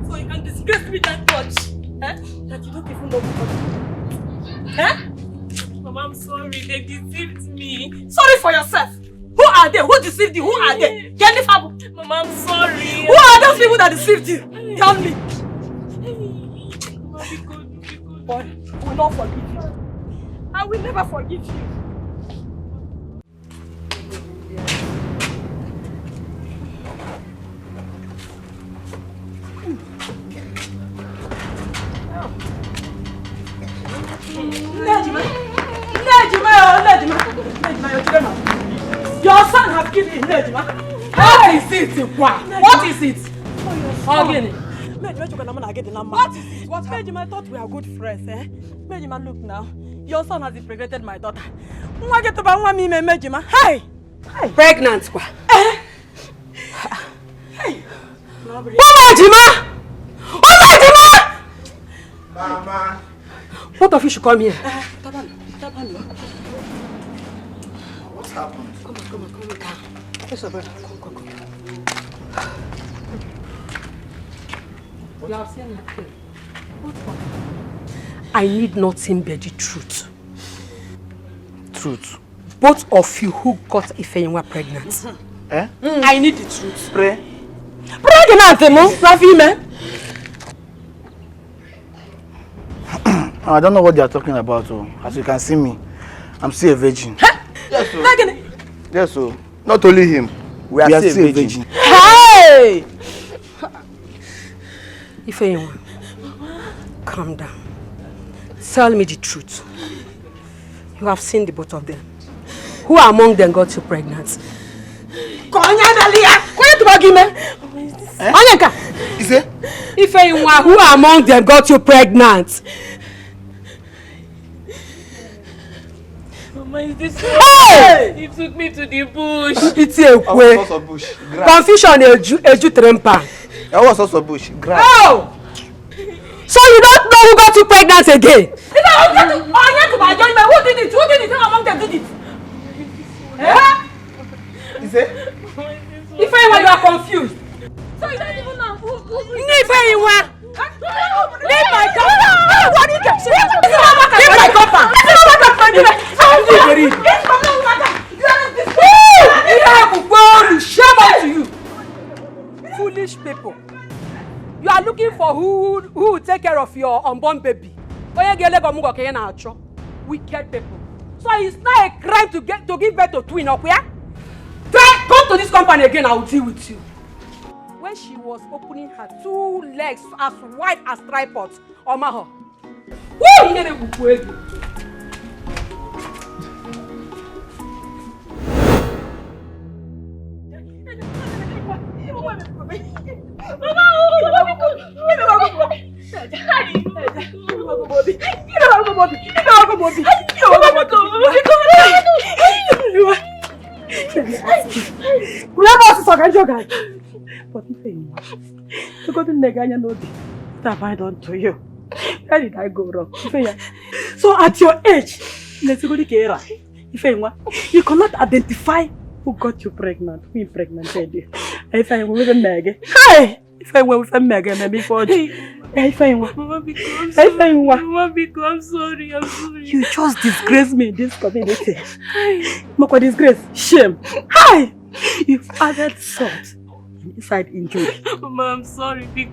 so you can disgrace me that much. That you don't even know me. Mama, I'm sorry. They deceived me. Sorry for yourself. Who are they? Who deceived you? Who are they? Mama, I'm sorry. Who are those people that deceived you? Tell me. Mama, be good. But I will not forgive you. I will never forgive you. Your son have killed him, Nejima. What is it? What is it? What is it? What happened? I thought we are good friends, eh? Mejima, look now. Your son has impregnated my daughter. Hey! Pregnant, kwa? Hey! Mejima! Mama! What of you should come here? What's happened? Come on. Yes, brother. Come. You have seen nothing. I need nothing but the truth. Truth? Both of you who got Ifeyinwa pregnant. Eh? I need the truth. Pray. Pregnant, Rafime. I don't know what they are talking about. Oh. As you can see me, I'm still a virgin. Yes, sir. Yes, so not only him. We are still a virgin. Hey! Ifeyinwa, calm down. Tell me the truth. You have seen the both of them. Who among them got you pregnant? Ifeyinwa, who among them got you pregnant? Mama, is this Hey! He took me to the bush. It's a way. Confusion, eju trempa. I was also bush. Grass. Oh! So you don't know who got you pregnant again? Who did it? Who among them did it? Is it? Ifeyinwa, you are confused. So you don't even know who Ifeyinwa! Leave my compound! What did you say? Leave my compound! Shame on to you! Foolish people. You are looking for who will take care of your unborn baby. Wicked people. So it's not a crime to give birth to twin, okay? to this company again, I will deal with you. When she was opening her 2 legs as wide as tripods, Omaha. Woo! But you got to neganya no what have I done to you? Where did I go wrong? So at your age, you cannot identify who got you pregnant, who impregnated you. If I were with a Meg, if I were with a Meg and before Mama, I'm sorry, I'm sorry. You just disgrace me in this community. Moko disgrace, shame. Hi! You've added salt inside injury. Mama, I'm sorry. I'm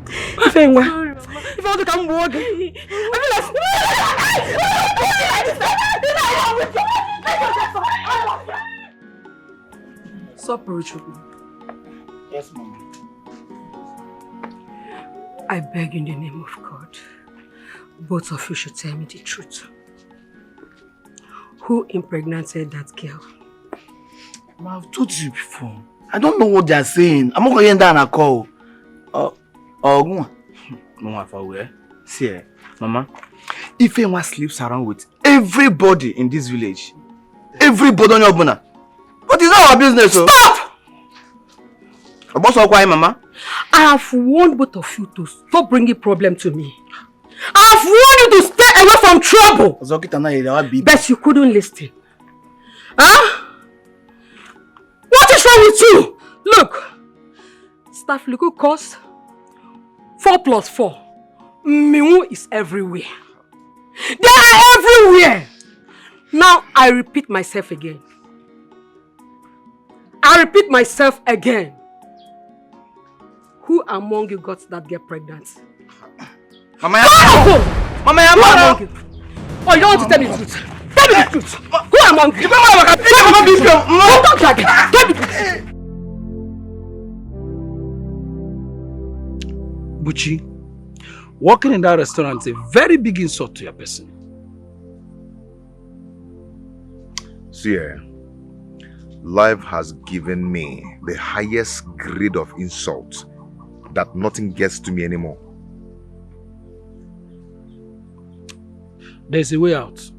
sorry, Mama. If I want to come work, Stop approaching me. Yes, Mama. I beg in the name of God, both of you should tell me the truth. Who impregnated that girl? I've told you before. I don't know what they are saying. I'm not going to end down a call. Mama, for where? See, Mama, if anyone sleeps around with everybody in this village, everybody on your bonnet, what is our business? Stop! What's all quiet, Mama? I have warned both of you to stop bringing problem to me. I have warned you to stay away from trouble. But you couldn't listen. Huh? What is wrong with you? Look, staff local cost 4 plus 4. Mimu is everywhere. They are everywhere. Now I repeat myself again. Who among you got that girl pregnant? Mama, Mama, who among you? Oh, you don't want to tell me the truth. Tell me the truth. Who among you? Tell me the truth. Buchi, working in that restaurant is a very big insult to your person. See, life has given me the highest grade of insult that nothing gets to me anymore. There's a way out.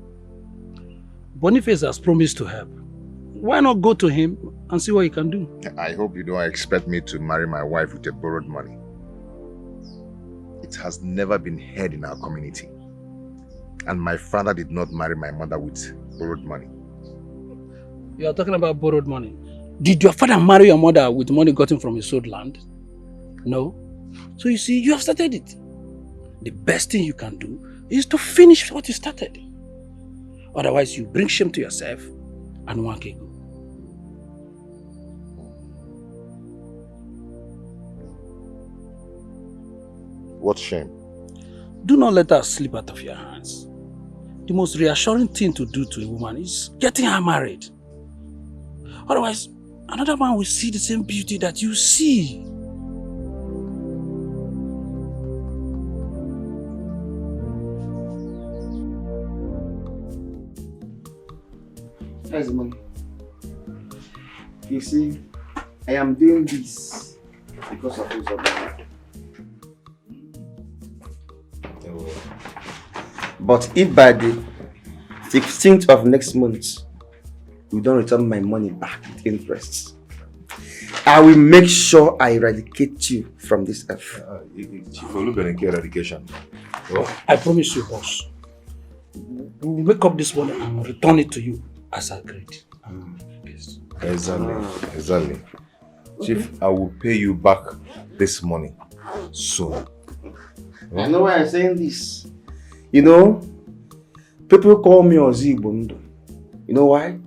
Boniface has promised to help. Why not go to him and see what he can do? I hope you don't expect me to marry my wife with a borrowed money. It has never been heard in our community. And my father did not marry my mother with borrowed money. You are talking about borrowed money. Did your father marry your mother with money gotten from his sold land? No. So you see, you have started it. The best thing you can do is to finish what you started. Otherwise, you bring shame to yourself and one can go. What shame? Do not let her slip out of your hands. The most reassuring thing to do to a woman is getting her married. Otherwise, another man will see the same beauty that you see. That's the money. You see, I am doing this because of his obligation. But if by the 16th of next month, you don't return my money back with interest, I will make sure I eradicate you from this earth. Chief Olubeneke eradication. I promise you, boss. We will make up this money and return it to you as agreed. Yes. Exactly. Chief, I will pay you back this money soon. I know why I'm saying this. You know, people call me Ozigbondo. You know why?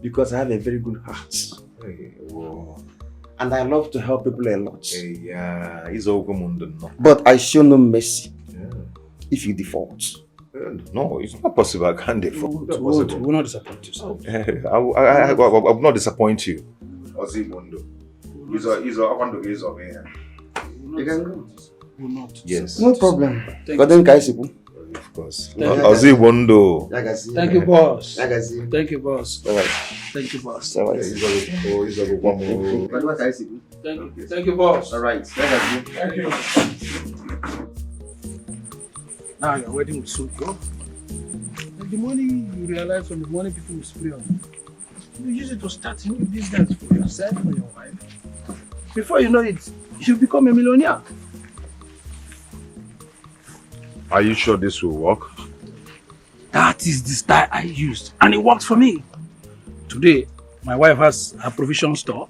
Because I have a very good heart. And I love to help people a lot. But I show no mercy if you default. No, it's not possible. I can't default. We will not disappoint you, sir. I will not disappoint you. Ozimundo. He's over here. You can go. Will not. Yes. No problem. Thank But then Kaisibu. Of course. Ozimundo. Thank you, boss. Thank Thank you, boss. Thank you, boss. Thank you. Thank you, boss. All right. Thank you. Now your wedding will soon go. And the money you realize from the money people will spray on you use it to start a new business for yourself and your wife. Before you know it, you'll become a millionaire. Are you sure this will work? That is the style I used, and it worked for me. Today, my wife has a provision store.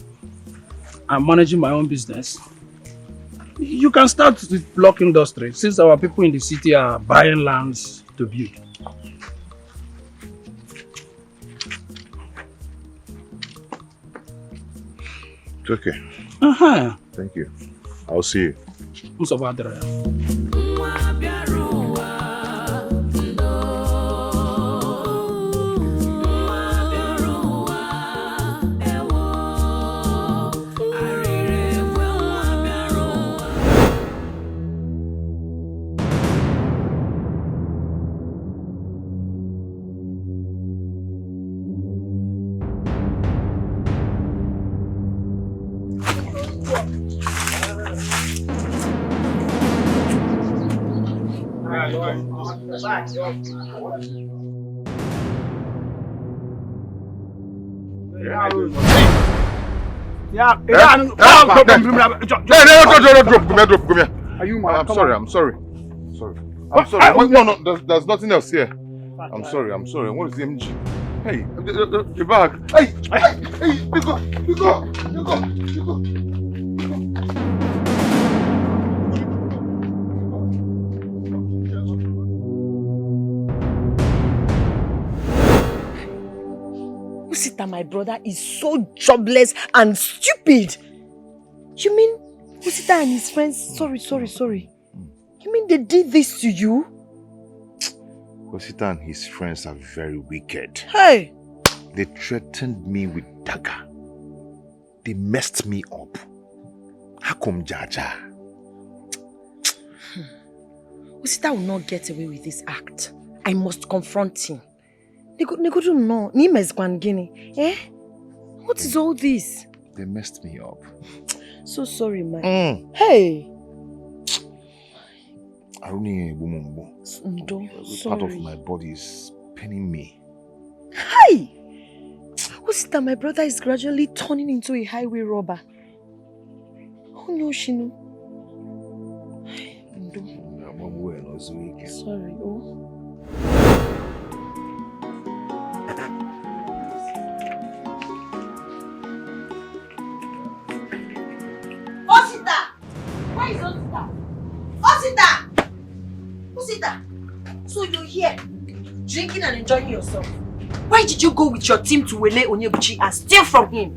I'm managing my own business. You can start with block industry, since our people in the city are buying lands to build. It's okay. Thank you. I'll see you. I'm sorry. No, there's nothing else here. I'm sorry. What is the MG? Hey, the bag. Hey, you go. Usita, my brother, is so jobless and stupid. You mean Usita and his friends? Sorry. You mean they did this to you? Usita and his friends are very wicked. Hey! They threatened me with dagger. They messed me up. Hakum Jaja. Usita will not get away with this act. I must confront him. Negodu no. Nimes Kwangini. Eh? What is all this? They messed me up. So sorry, man. Hey! Part of my body is paining me. Hey! Usita, my brother is gradually turning into a highway robber. Oh no, Shinu. Sorry, Osita! Where is Osita? Osita! Osita! So you're here, drinking and enjoying yourself. Why did you go with your team to Wele Onyebuchi and steal from him?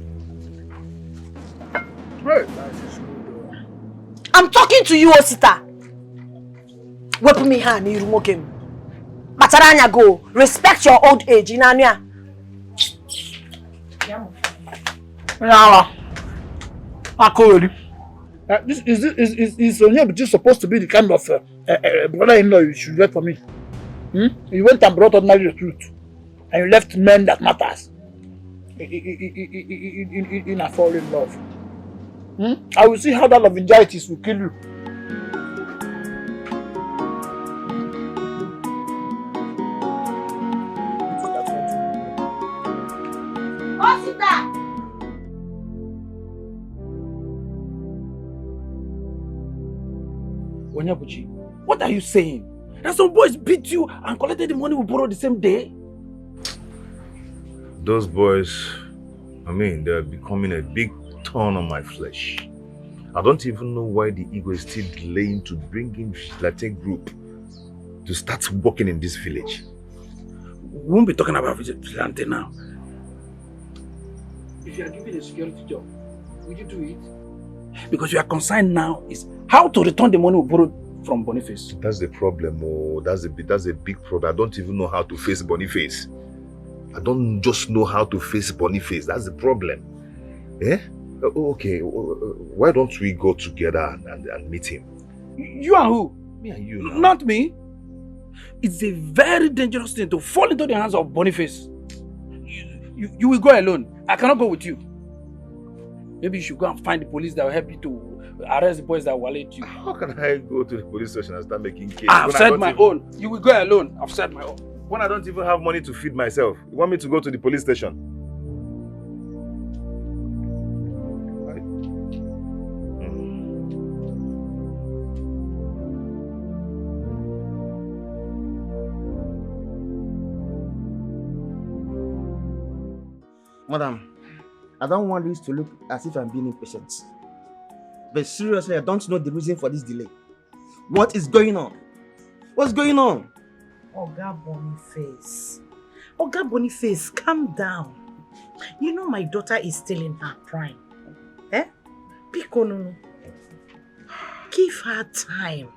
I'm talking to you, Osita. Wepu me hand, you remoke him. Mataranya go. Respect your old age, Inanya. This is Onyebuchi supposed to be the kind of brother-in-law you should get for me. You went and brought ordinary recruit, and you left men that matters in a fallen love. I will see how that love injustice will kill you. Onyebuchi, what are you saying? That some boys beat you and collected the money we borrowed the same day? Those boys, they're becoming a big thorn on my flesh. I don't even know why the ego is still delaying to bring in Latte group to start working in this village. We won't be talking about vigilante now. If you are given a security job, would you do it? Because your concern now is how to return the money we borrowed from Boniface. That's the problem. Oh, that's a big problem. I don't even know how to face Boniface. I don't just know how to face Boniface. That's the problem. Eh? Okay, why don't we go together and meet him? You and who? Me and you now. Not me. It's a very dangerous thing to fall into the hands of Boniface. You will go alone. I cannot go with you. Maybe you should go and find the police that will help you to arrest the boys that violate you. How can I go to the police station and start making cases? I've said my own. You will go alone. I've said my own. When I don't even have money to feed myself, you want me to go to the police station? Madam, I don't want this to look as if I'm being impatient. But seriously, I don't know the reason for this delay. What is going on? What's going on? Oga Boniface. Oga Boniface, calm down. You know my daughter is still in her prime. Eh? Pikono. Give her time.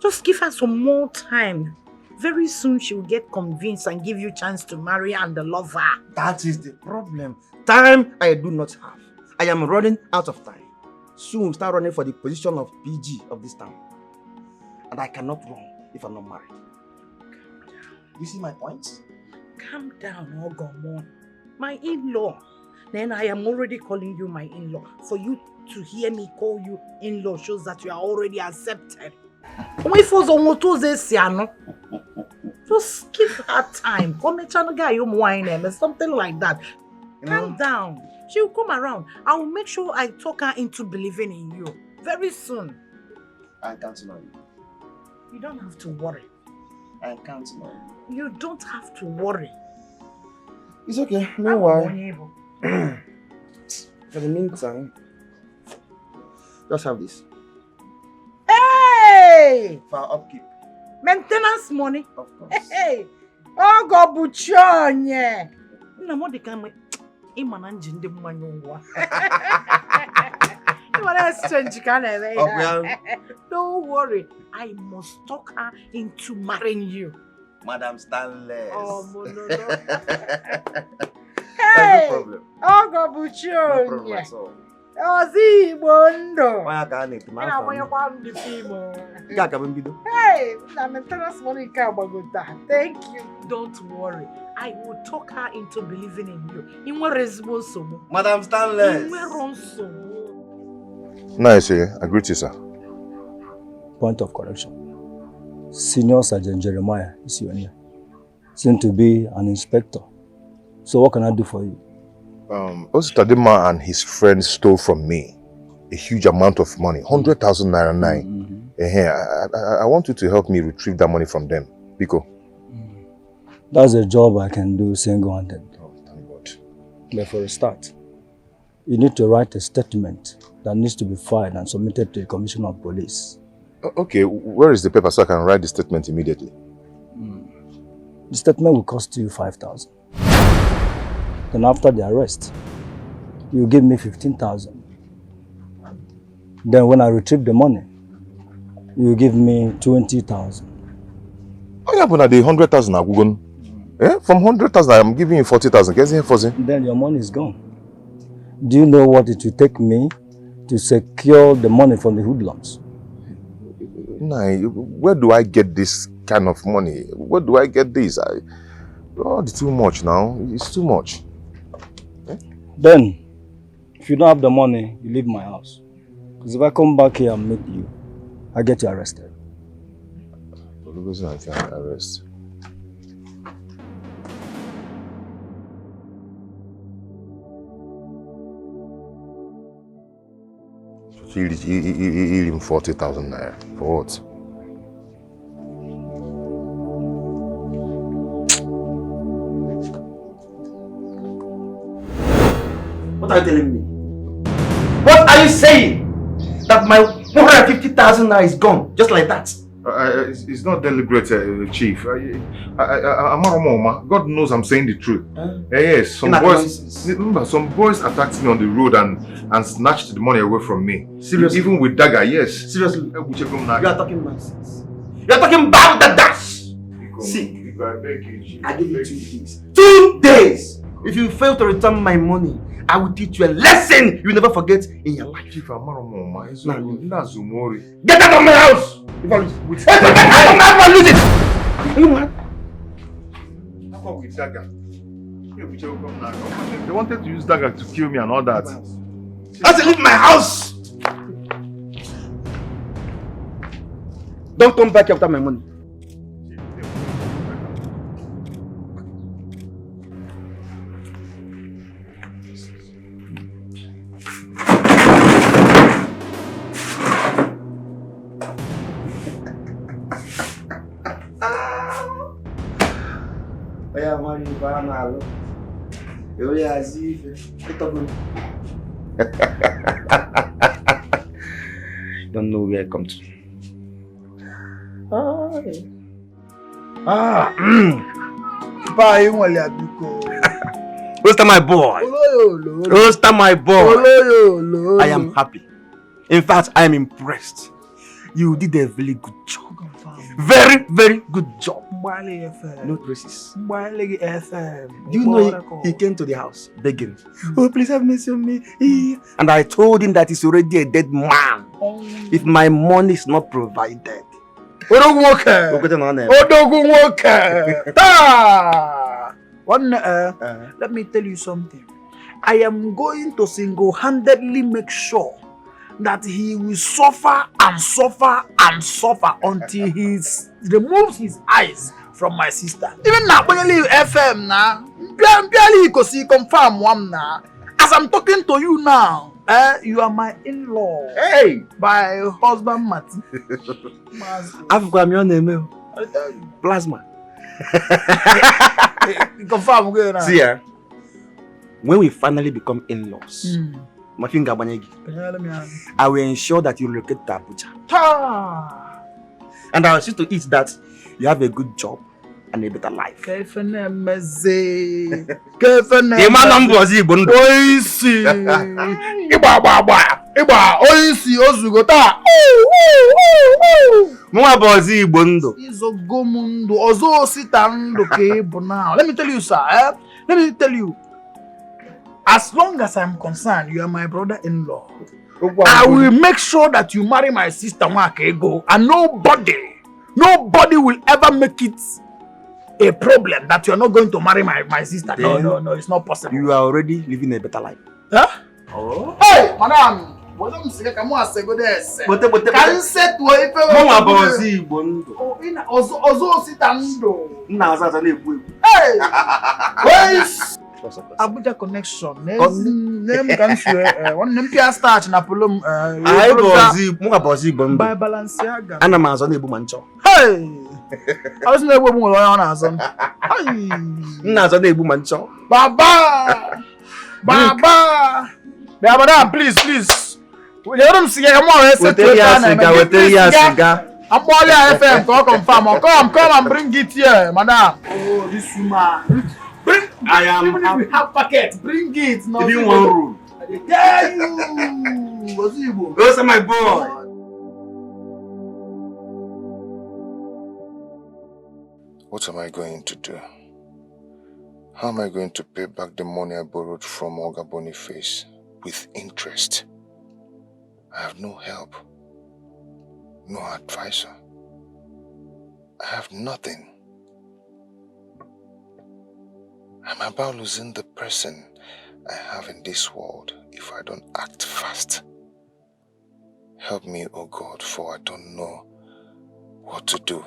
Just give her some more time. Very soon she will get convinced and give you a chance to marry and love her. That is the problem. Time I do not have. I am running out of time. Soon we'll start running for the position of PG of this town. And I cannot run if I'm not married. You see my point? Calm down, Ogomon. My in-law. Then I am already calling you my in-law. For you to hear me call you in-law shows that you are already accepted. Just give her time. Something like that. Calm down. She will come around. I will make sure I talk her into believing in you. Very soon. I can't know you. You don't have to worry. I can't know you. You don't have to worry. It's okay. Meanwhile, for the meantime, just have this. Hey! For our upkeep. Maintenance money. Of course. Hey! Oh, go buchonye. No more the kind of imananjin de manyowa. Don't worry. I must talk her into marrying you. Madam Stanley. Oh, no. Hey! No problem. Oh, go buchonye. No problem at all. Oh, see, Bondo. Why can't it? I want you to be female. Hey, Hey, I'm a tennis money car. Thank you. Don't worry. I will talk her into believing in you. In what responsible? Madam Stanley. Nice, I greet you, sir. Point of correction. Senior Sergeant Jeremiah is your name. Seem to be an inspector. So what can I do for you? Ositadima and his friends stole from me a huge amount of money, 100,000 naira nine. I want you to help me retrieve that money from them. Biko. That's a job I can do single-handed. Oh, thank God. But for a start, you need to write a statement that needs to be filed and submitted to the Commissioner of Police. Okay, where is the paper so I can write the statement immediately? The statement will cost you 5,000. Then after the arrest, you give me 15,000. Then when I retrieve the money, you give me 20,000. Oh yeah, but the 100,000 are going. From 100,000, I'm giving you 40,000. Then your money is gone. Do you know what it will take me to secure the money from the hoodlums? Nah, where do I get this kind of money? Where do I get this? It's too much now. It's too much. Then, if you don't have the money, you leave my house. Because if I come back here and meet you, I get you arrested. For the reason I can arrest. So you him 40,000 naira. For what? What are you telling me? What are you saying? That my 150,000 naira is gone, just like that? It's not deliberate, Chief. God knows I'm saying the truth. Yes, some boys attacked me on the road and snatched the money away from me. Seriously? Even with dagger, yes. Seriously? You are talking nonsense. You are talking about the dash. See, I give you 2 days. 2 days! If you fail to return my money, I will teach you a lesson you will never forget in your life. Chief, I'm not Zumori. Get out of my house! If I lose it. I lose it! Are you mad? How about with Dagger? They wanted to use Dagger to kill me and all that. I said, leave my house! Don't come back after my money. Don't know where I come to. Roaster my boy. Roaster my boy. I am happy. In fact, I am impressed. You did a really good job. Very, very good job. No traces. Do you know he came to the house begging? Oh, please have mercy on me. And I told him that he's already a dead man. If my money is not provided. Let me tell you something. I am going to single-handedly make sure that he will suffer and suffer and suffer until he removes his eyes from my sister. Even now, when you leave FM now, barely you can see confirm one now. As I'm talking to you now, you are my in-law. Hey, my husband Mati. I've got your name. Plasma. Confirm again now. See ya. When we finally become in-laws, I will ensure that you relocate to Abuja. And I will see to it that you have a good job and a better life. Let me tell you, sir. Let me tell you. As long as I'm concerned, you are my brother-in-law. I will make sure that you marry my sister Nwakego, and nobody will ever make it a problem that you are not going to marry my sister. No, it's not possible. You are already living a better life. Huh? Oh. Hey, madam. Abuja connection. Name can share. One Olympia start na polom. I bozi by Balenciaga. Ana mazon ebu mancho. Hey. I was never going on azon. Hey. Nazon ebu mancho. Baba. Madam, please. We let them see come on. Cigar. I'm calling FM to confirm. Come and bring it here, madam. Oh, this woman. Bring. I am. Even if we have packets, bring it. No. Give you one rule. I tell you. Those are my boy. What am I going to do? How am I going to pay back the money I borrowed from Oga Boniface with interest? I have no help, no advisor. I have nothing. I'm about losing the person I have in this world if I don't act fast. Help me, oh God, for I don't know what to do.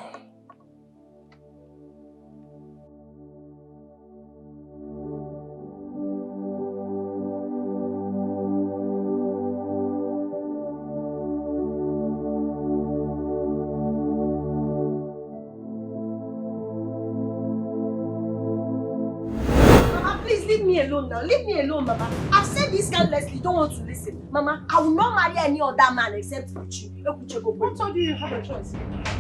Now. Leave me alone, Mama. I've said this countlessly. Don't want to listen. Mama, I will not marry any other man except Uchi. Who told you you have a choice?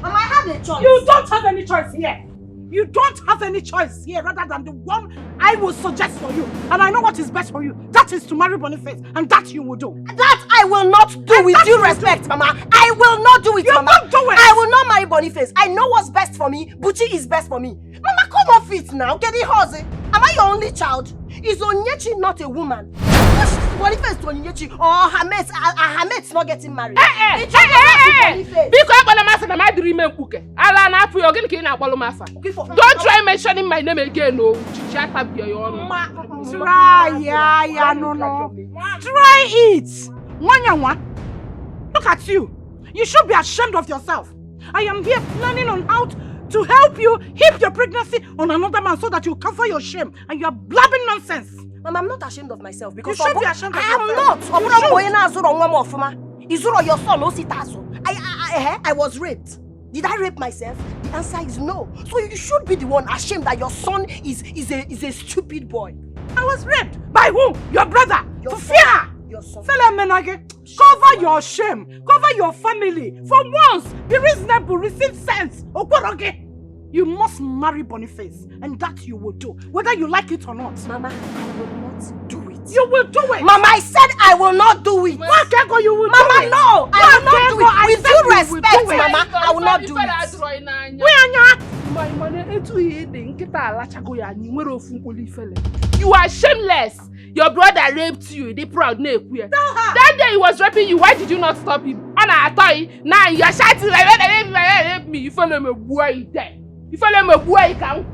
Mama, I have a choice. You don't have any choice here. You don't have any choice here rather than the one I will suggest for you. And I know what is best for you. That is to marry Boniface. And that you will do. That I I will not do with due respect, Mama. I will not do it, Mama. Don't do it. I will not marry Boniface. I know what's best for me. Buchi is best for me. Mama, come off it now. Get it, Jose. Am I your only child? Is Onyechi not a woman? Boniface to Onyechi or her mates not getting married? Hey! Don't try mentioning my name again, no. Try, no. Try it. Look at you. You should be ashamed of yourself. I am here planning on how to help you heap your pregnancy on another man so that you cover your shame, and you are blabbing nonsense. Mama, I'm not ashamed of myself because you should be ashamed of yourself. I am not. Izuro, your son, I was raped. Did I rape myself? The answer is no. So you should be the one ashamed that your son is a stupid boy. I was raped. By who? Your brother. Your fear. Your son. Cover your shame. Cover your family. For once, be reasonable. Receive sense. You must marry Boniface, and that you will do, whether you like it or not. Mama, I will not do it. You will do it. Mama, I said I will not do it. Wakego, you will Mama, do it. No, I will not do it. With due respect, Mama, I will not do it. You are shameless. Your brother raped you. They proud. That day he was raping you. Why did you not stop him? Now you're shouting like rape me. You follow me, boy. You follow me, boy. Come.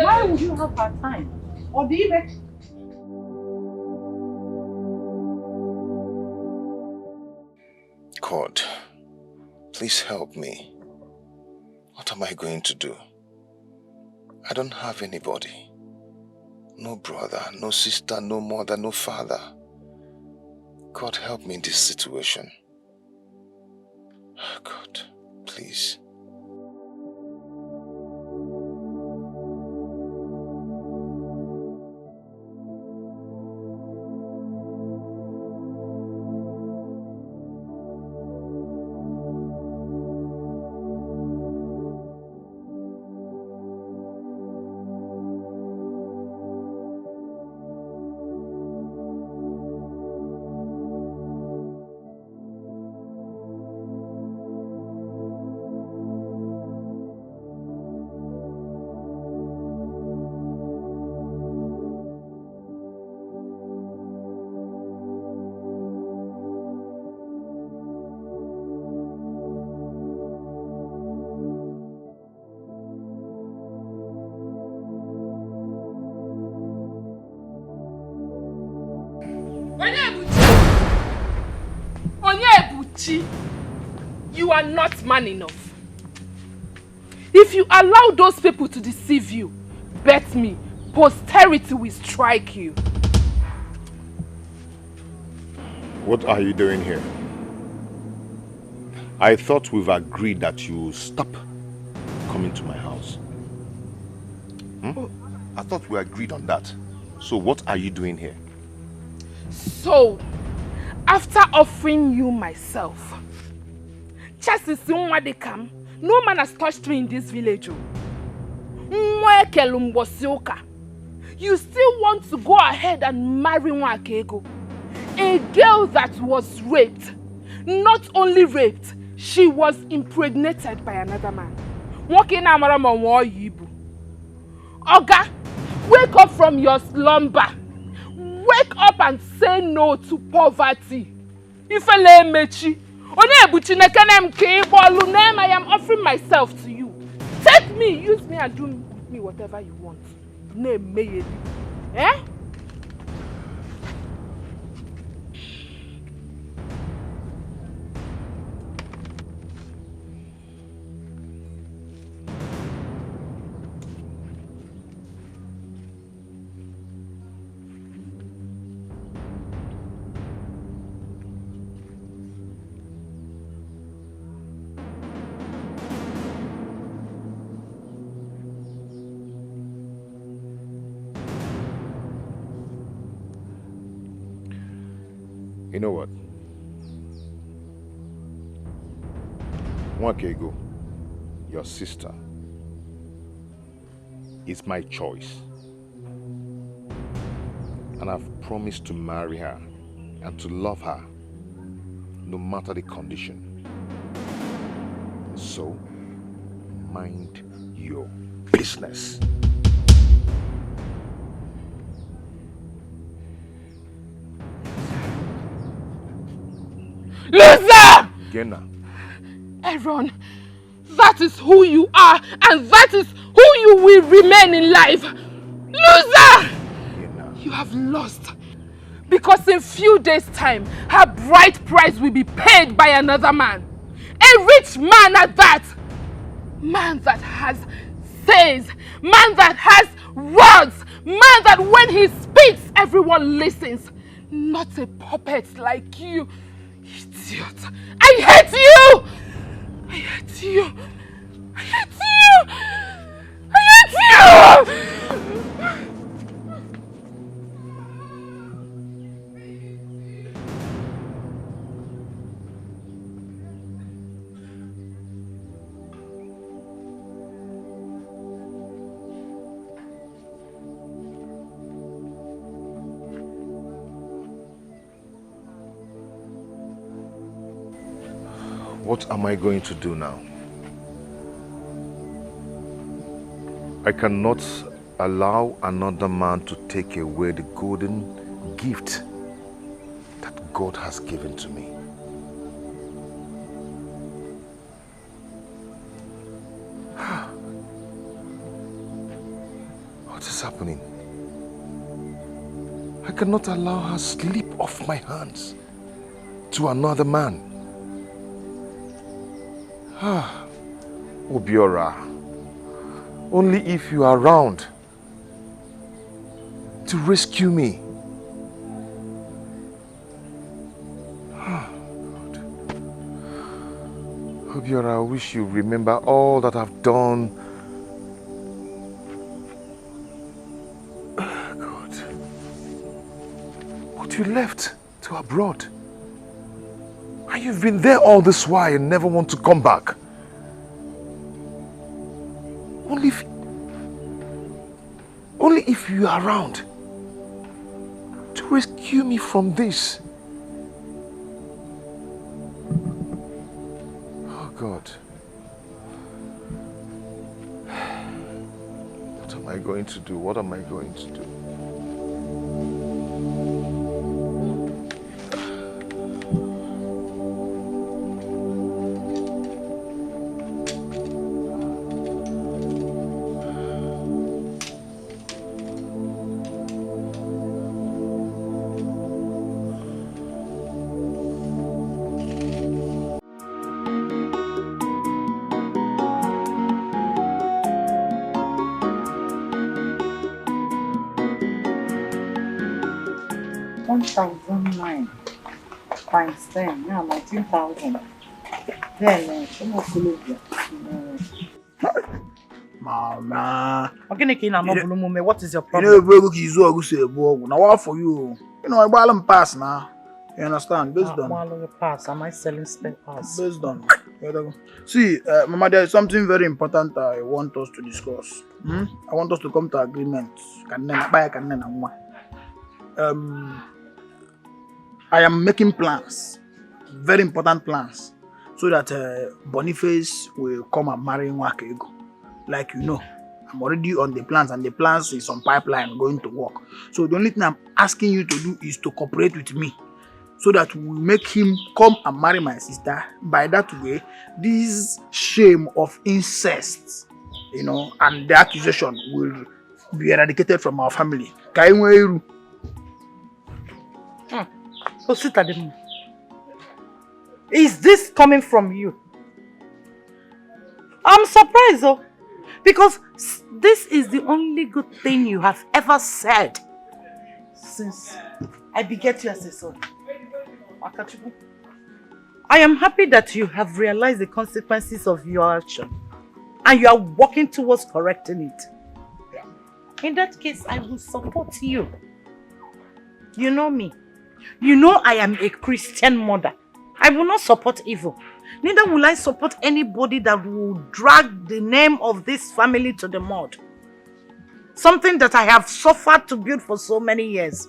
Why would you have her time? Or do you let... God, please help me. What am I going to do? I don't have anybody. No brother, no sister, no mother, no father. God, help me in this situation. God, please. You are not man enough. If you allow those people to deceive you, bet me, posterity will strike you. What are you doing here? I thought we've agreed that you stop coming to my house. I thought we agreed on that. So what are you doing here? So, after offering you myself, no man has touched me in this village. You still want to go ahead and marry Nwakego, a girl that was raped. Not only raped, she was impregnated by another man. Oga, wake up from your slumber. Wake up and say no to poverty. I am offering myself to you. Take me, use me, and do with me whatever you want. Name me. Eh? You know what? Nwakego, your sister, is my choice. And I've promised to marry her and to love her, no matter the condition. So, mind your business. Loser! Gena. Aaron, that is who you are, and that is who you will remain in life. Loser! You have lost. Because in few days' time, her bride price will be paid by another man. A rich man at that. Man that has says, man that has words, man that when he speaks, everyone listens. Not a puppet like you. Idiot. I hate you! I hate you! I hate you! I hate you! What am I going to do now? I cannot allow another man to take away the golden gift that God has given to me. What is happening? I cannot allow her slip off my hands to another man. Obiora, only if you are around to rescue me. God. Obiora, I wish you remember all that I've done. God. But you left to abroad. And you've been there all this while and never want to come back. Only if you are around to rescue me from this. Oh God. What am I going to do? What am I going to do? Times 10, now 19,000. Then, Mama. What is your problem? You know, now what for you? You know, I buy them pass now. You understand? Based on pass. Am I selling spare parts? Based on. See, Mama, there is something very important I want us to discuss. I want us to come to agreement. I am making plans, very important plans, so that Boniface will come and marry Nwakego. Like you know, I'm already on the plans, and the plans is on pipeline going to work. So the only thing I'm asking you to do is to cooperate with me, so that we make him come and marry my sister. By that way, this shame of incest, you know, and the accusation will be eradicated from our family. Is this coming from you? I'm surprised though, because this is the only good thing you have ever said since I beget you as a son. I am happy that you have realized the consequences of your action and you are working towards correcting it. In that case, I will support you. You know me. You know I am a Christian mother. I will not support evil. Neither will I support anybody that will drag the name of this family to the mud. Something that I have suffered to build for so many years.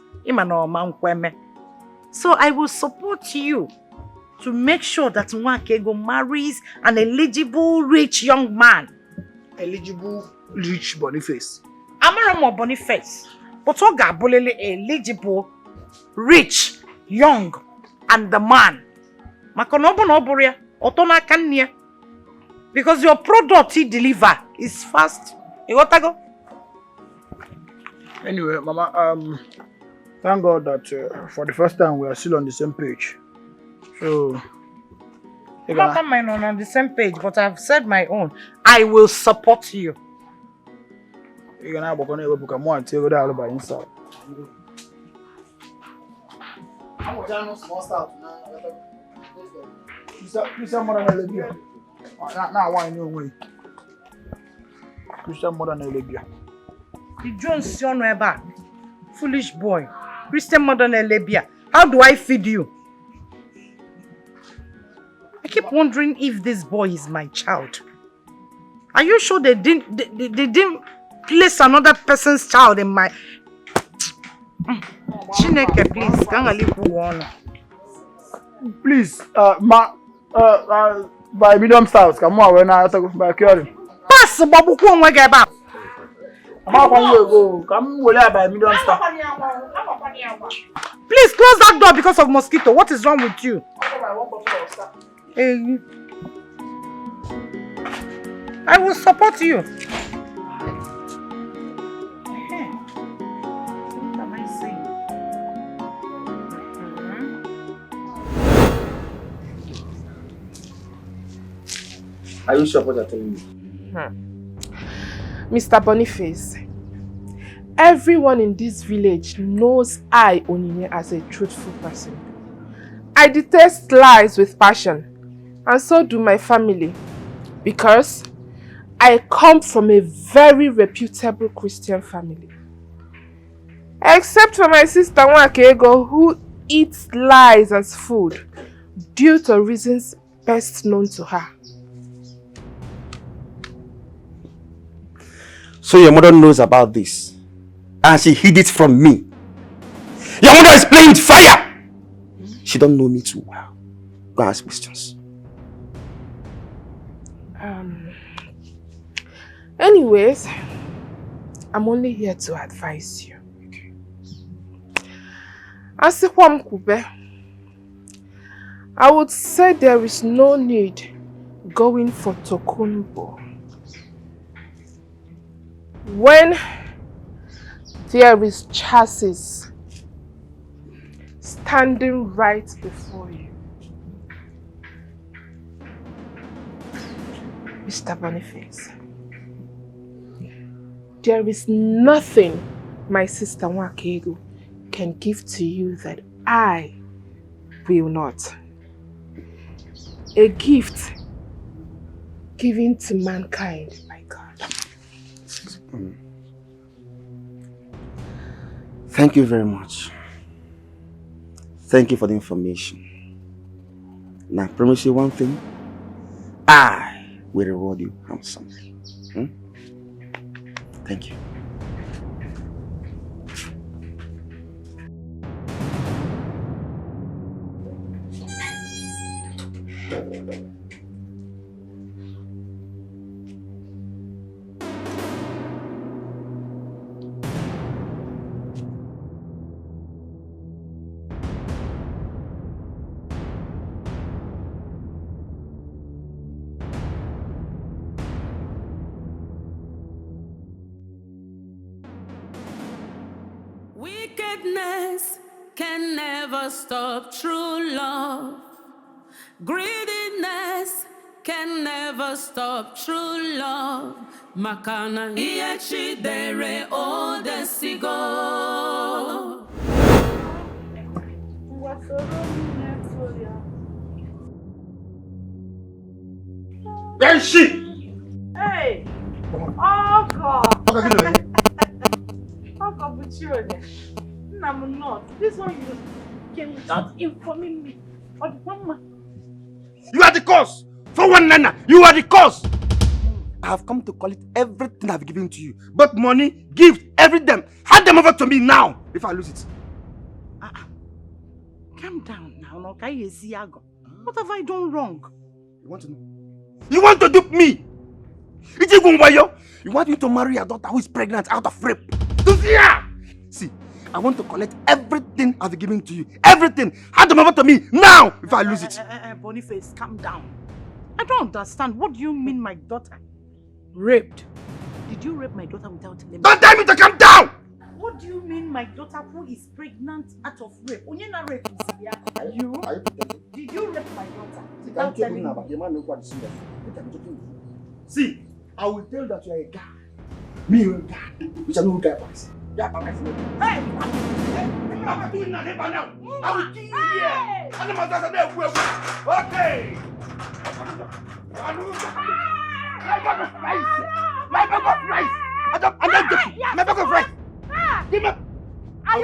So I will support you to make sure that Nwakego marries an eligible, rich young man. Eligible, rich Boniface. Amaramo Boniface. But Oga Bolele eligible, rich, young, and the man. Makonobo no Boria, Otona Kanya. Because your product he deliver is fast. You got to go? Anyway, Mama, thank God that for the first time we are still on the same page. So, Not on the same page, but I've said my own. I will support you. You're gonna have a more and tell that by inside. I'm going to small stuff now. Christian more than Libya. Now, why no way? Christian more than Libya. The Jones son ever. Foolish boy. Christian modern Libya. How do I feed you? I keep wondering if this boy is my child. Are you sure they didn't place another person's child in my... Chineke, please. Can I leave one? Please, by medium styles, come on, when I talk by curing. Pass, Babu Kwong, get back. Come by medium style. Please close that door because of mosquito. What is wrong with you? I will support you. What am I saying? Are you sure what you're telling me? Mr. Boniface, everyone in this village knows I, Onyinye, as a truthful person. I detest lies with passion, and so do my family, because I come from a very reputable Christian family. Except for my sister Nwakego, who eats lies as food due to reasons best known to her. So your mother knows about this and she hid it from me. Your mother is playing with fire. She don't know me too well. Go ask questions. Anyways, I'm only here to advise you. As I would say there is no need going for Tokunbo when there is chassis standing right before you. Mr. Boniface, there is nothing my sister Nwakego can give to you that I will not. A gift given to mankind, my God. Thank you very much. Thank you for the information. Now, I promise you one thing. I will reward you handsomely. Thank you. Wickedness can never stop true love. Greediness can never stop true love. Makana iyachi dere o desigo. Then she. Hey! Oh God! How come with you again? I'm not. This one you came without informing me. Or the mama. You are the cause. For one nana, you are the cause. I have come to collect everything I've given to you. But money, gift, everything. Hand them over to me now before I lose it. Calm down now. No, what have I done wrong? You want to know? You want to dupe me? You want me to marry a daughter who is pregnant out of rape? See, I want to collect everything I've given to you. Everything! Hand them over to me now if I lose it. Boniface, calm down. I don't understand. What do you mean my daughter? Raped? Did you rape my daughter without telling me? Don't tell me to calm down! What do you mean my daughter who is pregnant out of rape? Onyena rape is here. You? Did you rape my daughter without telling me? See, I will tell that you are a guy. Me, you are a guy. We shall know guy pass. Hey! I'm doing that now. I will kill you here. And the master there will. Okay. My bag of rice. My bag of rice. I'm not joking. My bag of rice. Give me. When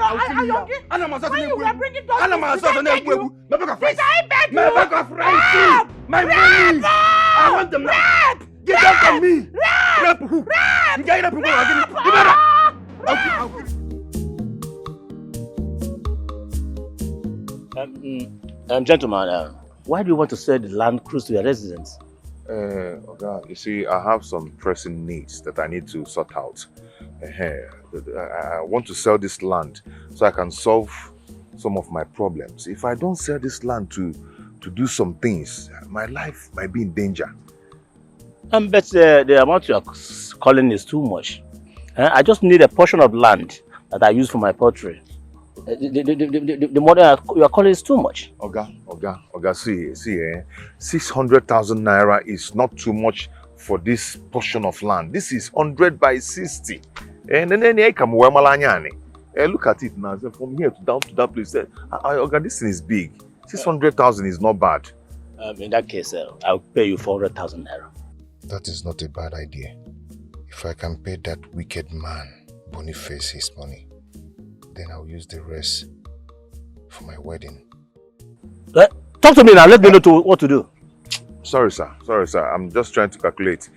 you were bringing those things, did I beg you? Did I beg you? My bag of rice. My money. I want them now. Give them to me. Rap who? You get it, people. Give me that. Gentlemen, why do you want to sell the land close to your residence? Okay, you see, I have some pressing needs that I need to sort out. I want to sell this land so I can solve some of my problems. If I don't sell this land to do some things, my life might be in danger. But the amount you are calling is too much. I just need a portion of land that I use for my poultry. The money you are calling is too much. Oga, see, 600,000 naira is not too much for this portion of land. This is 100 by 60. And then look at it now. From here to down to that place. Oga, this thing is big. 600,000 is not bad. In that case, I'll pay you 400,000 naira. That is not a bad idea. If I can pay that wicked man Boniface his money, then I'll use the rest for my wedding. Talk to me now. Let me know what to do. Sorry, sir. I'm just trying to calculate.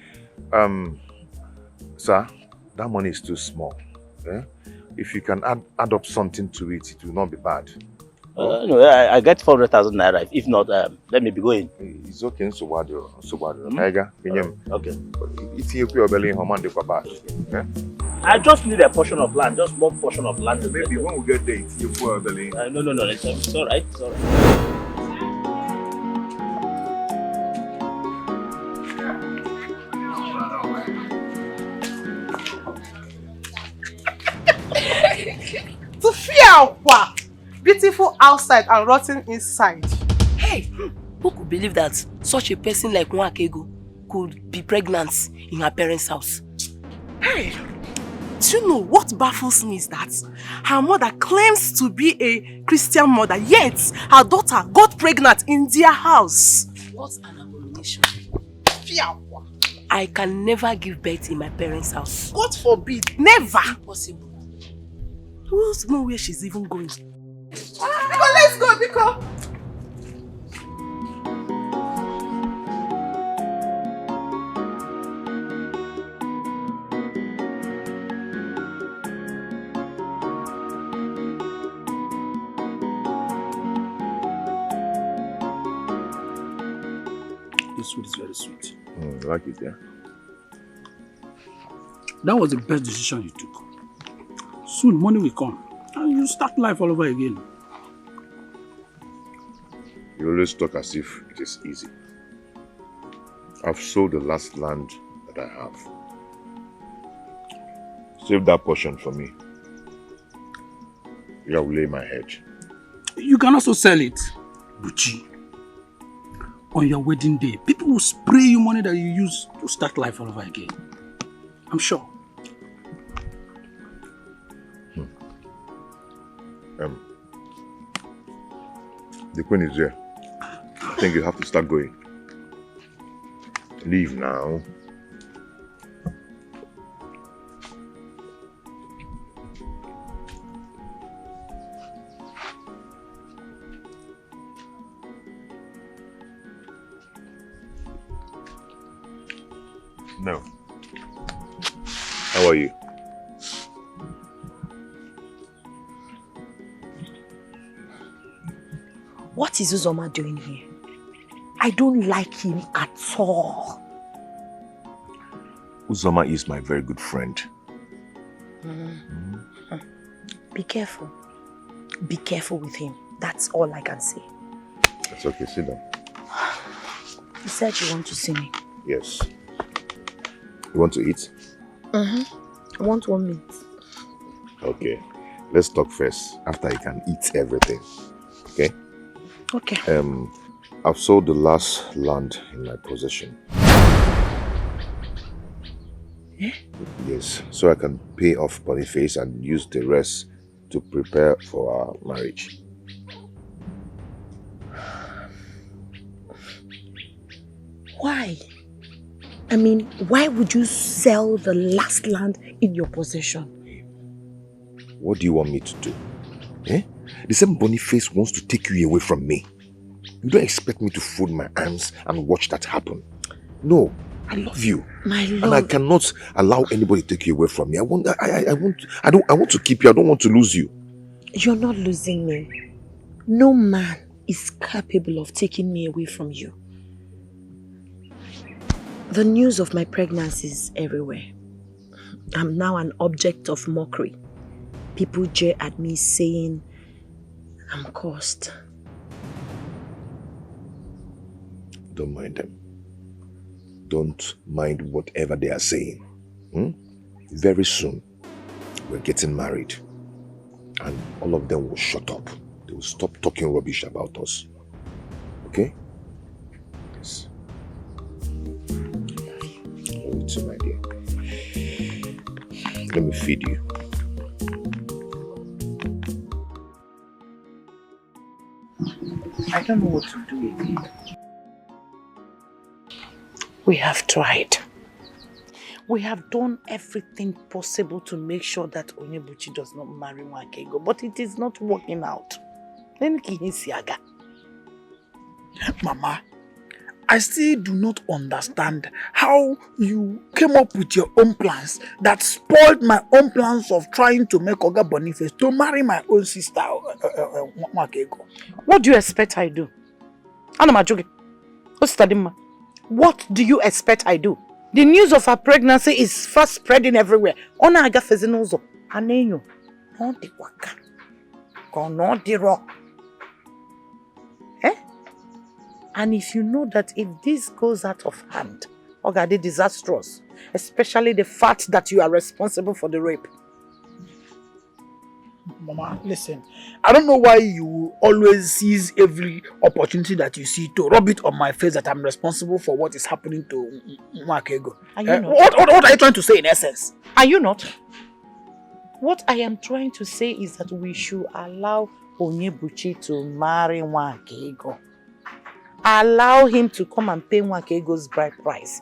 Sir, that money is too small. If you can add up something to it, it will not be bad. No, I get 400,000 naira. If not, let me be going. It's okay. So what? Okay. If you pay your belly, how much they bad? I just need a portion of land, just one portion of land. Maybe when we get there, you pay your belly. No, it's all right. It's all right. To fear what? Beautiful outside and rotten inside. Hey, who could believe that such a person like Nwakego could be pregnant in her parents' house? Hey, do you know what baffles me is that her mother claims to be a Christian mother, yet her daughter got pregnant in their house. What an abomination. Fear. I can never give birth in my parents' house. God forbid. Never. Impossible. Who knows where she's even going? Biko, let's go, Biko. This food is very sweet. I like it, yeah. That was the best decision you took. Soon money will come and you start life all over again. You always talk as if it is easy. I've sold the last land that I have. Save that portion for me. I will lay my head. You can also sell it, Buchi. On your wedding day, people will spray you money that you use to start life all over again. I'm sure. The queen is there. I think you have to start going. Leave now. No. How are you? What is Uzoma doing here? I don't like him at all. Uzoma is my very good friend. Be careful. Be careful with him. That's all I can say. It's okay, sit down. You said you want to see me. Yes. You want to eat? I want 1 minute. Okay. Let's talk first, after I can eat everything. Okay? Okay. I've sold the last land in my possession. Eh? Yes, so I can pay off Boniface and use the rest to prepare for our marriage. Why? I mean, why would you sell the last land in your possession? What do you want me to do? Eh? The same Boniface wants to take you away from me. You don't expect me to fold my arms and watch that happen. No, I love you. My love. And I cannot allow anybody to take you away from me. I want to keep you. I don't want to lose you. You're not losing me. No man is capable of taking me away from you. The news of my pregnancy is everywhere. I'm now an object of mockery. People jeer at me saying I'm cursed. Don't mind them. Don't mind whatever they are saying. Very soon, we're getting married. And all of them will shut up. They will stop talking rubbish about us. Okay? Yes. Hold it to my dear. Let me feed you. I don't know what to do again. We have tried. We have done everything possible to make sure that Onyebuchi does not marry Nwakego, but it is not working out. Mama, I still do not understand how you came up with your own plans that spoiled my own plans of trying to make Oga Boniface to marry my own sister, Nwakego. What do you expect I do? What do you expect I do? The news of her pregnancy is fast spreading everywhere. Ona aga fezinozo. Anenyo. No di waka. No di rock. Eh? And if you know that if this goes out of hand, Oga, the disastrous, especially the fact that you are responsible for the rape. Mama, listen, I don't know why you always seize every opportunity that you see to rub it on my face that I'm responsible for what is happening to Nwakego. Are you not? What are you trying to say in essence? Are you not? What I am trying to say is that we should allow Onyebuchi to marry Nwakego. Allow him to come and pay Nwakego's bride price.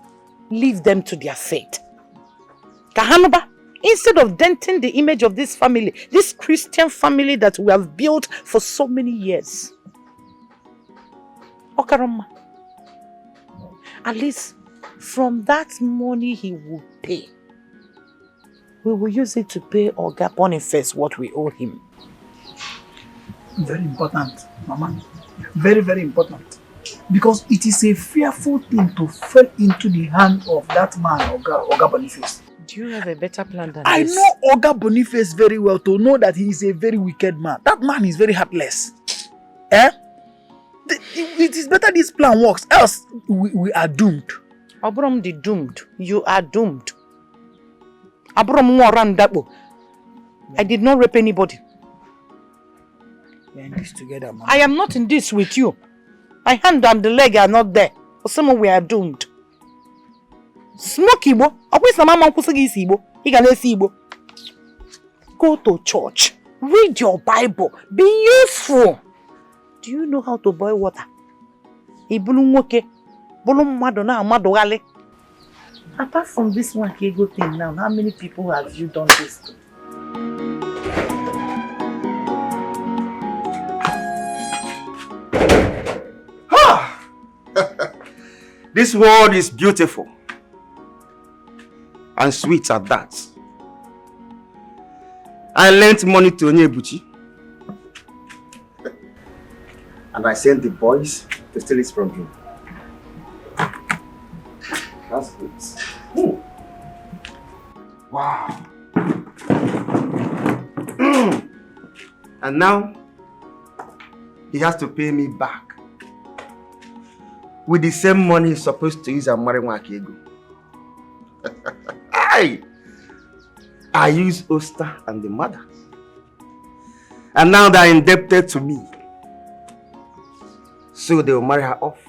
Leave them to their fate. Kahanuba, instead of denting the image of this family, this Christian family that we have built for so many years. Okaroma, at least from that money he will pay, we will use it to pay Oga Boniface what we owe him. Very important, Mama. Very, very important. Because it is a fearful thing to fall into the hand of that man, Oga Boniface. Do you have a better plan than I this? know Oga Boniface very well to know that he is a very wicked man. That man is very heartless. Eh? It is better this plan works, else we are doomed. Abram the doomed. You are doomed. Abram Warandabo. I did not rape anybody. We are in this together, man. I am not in this with you. My hand and the leg are not there. For someone we are doomed. Smoke Igbo. Always a mama kusagi Igbo. He can see Igbo. Go to church. Read your Bible. Be useful. Do you know how to boil water? Apart from this one Kego thing now, how many people have you done this to? This world is beautiful and sweet at that. I lent money to Onyebuchi. And I sent the boys to steal it from him. That's good. Ooh. Wow. And now, he has to pay me back with the same money he's supposed to use and marry Nwakego. I use Oster and the mother. And now they're indebted to me. So they will marry her off.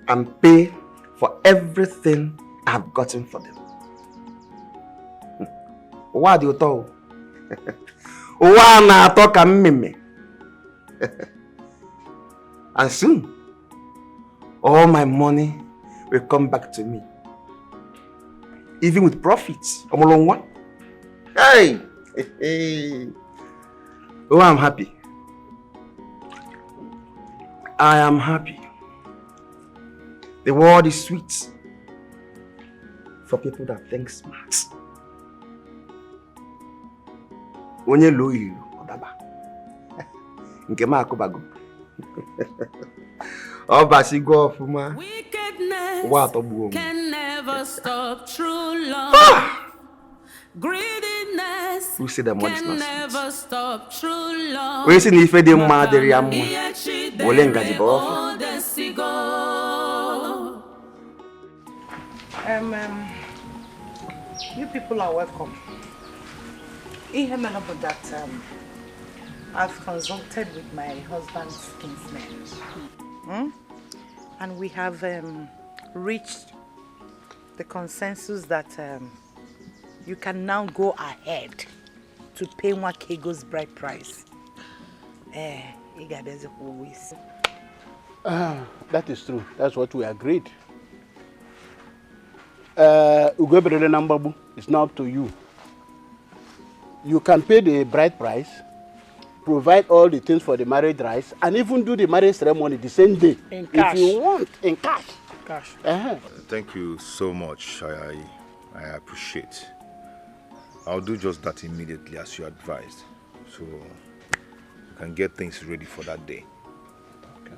And pay for everything I've gotten for them. Why do you talk? Why not talk a meme? And soon, all my money will come back to me. Even with profits. I'm along one. Hey! Oh, I'm happy. I am happy. The world is sweet for people that think smart. Onye lo ilu odaba. Nke ma akubago. Oba si go ofuma. Wickedness can never stop true love. Greediness can never stop true love. We see if they mad they am. Olenga di bo. You people are welcome. That I've consulted with my husband's kinsmen. And we have reached the consensus that you can now go ahead to pay Nwakego's bride price. That is true. That's what we agreed. Ugweberele, it's now up to you. You can pay the bride price, provide all the things for the marriage rites, and even do the marriage ceremony the same day. In cash. If you want, in cash. Cash. Thank you so much. I appreciate. I'll do just that immediately as you advised. So you can get things ready for that day. Okay.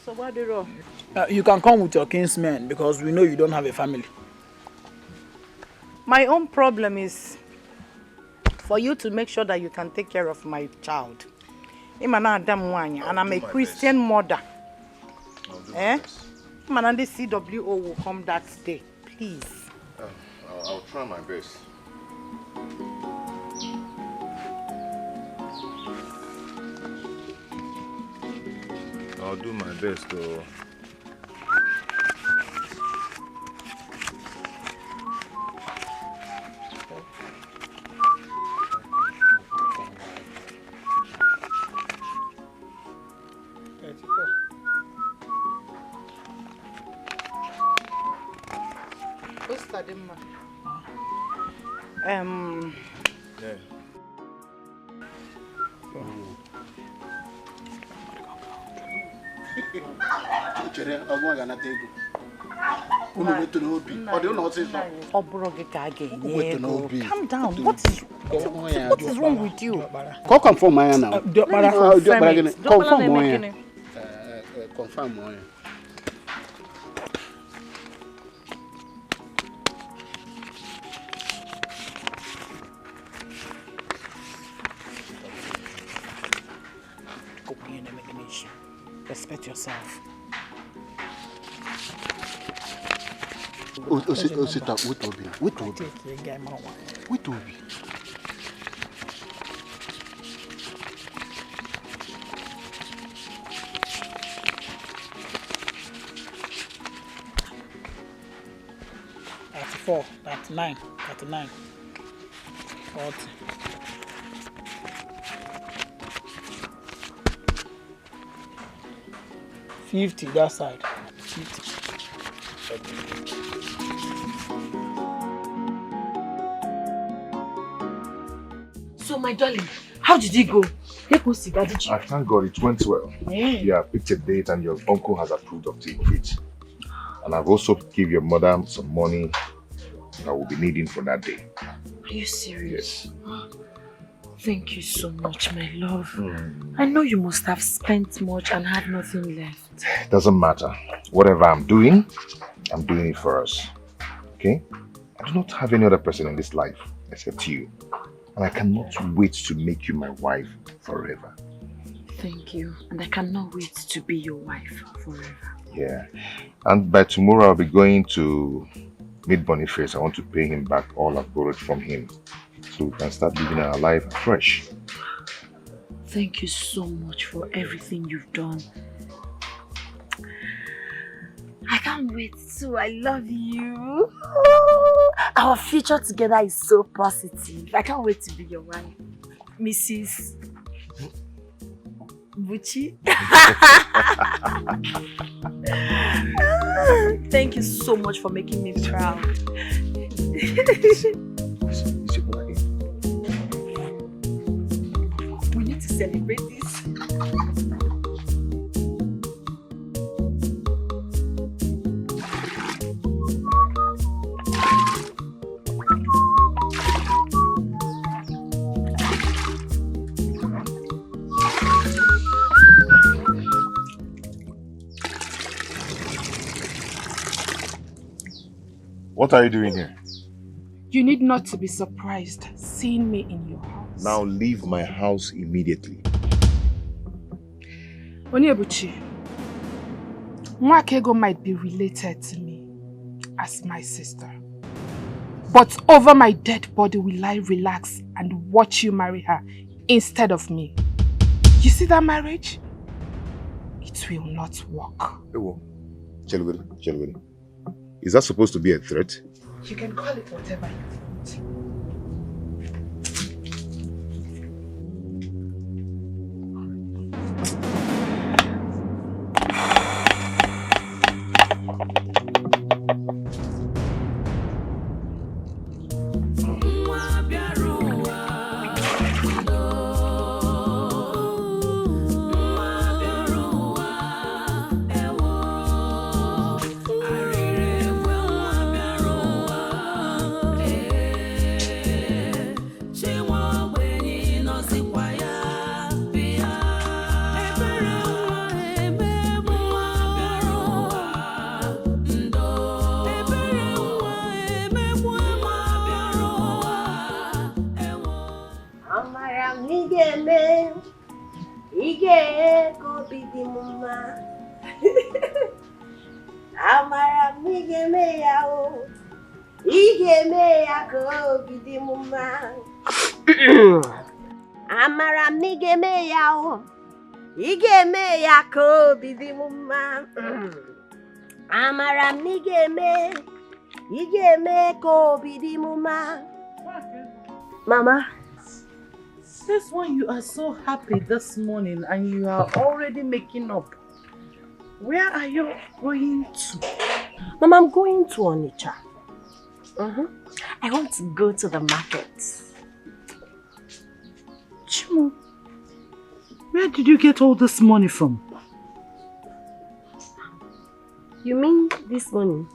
So what do you do? You can come with your kinsmen because we know you don't have a family. My own problem is for you to make sure that you can take care of my child. And I'm a Christian mother. The CWO will come that day. Please. I'll try my best. I'll do my best though. Calm down. What is wrong with you? Confirm my now. Confirm my. Respect yourself. Wait, $34, $39, $39, $40. $50 that side. $50. So my darling, how did it go? I thank God it went well. Yeah, I picked a date and your uncle has approved of it. And I've also given your mother some money that we'll be needing for that day. Are you serious? Yes. Thank you so much, my love. I know you must have spent much and have nothing left. Doesn't matter. Whatever I'm doing it for us. Okay? I do not have any other person in this life except you. And I cannot wait to make you my wife forever. Thank you. And I cannot wait to be your wife forever. Yeah. And by tomorrow I'll be going to meet Boniface. I want to pay him back all I've borrowed from him, so we can start living our life fresh. Thank you so much for everything you've done. I can't wait to. I love you. Our future together is so positive. I can't wait to be your wife, Mrs. Buchi. Thank you so much for making me proud. We need to celebrate this. What are you doing here? You need not to be surprised seeing me in your house. Now leave my house immediately. Onyebuchi, Nwakego might be related to me as my sister. But over my dead body will I relax and watch you marry her instead of me. You see that marriage? It will not work. Ewo, Chelwele. Is that supposed to be a threat? You can call it whatever you want. Amara migeme yao, igeme yako bidimuma. Amara migeme, igeme ko bidimuma. Mama, That's why you are so happy this morning and you are already making up. Where are you going to? Mama, I'm going to Onitsha. I want to go to the market. Chimu, where did you get all this money from? You mean this money?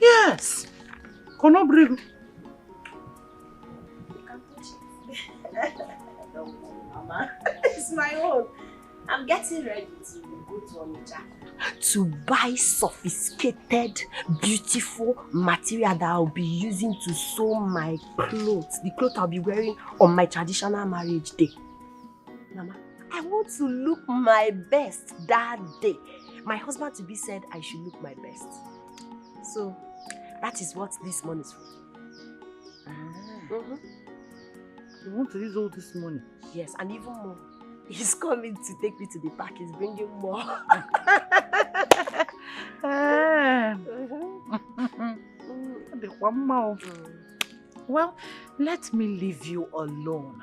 Yes. Konobrigo. Mama, it's my own. I'm getting ready to go to Onitsha to buy sophisticated, beautiful material that I'll be using to sew my clothes. The clothes I'll be wearing on my traditional marriage day. Mama, I want to look my best that day. My husband to be said I should look my best. So, that is what this money is for. You want to use all this money? Yes, and even more. He's coming to take me to the park. He's bringing more. Well, let me leave you alone.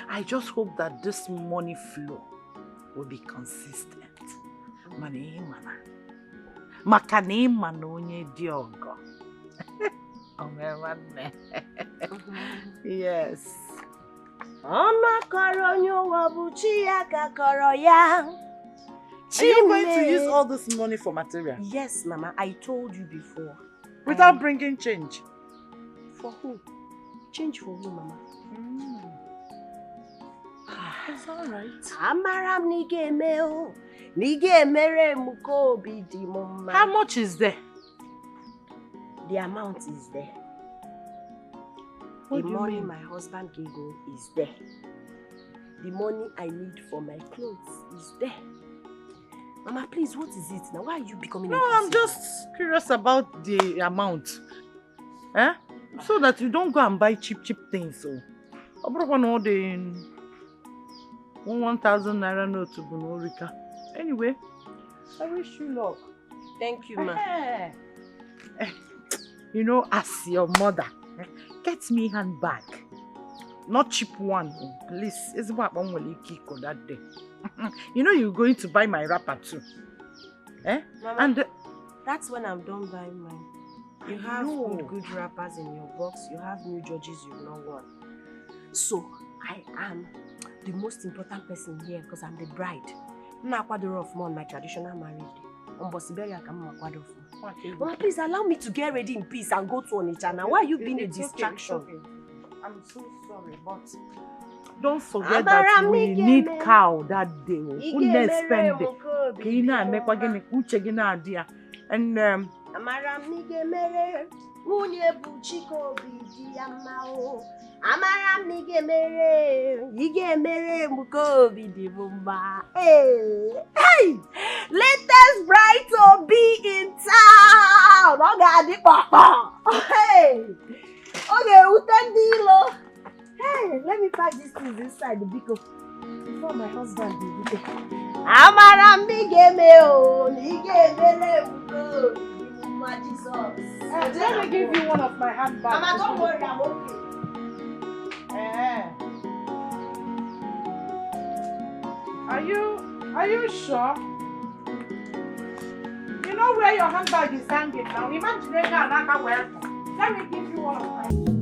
I just hope that this money flow will be consistent. Makani manonye diogo. Yes. Are you going to use all this money for material? Yes, Mama. I told you before. Without bringing change? For who? Change for who, Mama? It's all right. Amaram nige meo. Nige mere muko bidi mama. How much is there? The amount is there. What The do you money mean? my husband gave me is there. The money I need for my clothes is there. Mama, please, what is it now? Why are you becoming No, I'm just curious about the amount. Eh? So that you don't go and buy cheap things. So, I brought one all the 1,000 naira note to Bonorika. Anyway, I wish you luck. Thank you, ma. You know, as your mother, get me handbag. Not cheap one, please. It's what one will kick on that day. You know you're going to buy my wrapper too. Eh? Mama, And that's when I'm done buying mine. You have good wrappers in your box. You have new Georges you not want. So, I am the most important person here because I'm the bride. I'm not on my traditional marriage day. Mama, please allow me to get ready in peace and go to Onitsha now. Why are you being a distraction? Okay. I'm so sorry, but don't forget that we need cow that day. Who needs spend it? And Amaram nige mere, ige mere mukobi di bumba. Hey, latest bride to be in town. Ogadi papa. Hey, okay, utendilo. Hey, let me pack this things inside the biko before my husband will be there. Amaram nige meo, nige mere mukobi di bumba Jesus. let me give you one of my handbags. Mama, don't worry, I'm okay. Are you sure? You know where your handbag is hanging now? Imagine they can't wear it. Let me give you one of my.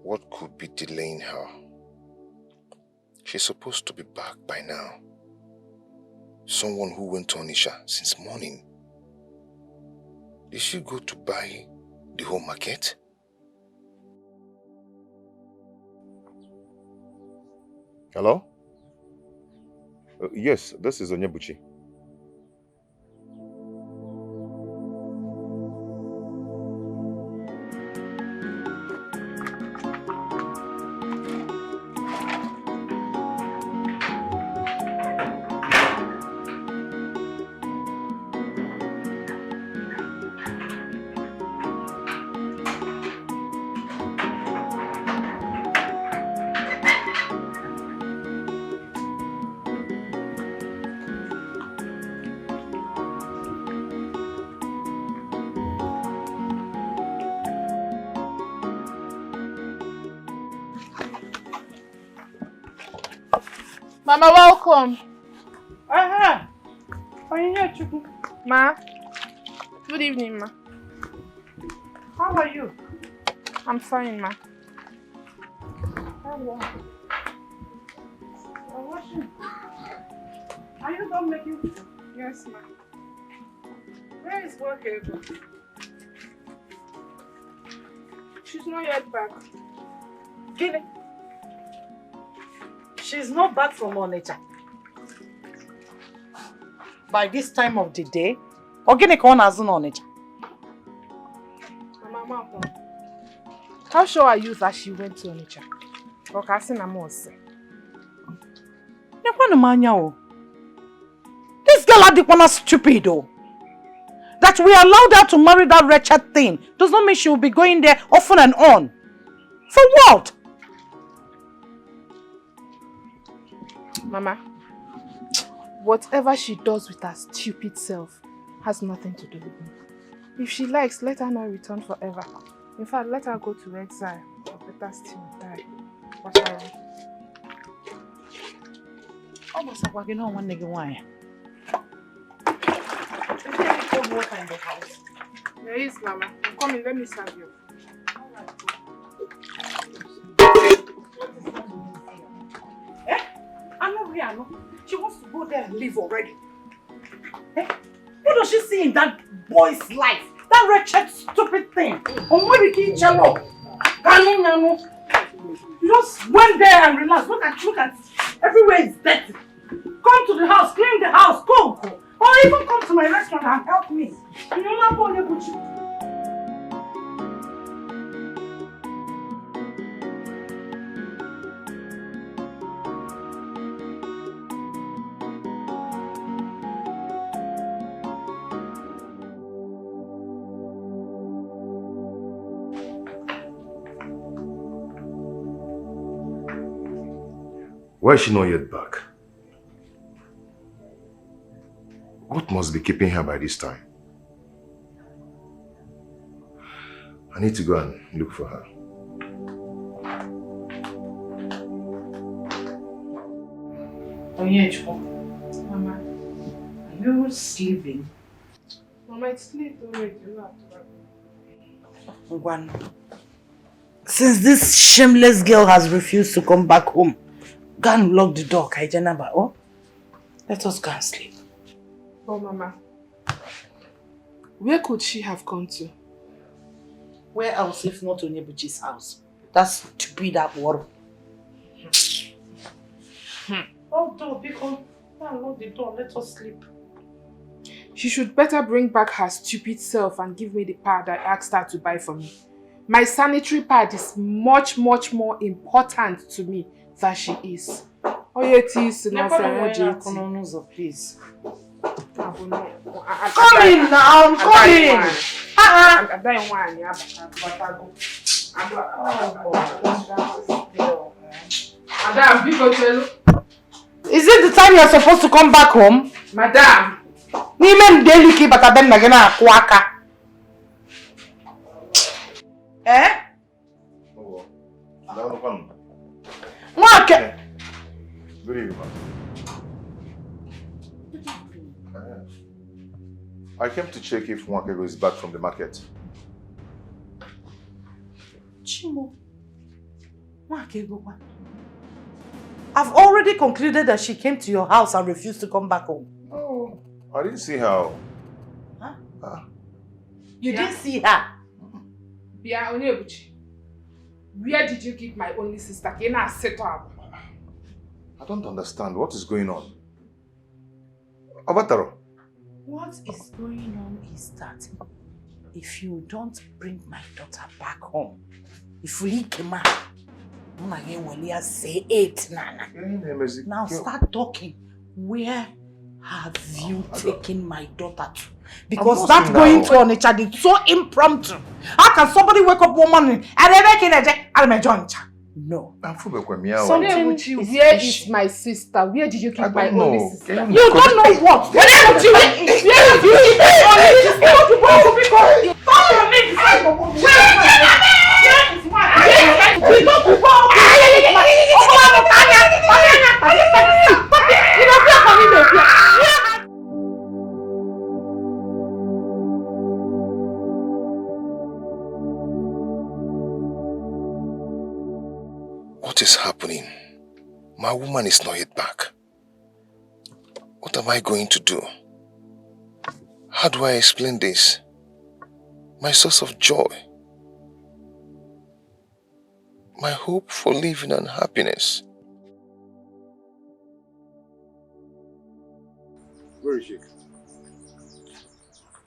What could be delaying her? She's supposed to be back by now. Someone who went to Onitsha since morning. Did she go to buy the whole market? Hello? Yes, this is Onyebuchi. Mama, welcome. Are you here, Chuku? Ma, Good evening, ma. How are you? I'm fine, ma. Hello. I'm watching. Are you done making food? Yes, ma. Where is work, Eva? She's not yet back. Give it. She's not back from Onitsha. By this time of the day, Ogini can azun Onitsha. Mama, how sure are you that she went to Onitsha? This girl Adikwana stupid though. That we allowed her to marry that wretched thing does not mean she will be going there often and on. For what? Mama, whatever she does with her stupid self has nothing to do with me. If she likes, let her not return forever. In fact, let her go to exile or better still die. What's wrong? Almost like you know one nigga why. Work in the house. There is, Mama. Come in, let me serve you. Eh? I'm not here, no. She wants to go there and live already. Eh? What does she see in that boy's life? That wretched, stupid thing. You just went there and relaxed. Look at everywhere is dirty. Come to the house, clean the house, cook. Or even come to my restaurant and help me. You know not going to put you. Why is she not yet back? What must be keeping her by this time? I need to go and look for her. Mama, are you sleeping? Mama, it's late already. Since this shameless girl has refused to come back home, go and lock the door, Kaijanaba. Oh, let us go and sleep. Oh, Mama. Where could she have gone to? Where else if not Onyebuchi's house? That's stupid that word. Oh, door, because lock the door, let us sleep. She should better bring back her stupid self and give me the pad I asked her to buy for me. My sanitary pad is much, much more important to me than she is. Oh, yeah, it is. Please. Come in now, come in. Is it the time you're supposed to come back home? Madam. Eh? Good evening, ma'am. I came to check if Nwakego is back from the market. Chimo. Nwakego. I've already concluded that she came to your house and refused to come back home. Oh, I didn't see her. Huh? You didn't see her? Bia Onyebuchi, where did you keep my only sister? Kena set up. I don't understand. What is going on? Abataro. What is going on is that if you don't bring my daughter back home, if we came out, say it, Nana. Now start talking. Where have you taken my daughter to? Because that going to Onitsha is so impromptu. How can somebody wake up one morning and then make it a join? No. Where is my sister? Where did you keep my only sister? You don't know what? Where did you keep my only sister? What is happening? My woman is not yet back. What am I going to do? How do I explain this? My source of joy. My hope for living and happiness. Where is she?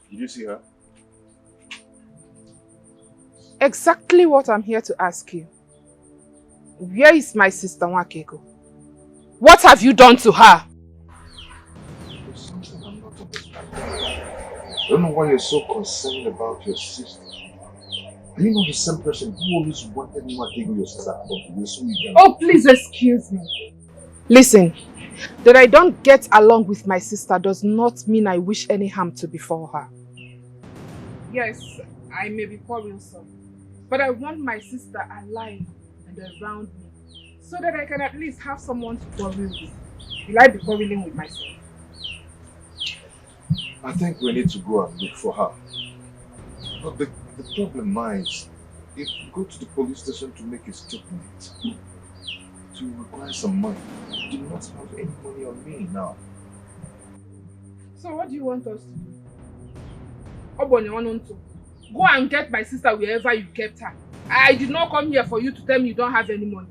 Did you see her? Exactly what I'm here to ask you. Where is my sister Nwakego? What have you done to her? There's something I'm not understanding. I don't know why you're so concerned about your sister. Are you not the same person who always wanted Nwakego your sister to you so you can... Oh, please excuse me. Listen, that I don't get along with my sister does not mean I wish any harm to befall her. Yes, I may be quarrelsome, but I want my sister alive and around me so that I can at least have someone to quarrel with. Will I be quarreling with myself? I think we need to go and look for her. But the problem lies, if you go to the police station to make a statement, to require some money, I do not have any money on me now. So what do you want us to do? Go and get my sister wherever you kept her. I did not come here for you to tell me you don't have any money.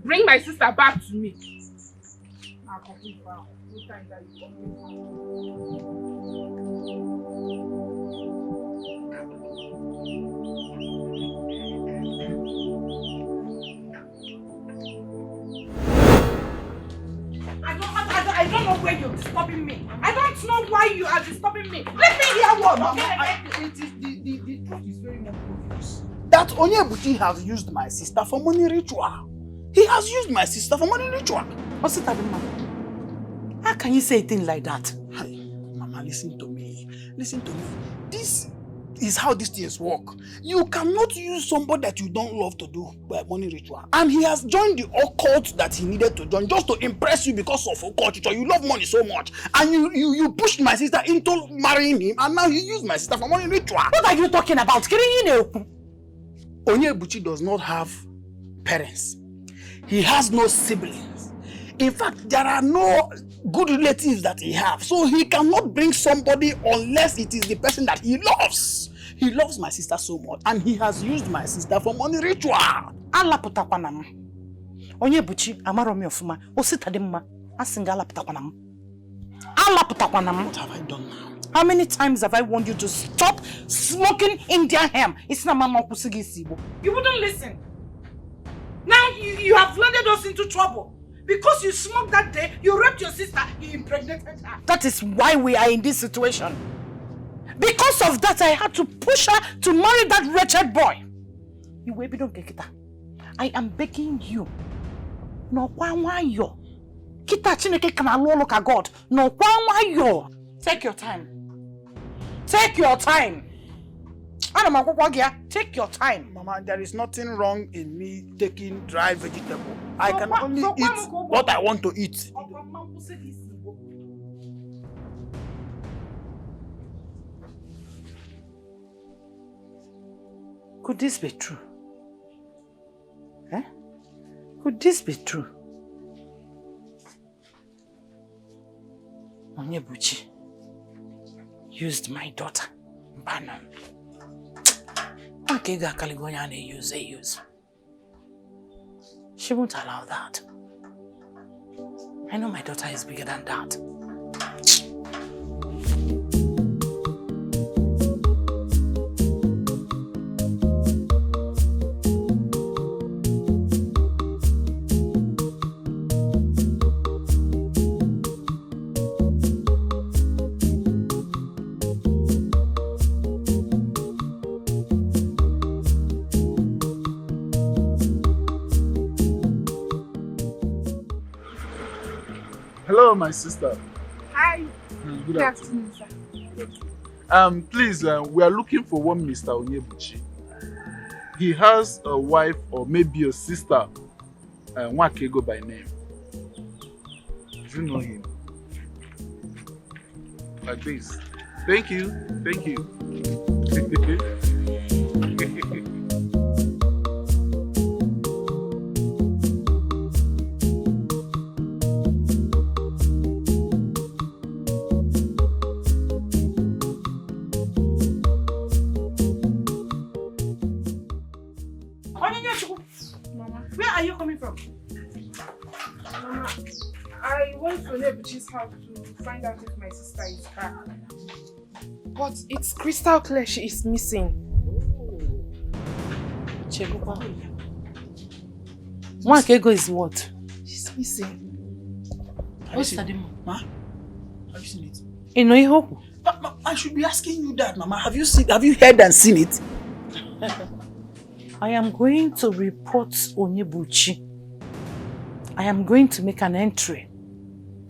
Bring my sister back to me. I don't know where you're disturbing me. I don't know why you are disturbing me. Let me hear what. The truth is very much obvious. That Onyebuchi has used my sister for money ritual. He has used my sister for money ritual. What's it, Mama? How can you say a thing like that? Hey, Mama, listen to me. Listen to me. This is how these things work. You cannot use somebody that you don't love to do by money ritual. And he has joined the occult that he needed to join just to impress you because of occult ritual. You love money so much. And you pushed my sister into marrying him, and now you use my sister for money ritual. What are you talking about? Onyebuchi does not have parents. He has no siblings. In fact, there are no good relatives that he has. So he cannot bring somebody unless it is the person that he loves. He loves my sister so much, and he has used my sister for money ritual. Alaputakwanam. Onyebuchi amaromi ofuma. Ositademma. Asinga alaputakwanam. Alaputakwanam. What have I done now? How many times have I warned you to stop smoking Indian hemp? It's not Mama Kusigi. You wouldn't listen. Now you have landed us into trouble. Because you smoked that day, you raped your sister, you impregnated her. That is why we are in this situation. Because of that, I had to push her to marry that wretched boy. You baby don't get it. I am begging you. No why yo. Kita chineke kana look at God. No why yo. Take your time. Take your time. Take your time. Mama, there is nothing wrong in me taking dry vegetable. I can only eat what I want to eat. Could this be true? Eh? Could this be true? Onyebuchi used my daughter, Banan. She won't allow that. I know my daughter is bigger than that. Hello, my sister. Hi. Good afternoon, sir. Please, we are looking for one Mr. Onyebuchi. He has a wife or maybe a sister, Nwakego by name. Do you know him? Like this. Thank you. Thank you. Where are you coming from? Mama, I went to Nebuchi's house to find out if my sister is back. But it's crystal clear she is missing. Chebuka. Nwakego is what? She's missing. What's that, Ma? Have you seen it? I should be asking you that, Mama. Have you heard and seen it? I am going to report Onyebuchi. I am going to make an entry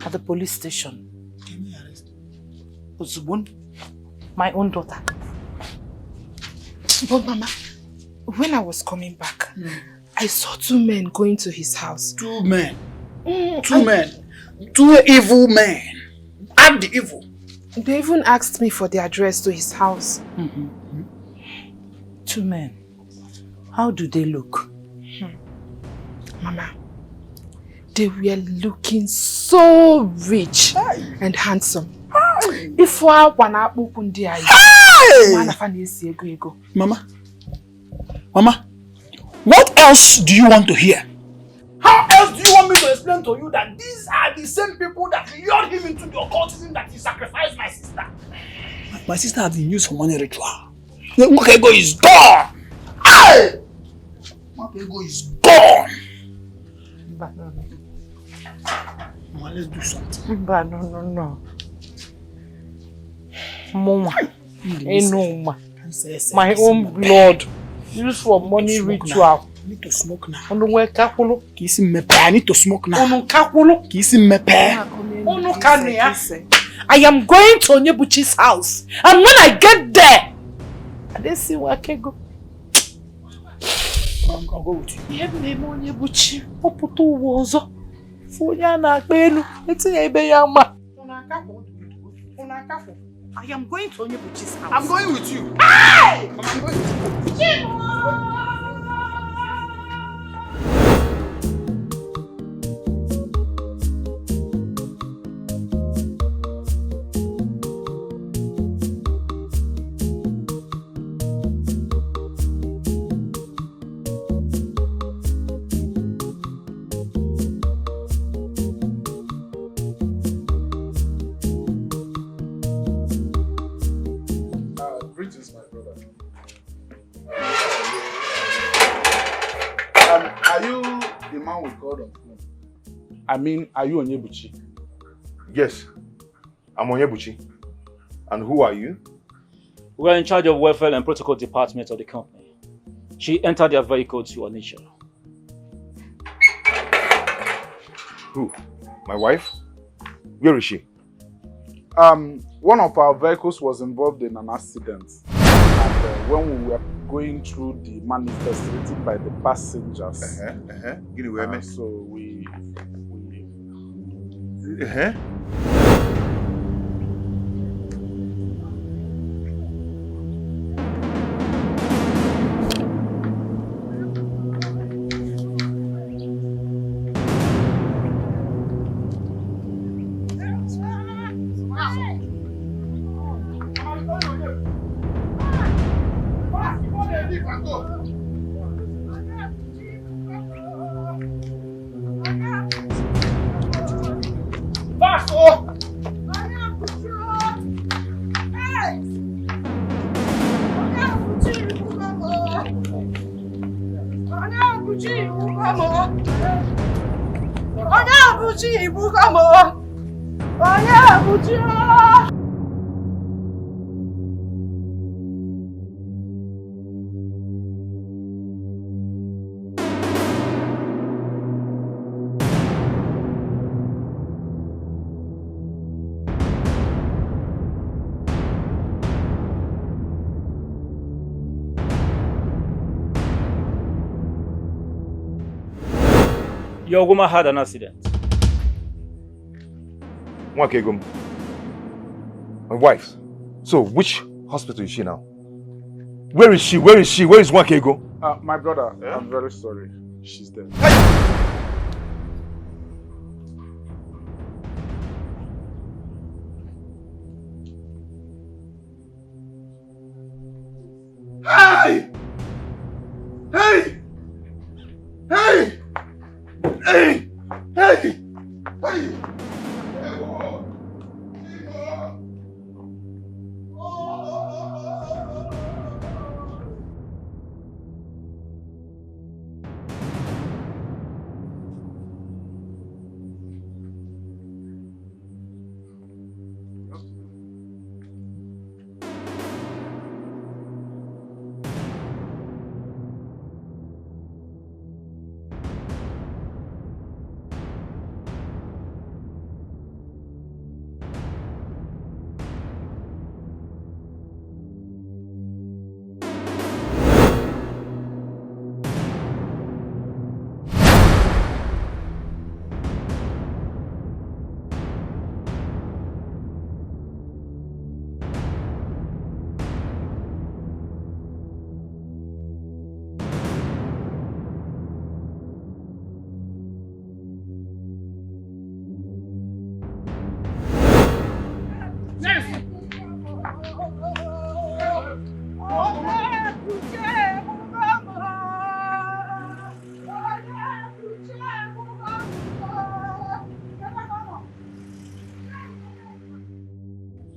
at the police station. Can you arrest? My own daughter. But Mama, when I was coming back, I saw 2 men going to his house. 2 men? 2 men? 2 evil men? Add the evil. They even asked me for the address to his house. 2 men. How do they look? Mama, they were looking so rich and handsome. Mama, what else do you want to hear? How else do you want me to explain to you that these are the same people that lured him into the occultism that he sacrificed my sister? My sister has been used for money ritual. Nwakego is gone! Nwakego is gone! Mama, let's do something. No. Mama, my own blood used for money ritual. I need to smoke now. I need to smoke now. I am going to Onyebuchi's house, and when I get there, I see Nwakego. I'll go with you. Onyebuchi, Oputu Wozo, Funyana Belu, it's a I am going to Onyebuchi's house. I'm going with you. Hey! I'm going with you. Greetings, my brother. Are you the man we called on phone? I mean, are you Onyebuchi? Yes, I'm Onyebuchi. And who are you? We are in charge of welfare and protocol department of the company. She entered their vehicle to Onitsha. Who? My wife? Where is she? One of our vehicles was involved in an accident. And when we were going through the manifest written by the passengers, so we Your woman had an accident. Nwakego. My wife. So, which hospital is she now? Where is she? Where is she? Where is Nwakego? My brother, I'm very sorry. She's dead. Hey! Hey! Hey! Hey! Hey! Hey!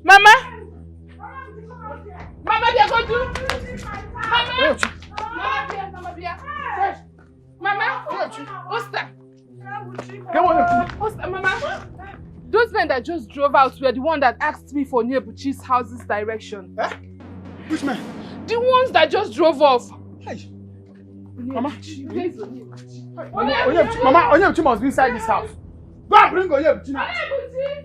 Mama! Mama, they go do. Mama! Mama, Mama! Osta! Osta, Mama! Those men that just drove out were the one that asked me for Nyebuchi's house's direction. Eh? Which men? The ones that just drove off. Hey. Mama? Mama, Onyebuchi must be inside this house. Go and bring Onyebuchi now. Onyebuchi!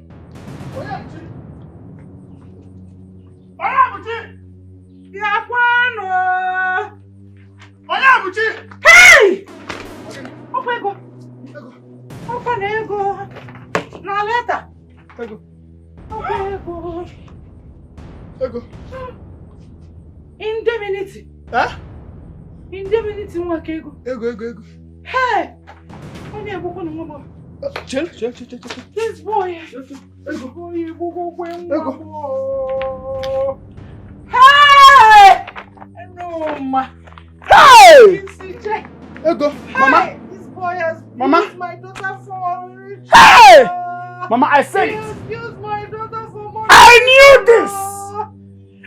Onyebuchi! Hey! Okwego! Okwego! Na leta! Ego! Okwego! Ego! Indemnity! Eh? Indemnity nwake ego! Ego! Hey! Onye egbukwu na nwabo! Chill. This boy! Ego! Hey! No, ma! Hey! Ego! Mama! This boy has Mama! used my daughter for... Hey! Mama, I said He it! has used my daughter for money! I knew this!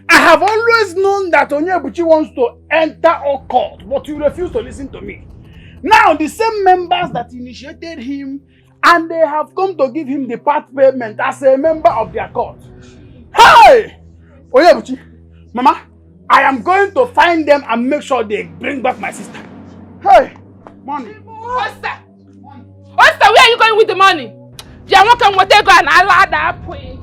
I have always known that Onyebuchi wants to enter occult, but you refuse to listen to me. Now, the same members that initiated him, and they have come to give him the part payment as a member of their cult. Hey! Onyebuchi, Mama, I am going to find them and make sure they bring back my sister. Hey! Money. Osta! Osta, where are you going with the money? You won't come with go and allow that point.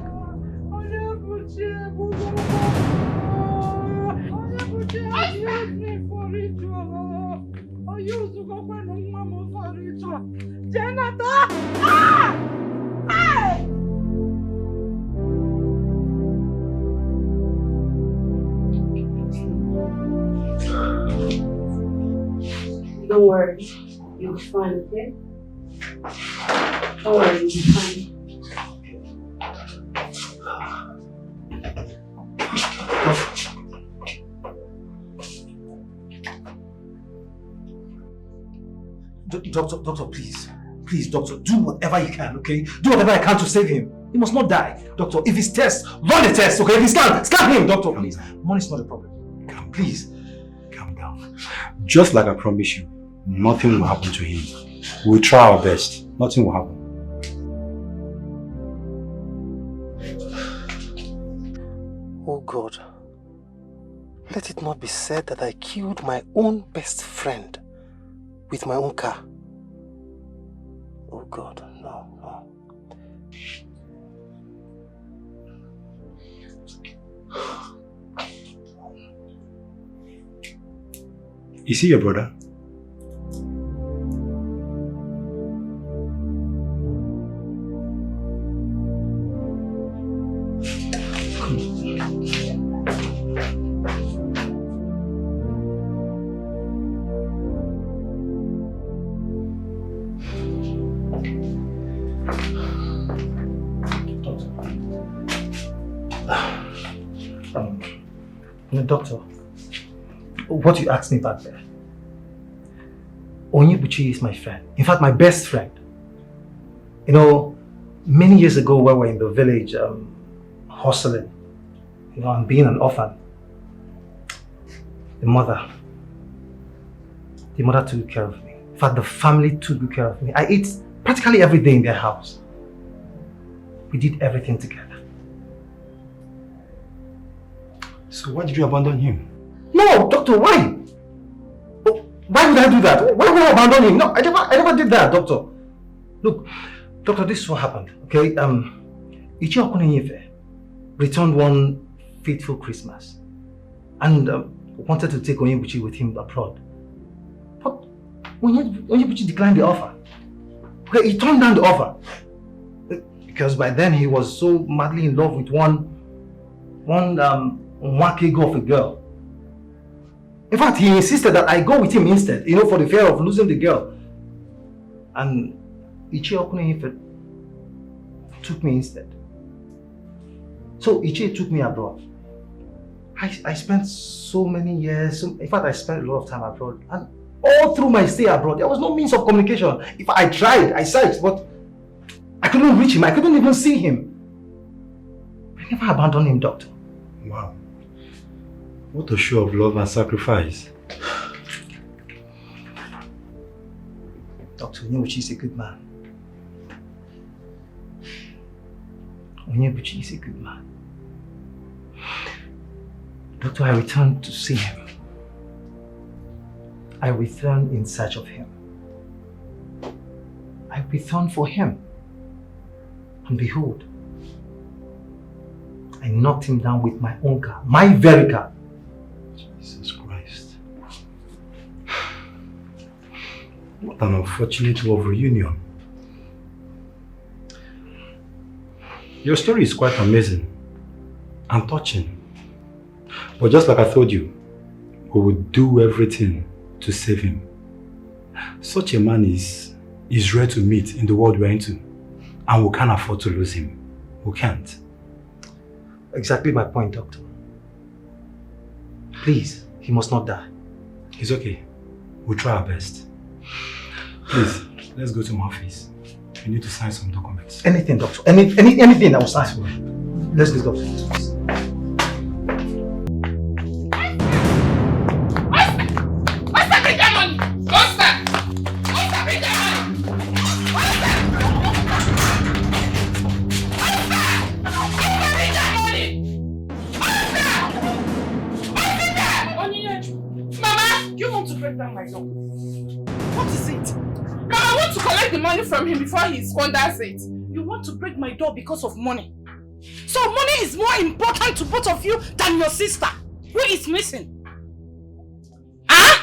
Don't worry, you'll be fine, okay? Don't worry, you'll be fine. Doctor, please, doctor, do whatever you can, okay? Do whatever I can to save him. He must not die. Doctor, if he's test, run the test, okay? If he's scan him, doctor, please. Money's not a problem. Please. Calm down. Just like I promised you, nothing will happen to him. We'll try our best. Nothing will happen. Oh God, let it not be said that I killed my own best friend with my own car. Oh God, no. Is he your brother? Doctor, what you asked me back there, Onyebuchi is my friend. In fact, my best friend. You know, many years ago when we were in the village hustling, you know, and being an orphan, the mother took care of me. In fact, the family took good care of me. I ate practically every day in their house. We did everything together. So why did you abandon him? No, doctor, why? Why would I do that? Why would I abandon him? No, I never did that, doctor. Look, doctor, this is what happened, okay? Ichi Okuninyefe returned one fateful Christmas and wanted to take Onyebuchi with him abroad. But Onyebuchi declined the offer. Okay, he turned down the offer. Because by then he was so madly in love with one Nwakego of a girl. In fact, he insisted that I go with him instead, you know, for the fear of losing the girl. And Ichi Okuninyefe took me instead. So Ichi took me abroad. I spent so many years, in fact I spent a lot of time abroad. And all through my stay abroad, there was no means of communication. If I tried, I searched, but I couldn't reach him. I couldn't even see him. I never abandoned him, doctor. Wow. What a show of love and sacrifice. Dr. Onyebuchi is a good man. Onyebuchi is a good man. Doctor, I returned to see him. I returned in search of him. I returned for him. And behold, I knocked him down with my own car, my very car. Jesus Christ. What an unfortunate love reunion. Your story is quite amazing and touching. But just like I told you, we will do everything to save him. Such a man is rare to meet in the world we're into. And we can't afford to lose him. We can't. Exactly my point, doctor. Please, he must not die. It's okay. We'll try our best. Please, let's go to my office. We need to sign some documents. Anything, doctor. Anything I will sign. Let's go, doctor. From him before he squanders it. You want to break my door because of money. So money is more important to both of you than your sister, who is missing. Huh?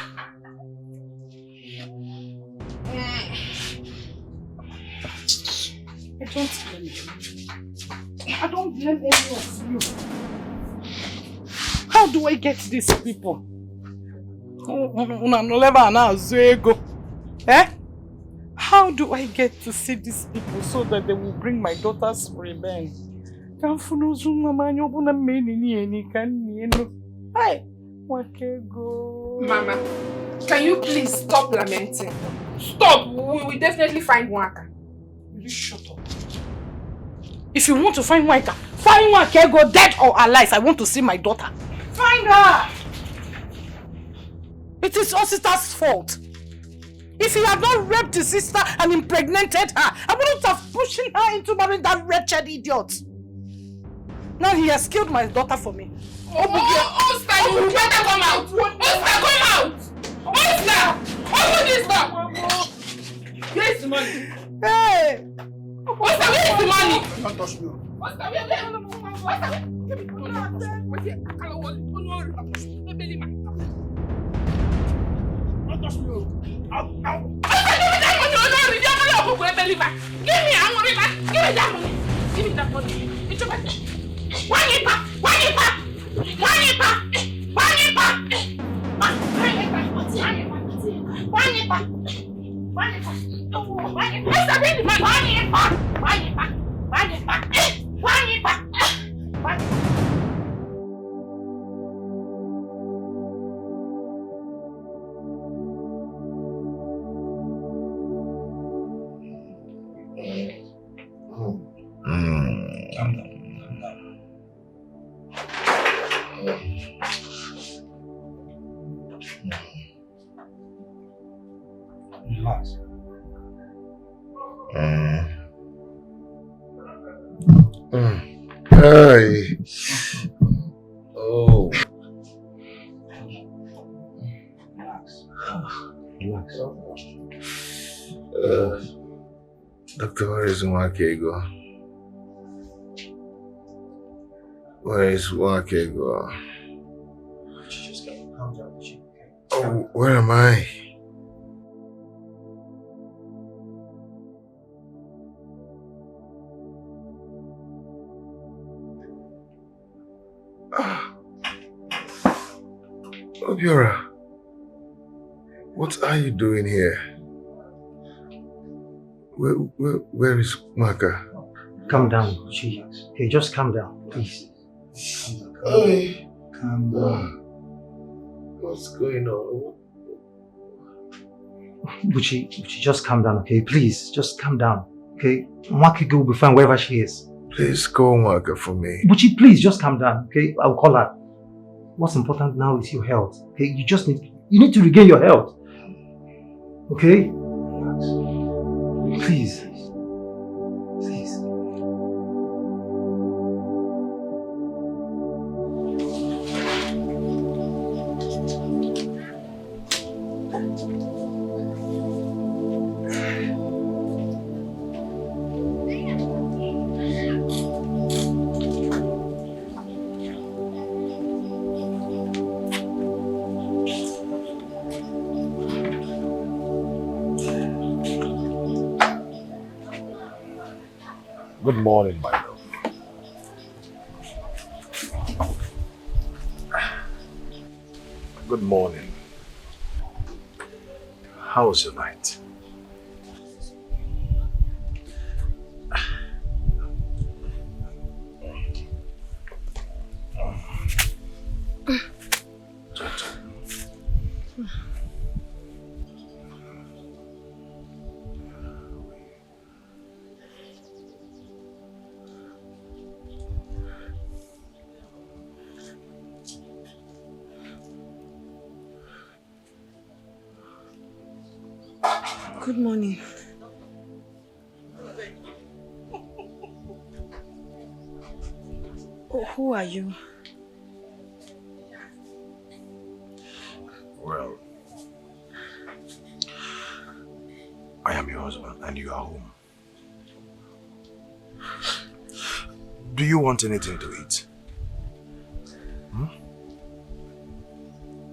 I don't blame any of you. How do I get these people? Eh? How do I get to see these people so that they will bring my daughter's revenge? Mama, can you please stop lamenting? Stop! We will definitely find Nwaka. Will you shut up? If you want to find Nwaka, dead or alive. I want to see my daughter. Find her! It is your sister's fault. If he had not raped his sister and impregnated her, I wouldn't have pushed her into marrying that wretched idiot. Now he has killed my daughter for me. Oscar, you better come out! Oscar, come out! Oscar! Open this door! Where is the money? Hey! Oscar, where is the money? Don't touch me. Oscar, where? Don't touch me. Give me that money. Give me that money. It's your birthday. One year back. Hey. Oh. Relax. Doctor, where is Wakego? Where is Wakego? Just calm down. Oh, where am I? Obiora, what are you doing here? Where is Maka? Calm down, Buchi. Okay, just calm down, please. Hey. Calm down. What's going on? Buchi, just calm down, okay? Please, just calm down, okay? Mwakiko will be fine wherever she is. Please call Maka for me. Buchi, please, just calm down, okay? I'll call her. What's important now is your health, okay? You need to regain your health, okay? Please. Please. Good morning, my love. Good morning. How was your night? Good morning. Oh, who are you? Well, I am your husband and you are home. Do you want anything to eat?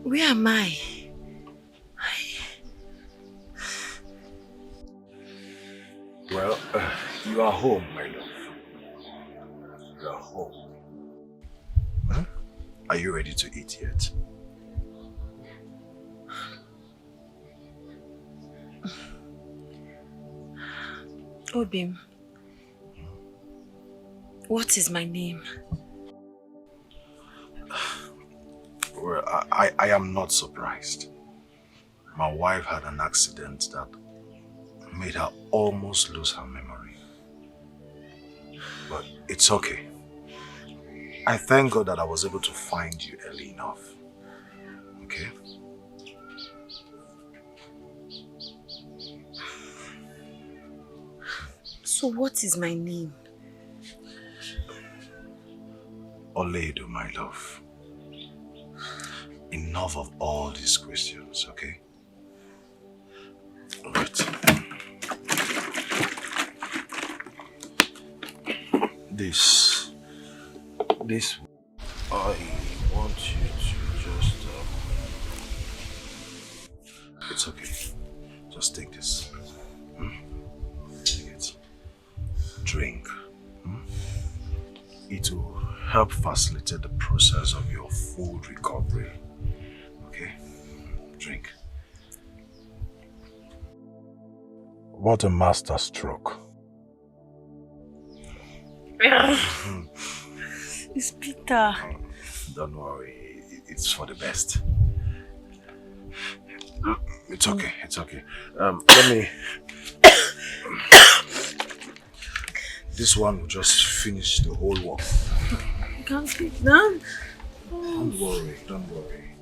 Where am I? Well, you are home, my love. You are home. Huh? Are you ready to eat yet? Obim, what is my name? Well, I am not surprised. My wife had an accident that made her almost lose her memory. But it's okay. I thank God that I was able to find you early enough. Okay? So what is my name? Ini Edo, my love. Enough of all these questions, okay? Right. This, I want you to just, it's okay. Just take this. Take it. Drink. It will help facilitate the process of your full recovery. Okay? Drink. What a master stroke. It's bitter. Don't worry, it's for the best. It's okay, it's okay. Let me... This one will just finish the whole work. You can't take that. Don't worry, don't worry.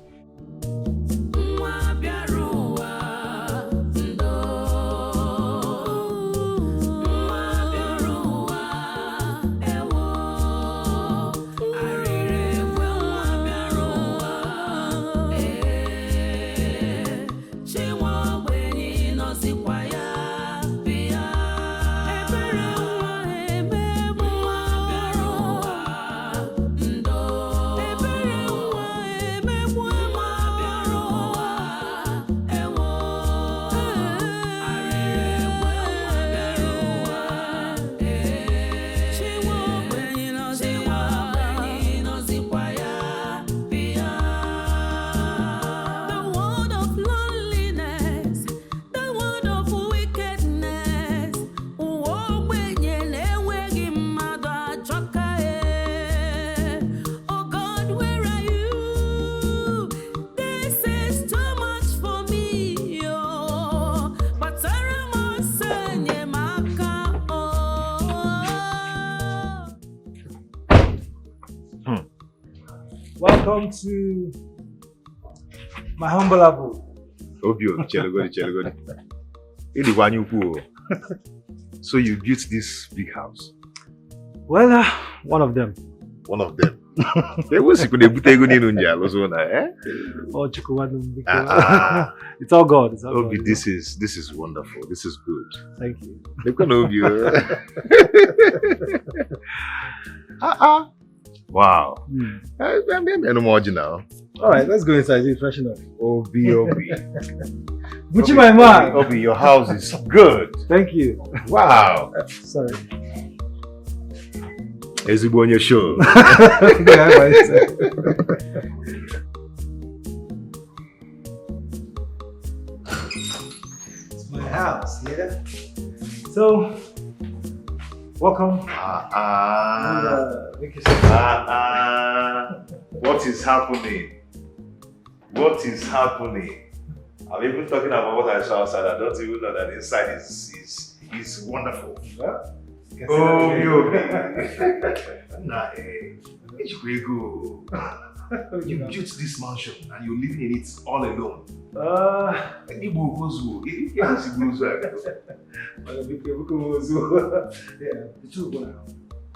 Welcome to my humble abode. Obio, Chelogodi. So you built this big house? Well, one of them. One of them. It's all God. It's all Obi, God. this is wonderful. This is good. Thank you. Wow. I'm no more now. Alright, let's go inside. It's freshen up. Obi. Buchi, my man. Obi, your house is good. Thank you. Wow. Sorry. Ezigbo on your show. It's my house, yeah? So, welcome. What is happening? What is happening? I'm even talking about what I saw outside. I don't even know that inside is wonderful. Huh? Oh, you built this mansion and you're living in it all alone. Yeah, the two go now.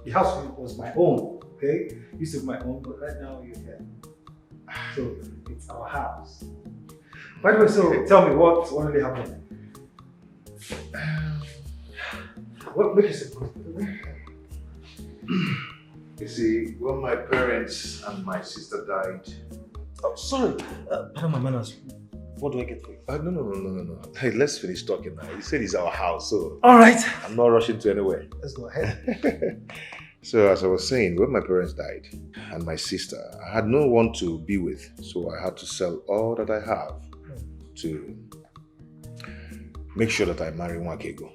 The house was my own, okay? Used to be my own, but right now you're here. So it's our house. By the way, so tell me what really happened? What makes you so You see, when my parents and my sister died. Oh, sorry. Pardon my manners. What do I get for you? No. Hey, let's finish talking now. You said it's our house, so. Alright. I'm not rushing to anywhere. Let's go ahead. So, as I was saying, when my parents died and my sister, I had no one to be with, so I had to sell all that I have to make sure that I marry Nwakego.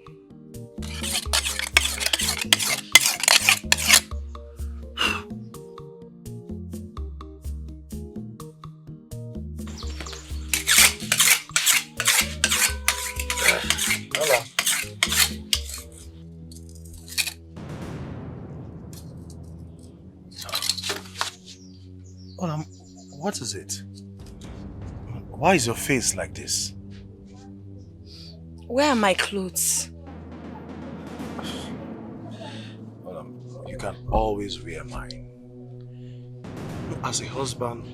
What is it? Why is your face like this? Where are my clothes? You can always wear mine. As a husband,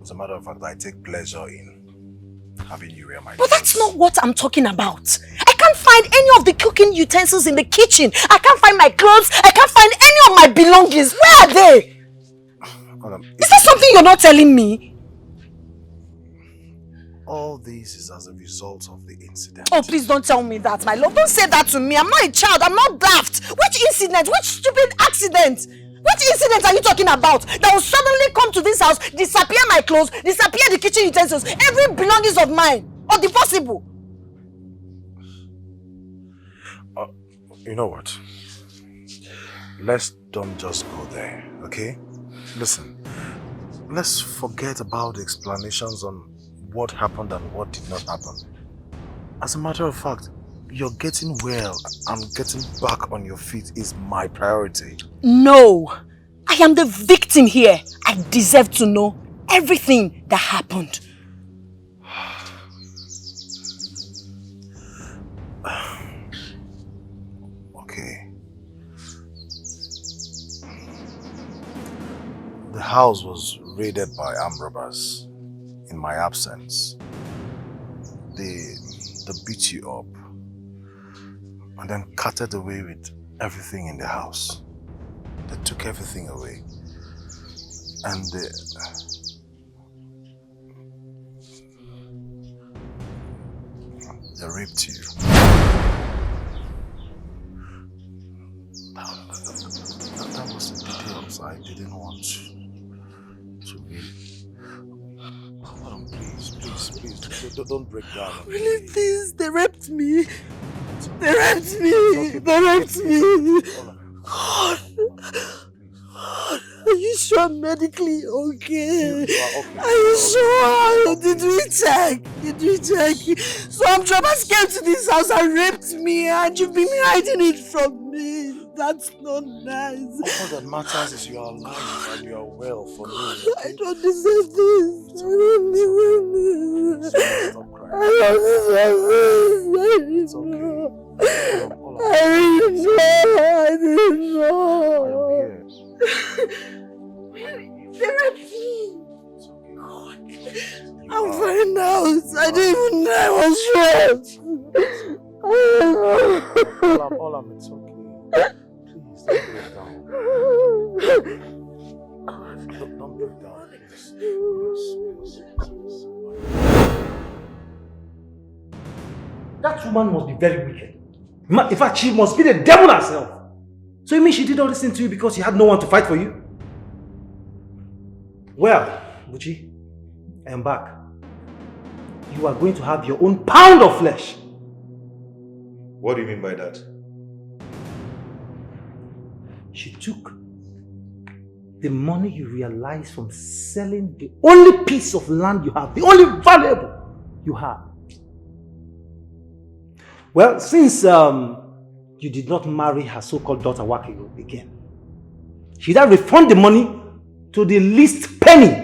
as a matter of fact, I take pleasure in having you wear my clothes. But that's not what I'm talking about. I can't find any of the cooking utensils in the kitchen. I can't find my clothes. I can't find any of my belongings. Where are they? Is that something you're not telling me? All this is as a result of the incident. Oh, please don't tell me that, my love. Don't say that to me. I'm not a child. I'm not daft. Which incident? Which stupid accident? Which incident are you talking about? That will suddenly come to this house, disappear my clothes, disappear the kitchen utensils, every belongings of mine. Or the possible. You know what? Let's don't just go there, okay? Listen, let's forget about the explanations on what happened and what did not happen. As a matter of fact, you're getting well and getting back on your feet is my priority. No, I am the victim here. I deserve to know everything that happened. Okay. The house was raided by armed robbers in my absence. They beat you up and then carted away with everything in the house. They took everything away and they raped you. That was the details I didn't want to be. Please, don't break down. Really, please, they raped me. They raped me. They raped me. God. Are you sure medically okay? Are you sure? Did we check? So Jonas came to this house and raped me and you've been hiding it from me. That's not nice. All that matters is you are alive and you are well for me. I don't deserve this. I don't deserve this. Stop crying. I don't deserve this. It's okay. I didn't know. They raped me. God. I'm fine now. I didn't even know I was raped. All I'm it's okay. Please, don't break down. Don't break down. That woman must be very wicked. In fact, she must be the devil herself. So you mean she did all this thing to you because she had no one to fight for you? Well, Buchi, I am back. You are going to have your own pound of flesh. What do you mean by that? She took the money you realized from selling the only piece of land you have, the only valuable you have. Well, since you did not marry her so-called daughter Wakigo again, she then refund the money to the least penny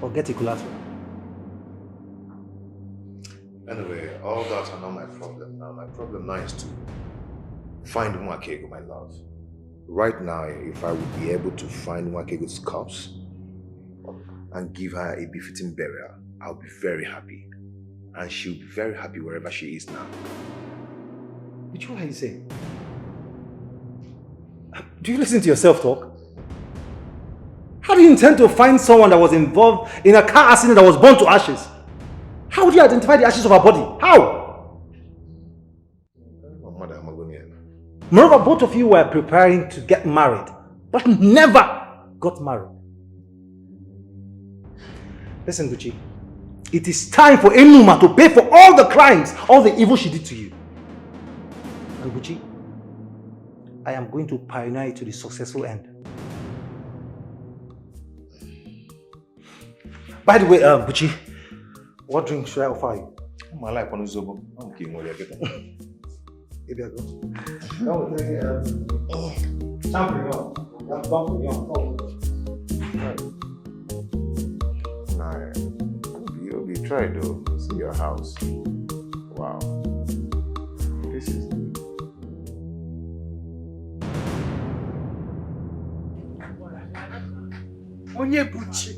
or get a collateral. Anyway, all that are not my problem now. My problem now is to find Nwakego, my love. Right now, if I would be able to find Nwakego's corpse and give her a befitting burial, I'll be very happy. And she'll be very happy wherever she is now. Which one are you saying? Do you listen to yourself talk? How do you intend to find someone that was involved in a car accident that was burned to ashes? How would you identify the ashes of her body? How? Moreover, both of you were preparing to get married, but never got married. Listen, Gucci. It is time for Enuma to pay for all the crimes, all the evil she did to you. And Gucci, I am going to pioneer it to the successful end. By the way, Gucci, what drink should I offer you? I like one zobo. I'm kidding with you. Maybe I go. Champion. Nah, you'll be tried though. See your house. Wow. This is good. Onyebuchi.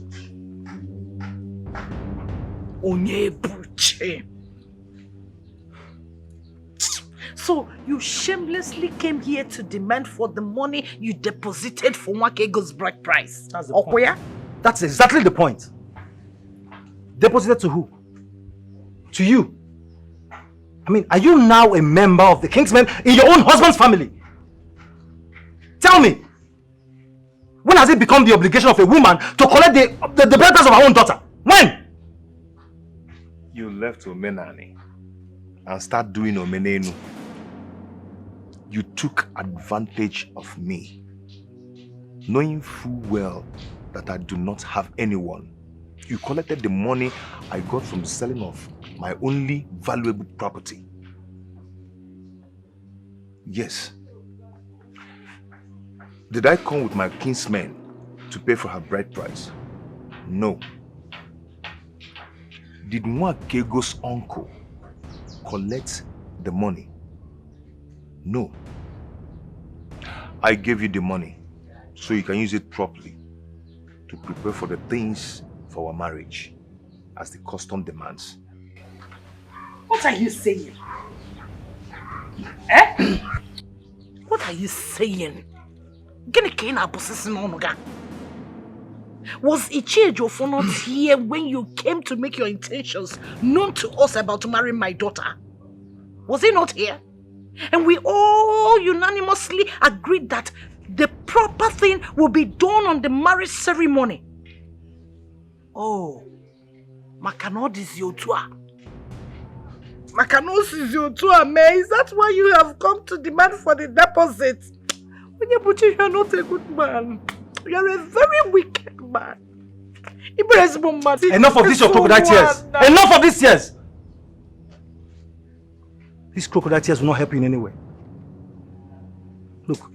Onyebuchi. So you shamelessly came here to demand for the money you deposited for Nwakego's bride price. That's the point. That's exactly the point. Deposited to who? To you. I mean, are you now a member of the Kingsmen in your own husband's family? Tell me. When has it become the obligation of a woman to collect the bride price of her own daughter? When? You left Omenani and start doing Omenenu. You took advantage of me, knowing full well that I do not have anyone. You collected the money I got from selling off my only valuable property. Yes. Did I come with my kinsmen to pay for her bride price? No. Did Nwakego's uncle collect the money? No. I gave you the money so you can use it properly to prepare for the things for our marriage as the custom demands. What are you saying? Eh? What are you saying? Was Ichiejofor not here when you came to make your intentions known to us about marrying my daughter? Was he not here? And we all unanimously agreed that the proper thing will be done on the marriage ceremony. Oh, Makano is your tour. Makano is your tour, May. Is that why you have come to demand for the deposit? Onyebuchi, you are not a good man. You're a very wicked man. Enough of this, your crocodile tears. Enough of these tears. These crocodile tears will not help you in any way. Look,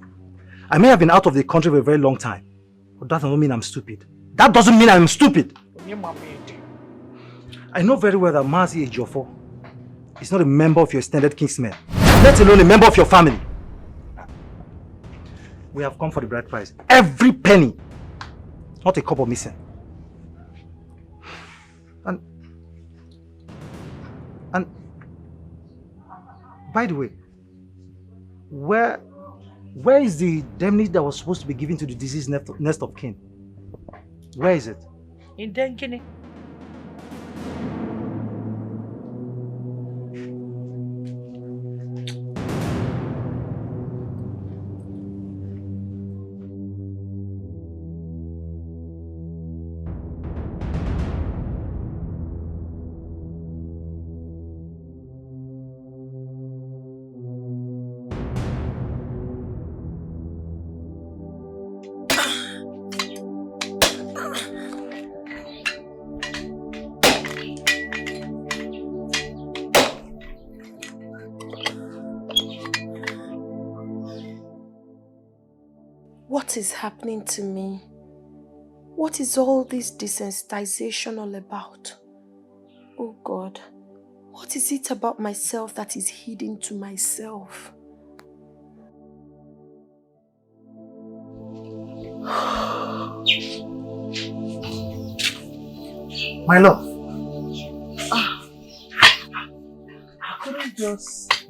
I may have been out of the country for a very long time, but that doesn't mean I'm stupid. That doesn't mean I'm stupid. I know very well that Mazi Ejiofor is not a member of your extended kinsmen, let alone a member of your family. We have come for the bride price. Every penny. Not a couple missing. And by the way, where is the indemnity that was supposed to be given to the deceased next of kin? Where is it? In Denkini. What is happening to me? What is all this desensitization all about? Oh God, what is it about myself that is hidden to myself? My love. I couldn't just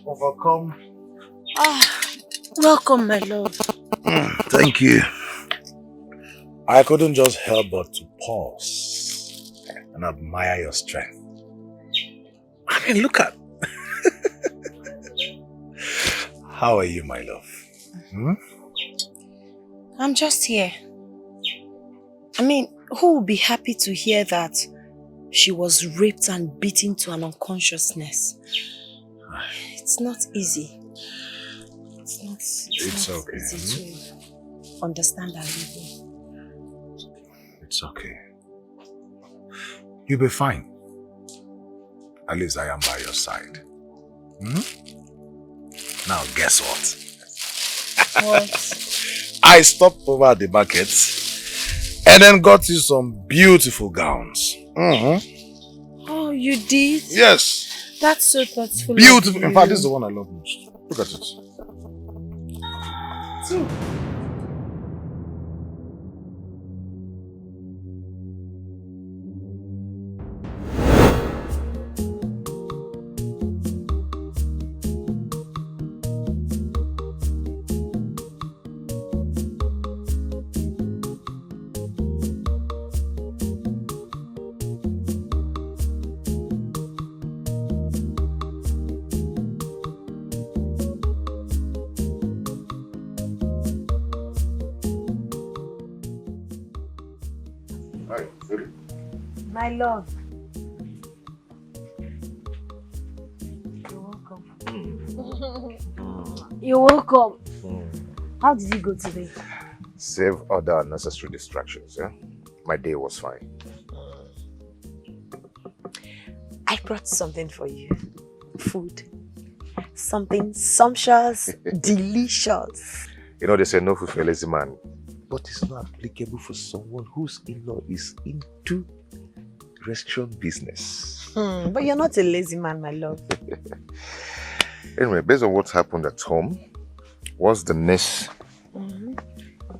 overcome. Welcome, my love. Thank you. I couldn't just help but to pause and admire your strength. I mean, look at... How are you, my love? I'm just here. I mean, who would be happy to hear that she was raped and beaten to an unconsciousness? It's not easy. It's okay. Easy to understand and live in. It's okay. You'll be fine. At least I am by your side. Now, guess what? What? I stopped over at the market and then got you some beautiful gowns. Oh, you did? Yes. That's so thoughtful. Beautiful. In fact, this is the one I love most. Look at it. My love. You're welcome. You're welcome. How did you go today? Save other unnecessary distractions, yeah? My day was fine. I brought something for you. Food. Something sumptuous, delicious. You know, they say no food for a lazy man. But it's not applicable for someone whose in-law is into restaurant business. But you're not a lazy man, my love. Anyway, based on what happened at home, what's the next?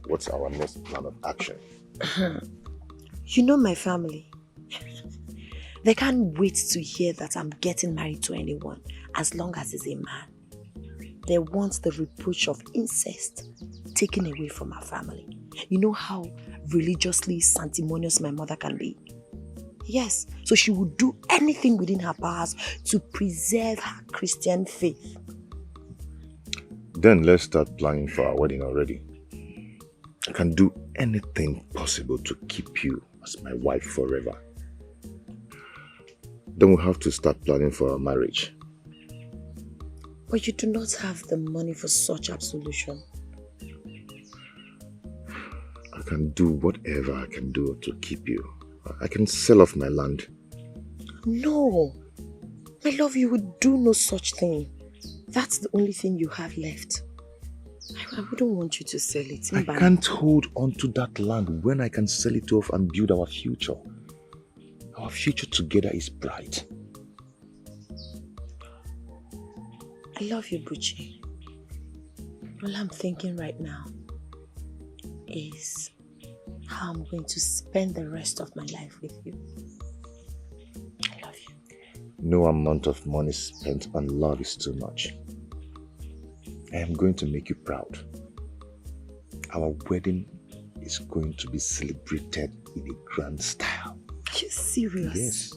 What's our next plan of action? You know my family. They can't wait to hear that I'm getting married to anyone as long as he's a man. They want the reproach of incest taken away from our family. You know how religiously sanctimonious my mother can be? Yes, so she would do anything within her powers to preserve her Christian faith. Then let's start planning for our wedding already. I can do anything possible to keep you as my wife forever. Then we'll have to start planning for our marriage. But you do not have the money for such absolution. can do whatever I can do to keep you. I can sell off my land. No. My love, you would do no such thing. That's the only thing you have left. I wouldn't want you to sell it. I can't hold on to that land when I can sell it off and build our future. Our future together is bright. I love you, Buchi. All I'm thinking right now is how I'm going to spend the rest of my life with you. I love you. No amount of money spent on love is too much. I am going to make you proud. Our wedding is going to be celebrated in a grand style. Are you serious? Yes.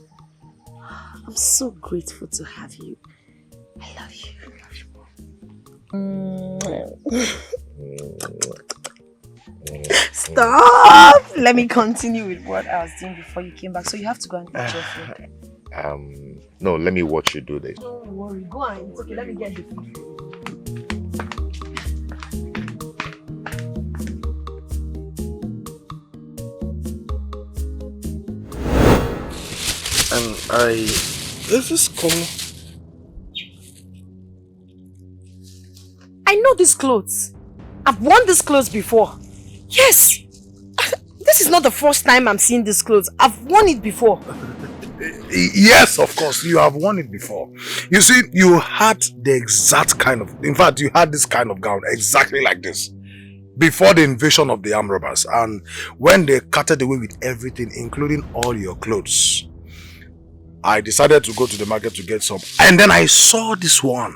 I'm so grateful to have you. I love you. Stop! Let me continue with what I was doing before you came back. So you have to go and eat your food. No, let me watch you do this. Don't worry, go on. It's okay, let me get the food. This is cool. I know these clothes. I've worn these clothes before. Yes! This is not the first time I'm seeing these clothes. I've worn it before. Yes, of course, you have worn it before. You see, you had the exact kind of... In fact, you had this kind of gown exactly like this before the invasion of the armed robbers, and when they carted away with everything, including all your clothes, I decided to go to the market to get some, and then I saw this one.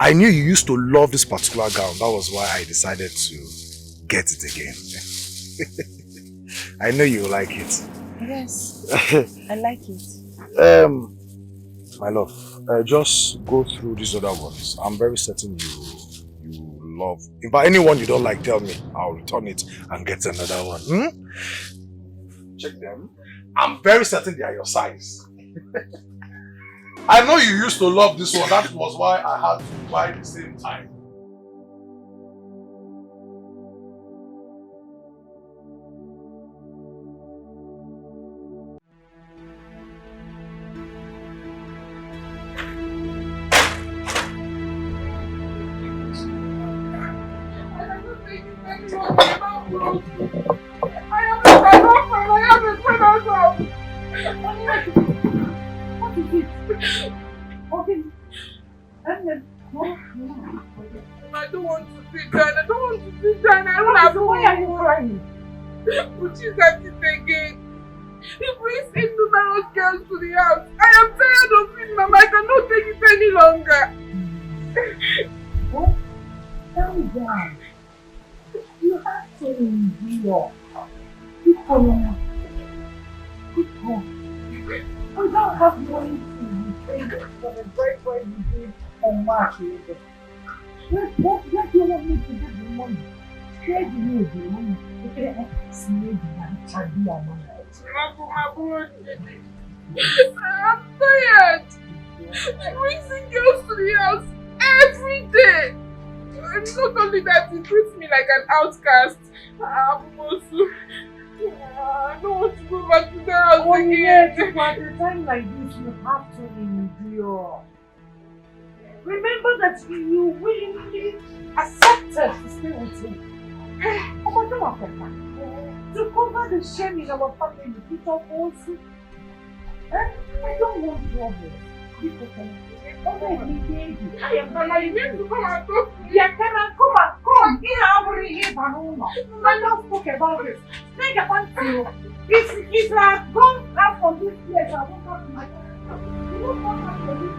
I knew you used to love this particular gown. That was why I decided to get it again. I know you like it. Yes, I like it. My love, just go through these other ones. I'm very certain you love. If by anyone you don't like, tell me. I'll return it and get another one. Check them. I'm very certain they are your size. I know you used to love this one. That was why I had to buy the same time. I don't want to sit down. I don't want to sit down. I don't have to. Why are you crying? But she's at it again. He brings in numerous girls to the house. I am tired of it, Mama. I cannot take it any longer. What? Calm down. You have to endure. Keep on. Keep on. We don't have money to repay for the great work you did on March. What do you want me to do with the money? Where do you need the money? You can't slave and be a man. I'm tired. He brings in girls to the house every day. And not only that, he treats me like an outcast. I don't want to go back to the house again. Yes, but at a time like this, you have to endure. Remember that you willingly accepted to stay with him. To cover the shame in our family, Peter also. I don't want trouble. I am Mama, you need to come and talk to me. Yeah, come. I don't talk about it. Think about you. If I have gone out from this place, I won't come to my house. You won't come back to this.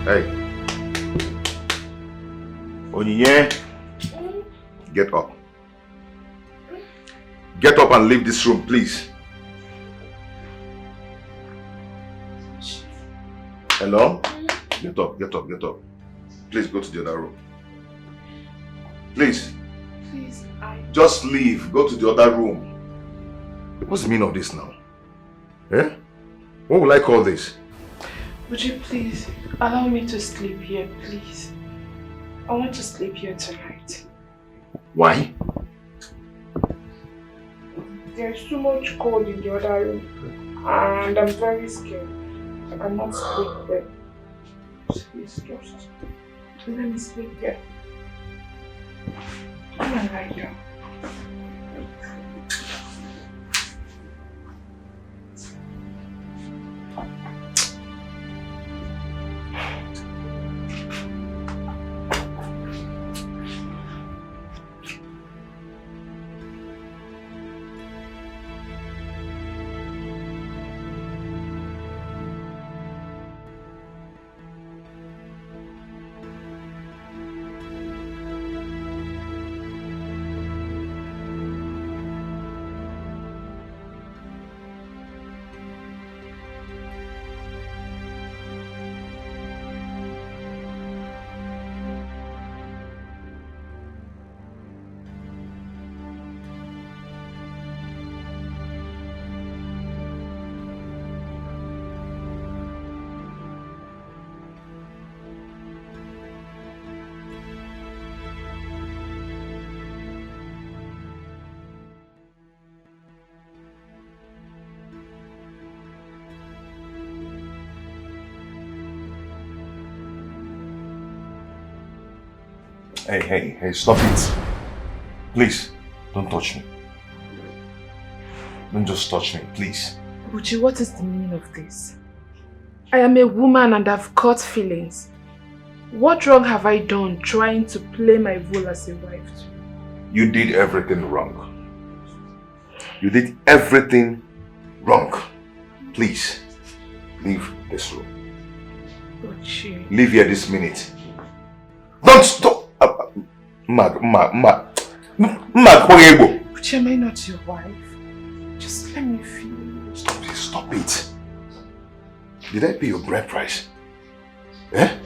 Hey. Onyinye. Get up. Get up and leave this room, please. Hello? Get up. Please go to the other room. Please. Please, just leave. Go to the other room. What's the meaning of this now? Eh? What will I call this? Would you please allow me to sleep here, please? I want to sleep here tonight. Why? There's too much cold in the other room and I'm very scared. I cannot sleep there. Please, just let me sleep here. Come and lie down. Hey, stop it. Please, don't touch me. Don't just touch me, please. Buchi, what is the meaning of this? I am a woman and I've caught feelings. What wrong have I done trying to play my role as a wife? You did everything wrong. You did everything wrong. Please, leave this room. Buchi. Leave here this minute. Don't stop! Buchi, am I not your wife? Just let me feel. Stop it. Did I pay your bride price? Eh?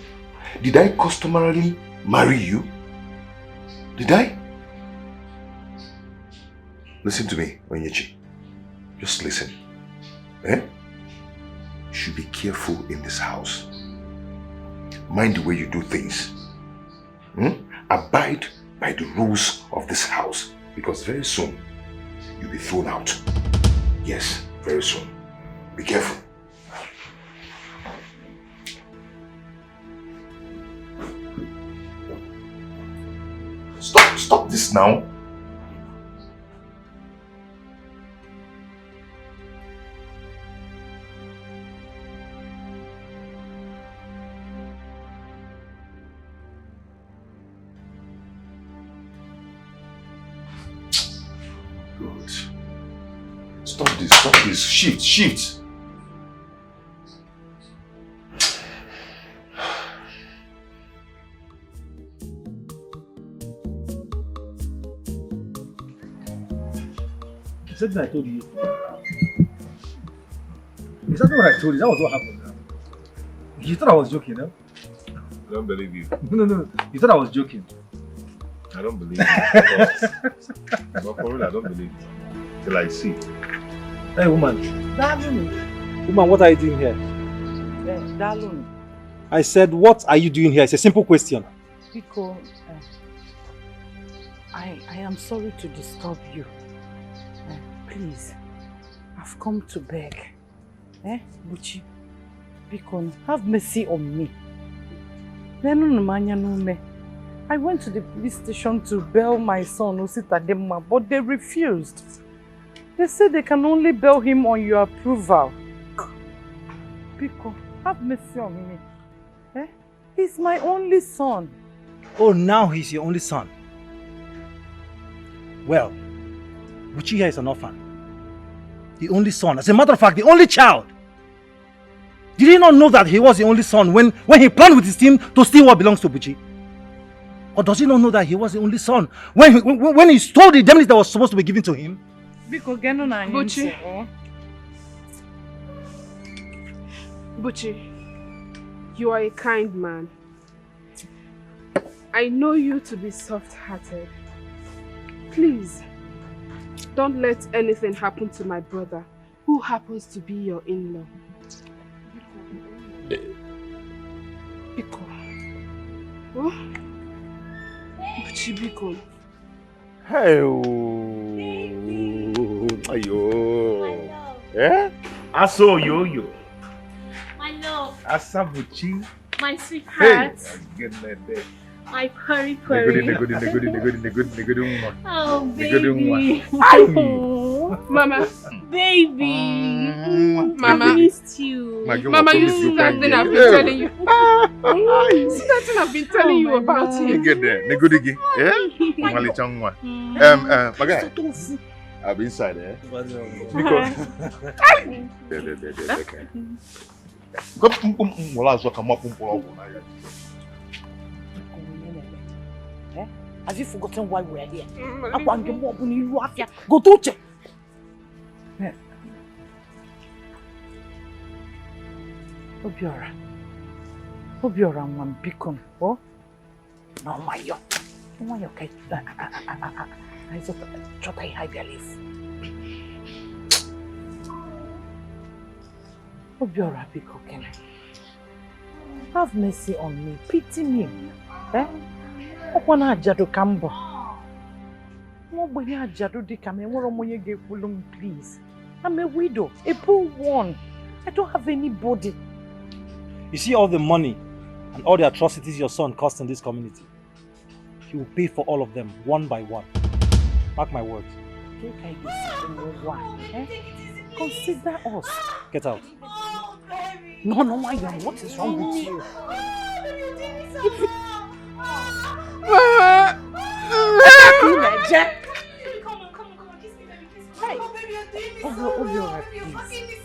Did I customarily marry you? Did I? Listen to me, Onyechi. Just listen. Eh? You should be careful in this house. Mind the way you do things. Abide by the rules of this house, because very soon you'll be thrown out. Yes, very soon. Be careful. Stop this now. Good. Stop this. Shift. Is that what I told you? Is that what I told you? That was what happened. You thought I was joking, huh? I don't believe you. No. You thought I was joking. I don't believe you. But for real, I don't believe you. Till I see. Hey, woman. Darling. Woman, what are you doing here? Darling. I said, what are you doing here? It's a simple question. Because I am sorry to disturb you. Please, I've come to beg. Buchi, because have mercy on me. I went to the police station to bail my son, Osita, but they refused. They said they can only bail him on your approval. Pico, have mercy on me. He's my only son. Oh, now he's your only son. Well, Buchi here is an orphan. The only son. As a matter of fact, the only child. Did he not know that he was the only son when he planned with his team to steal what belongs to Buchi? Or does he not know that he was the only son when he stole the indemnity that was supposed to be given to him? Buchi. Buchi, you are a kind man. I know you to be soft-hearted. Please, Don't let anything happen to my brother, who happens to be your in-law. Biko. Oh? Biko. Hey, ayo. Eh? Aso yo. My love. Asabuchi. My sweetheart. Hey, my purry. Good. Oh, baby. Mama. Baby. Mama. I missed you. Mama, you see that thing I've been telling you. See that thing I've been telling you about you. him. Get there. Negudigi. Eh? Mali changwa. My guy. I'll be inside, eh? Because. Have you forgotten why we're here? Go to check. Obiora, one beacon. Oh, no, my yo. No, my okay. I thought I had your leaf. Obiora, beacon. Have mercy on me. Pity me. Eh? Okwana ajado kambo. Nobody ajado di kame. Please. I'm a widow, a poor one. I don't have anybody. You see all the money and all the atrocities your son caused in this community? He will pay for all of them, one by one. Mark my words. Consider us. Get out. No, my young, what is wrong with you?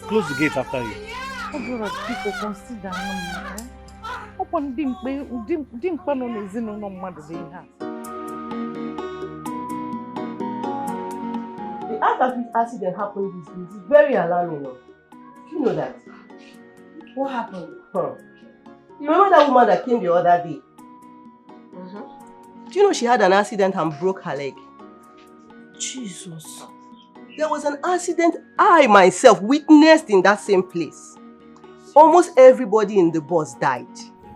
Close the gate after you. People consider The act of this accident happened these days is very alarming. Do you know that? What happened? You remember that woman that came the other day? Do you know she had an accident and broke her leg? Jesus. There was an accident I myself witnessed in that same place. Almost everybody in the bus died.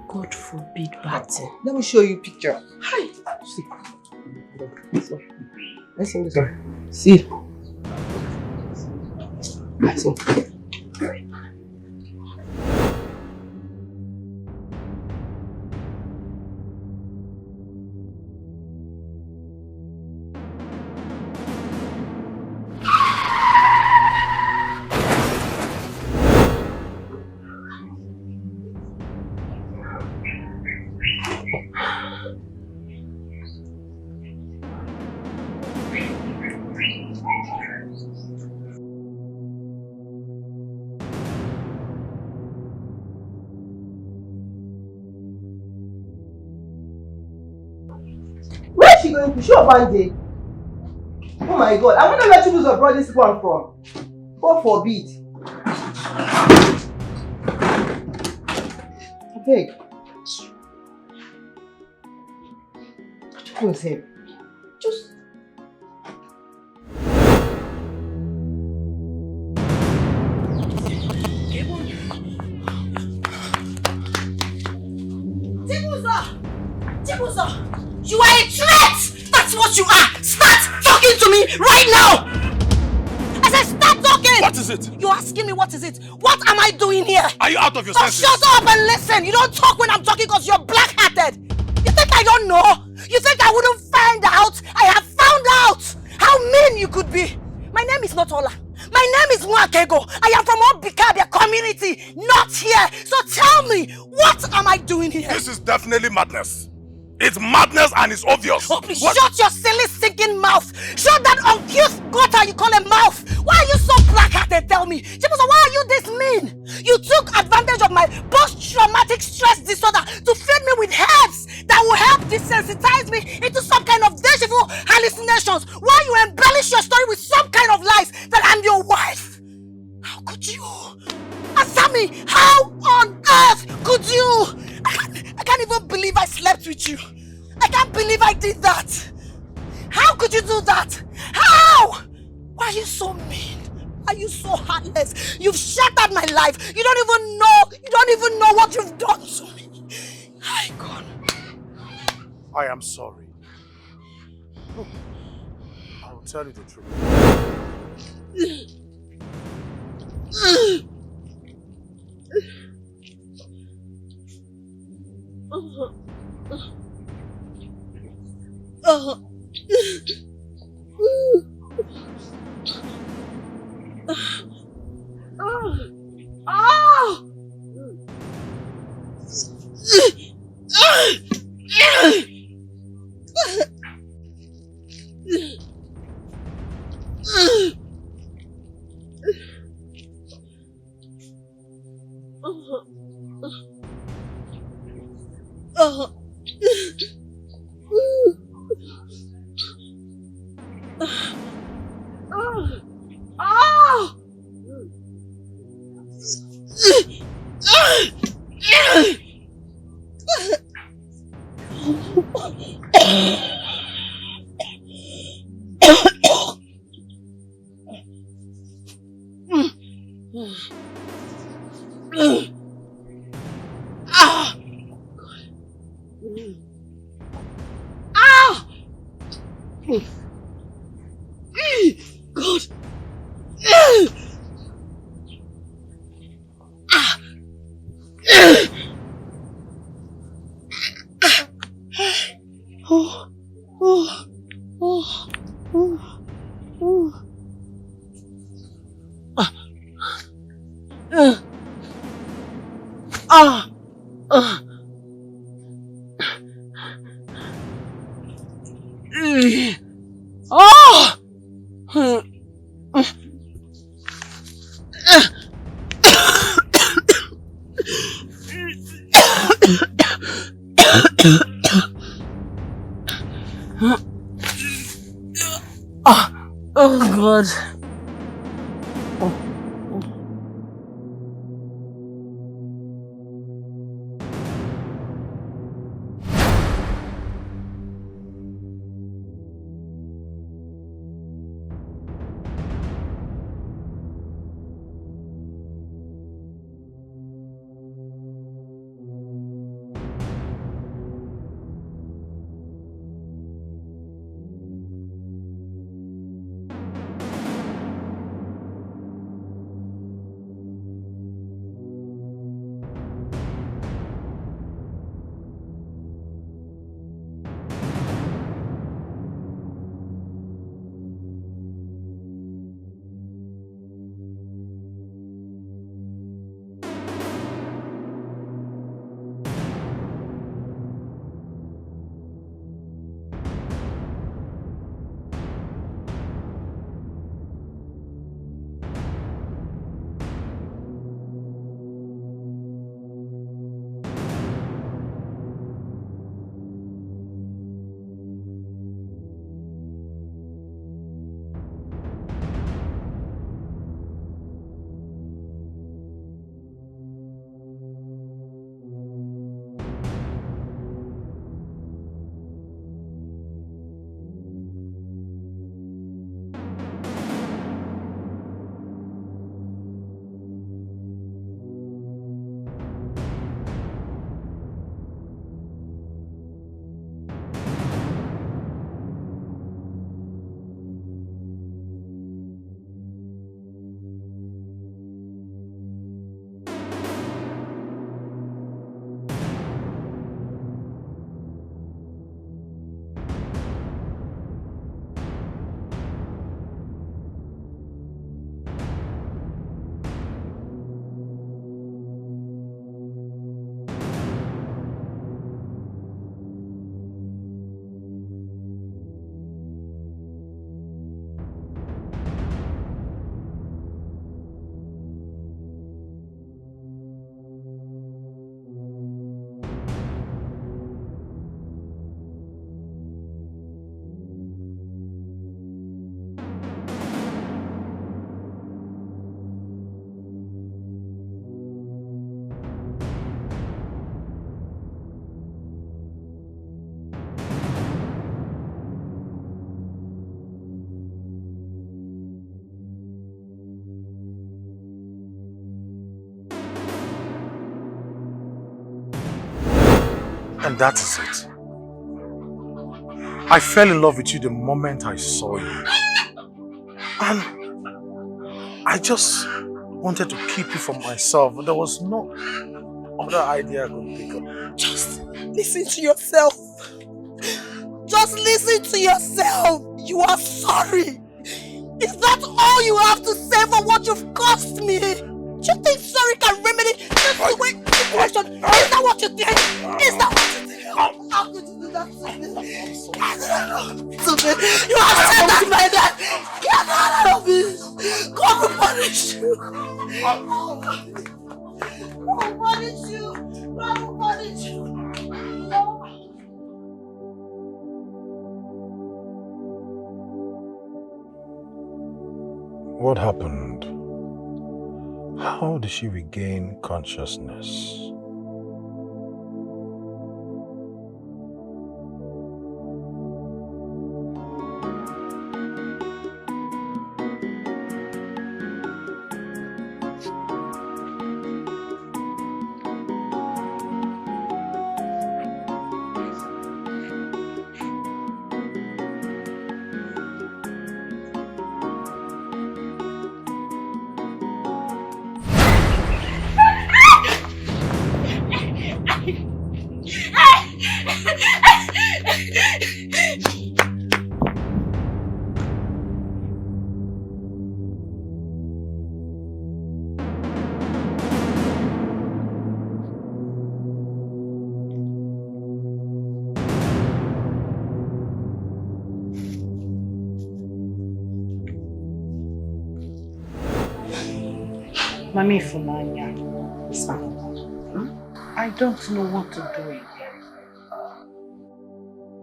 God forbid, Batty. Let me show you a picture. Hi. See. Let's see this one. See. I see. Where is she going to? Show Bande. Oh my God, I wonder where Chibuzo brought this one from. God forbid. I beg. Chibuzo him. Just. Chibuzo! You are a threat! That's what you are! Start talking to me right now! I said start talking! What is it? You're asking me what is it? What am I doing here? Are you out of your senses? Shut up and listen! You don't talk when I'm talking because you're black-hearted! You think I don't know? You think I wouldn't find out? I have found out how mean you could be! My name is not Ola. My name is Nwakego. I am from Obikabia community, not here. So tell me, what am I doing here? This is definitely madness. It's madness and it's obvious. Oh, please shut your silly stinking mouth. Shut that uncouth gutter you call a mouth. Why are you so black-hearted? Tell me. Chibuzo, why are you this mean? You took advantage of my post-traumatic stress disorder to feed me with herbs that will help desensitize me into some kind of vengeful hallucinations while you embellish your story with some kind of lies that I'm your wife. How could you? Answer me. How on earth could you? I can't even believe I slept with you. I can't believe I did that. How could you do that? How? Why are you so mean? Why are you so heartless? You've shattered my life. You don't even know what you've done to me. My God. I am sorry. I will tell you the truth. Oh God. And that is it. I fell in love with you the moment I saw you. And I just wanted to keep you for myself. There was no other idea I could think of. Just listen to yourself. Just listen to yourself. You are sorry. Is that all you have to say for what you've cost me? Do you think sorry can remedy this situation? Is that what you think? Is that what you think? How could you do that to me? You have said that my dad. Get out of this. God will punish you. God will punish you. God will punish you. What happened? How did she regain consciousness? Mami Funanya, I don't know what to do again.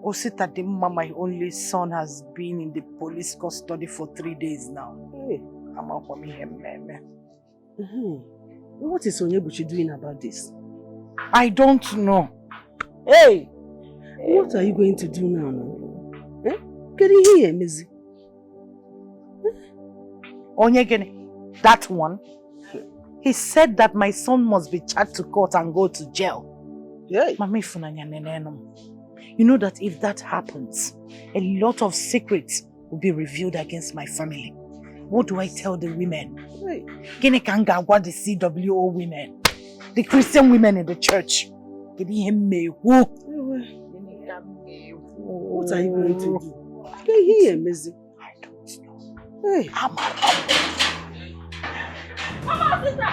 Osita Dimma, my only son, has been in the police custody for 3 days now. Hey. What is Onyebuchi doing about this? I don't know. Hey! What are you going to do now? Eh? Can you hear Mezi? Onyegene, that one. He said that my son must be charged to court and go to jail. Yeah. Mami Funanya Nenenum. You know that if that happens, a lot of secrets will be revealed against my family. What do I tell the women? Gini kanga what the CWO women, the Christian women in the church. What are you going to do? Can you hear Mezi? I don't know. Hey. Mama, sister!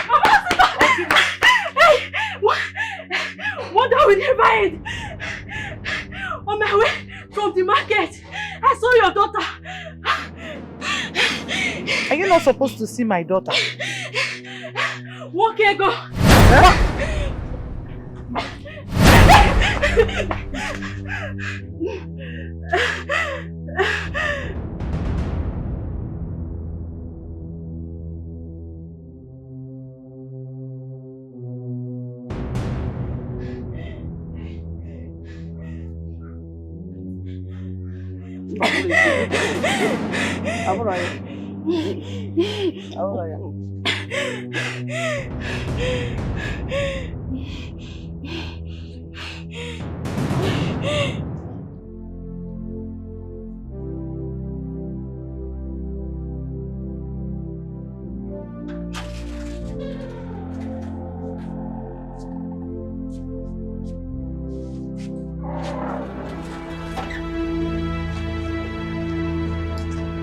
Mama, sister! Hey! What are we never eat? On my way from the market, I saw your daughter. Are you not supposed to see my daughter? Walk here, go.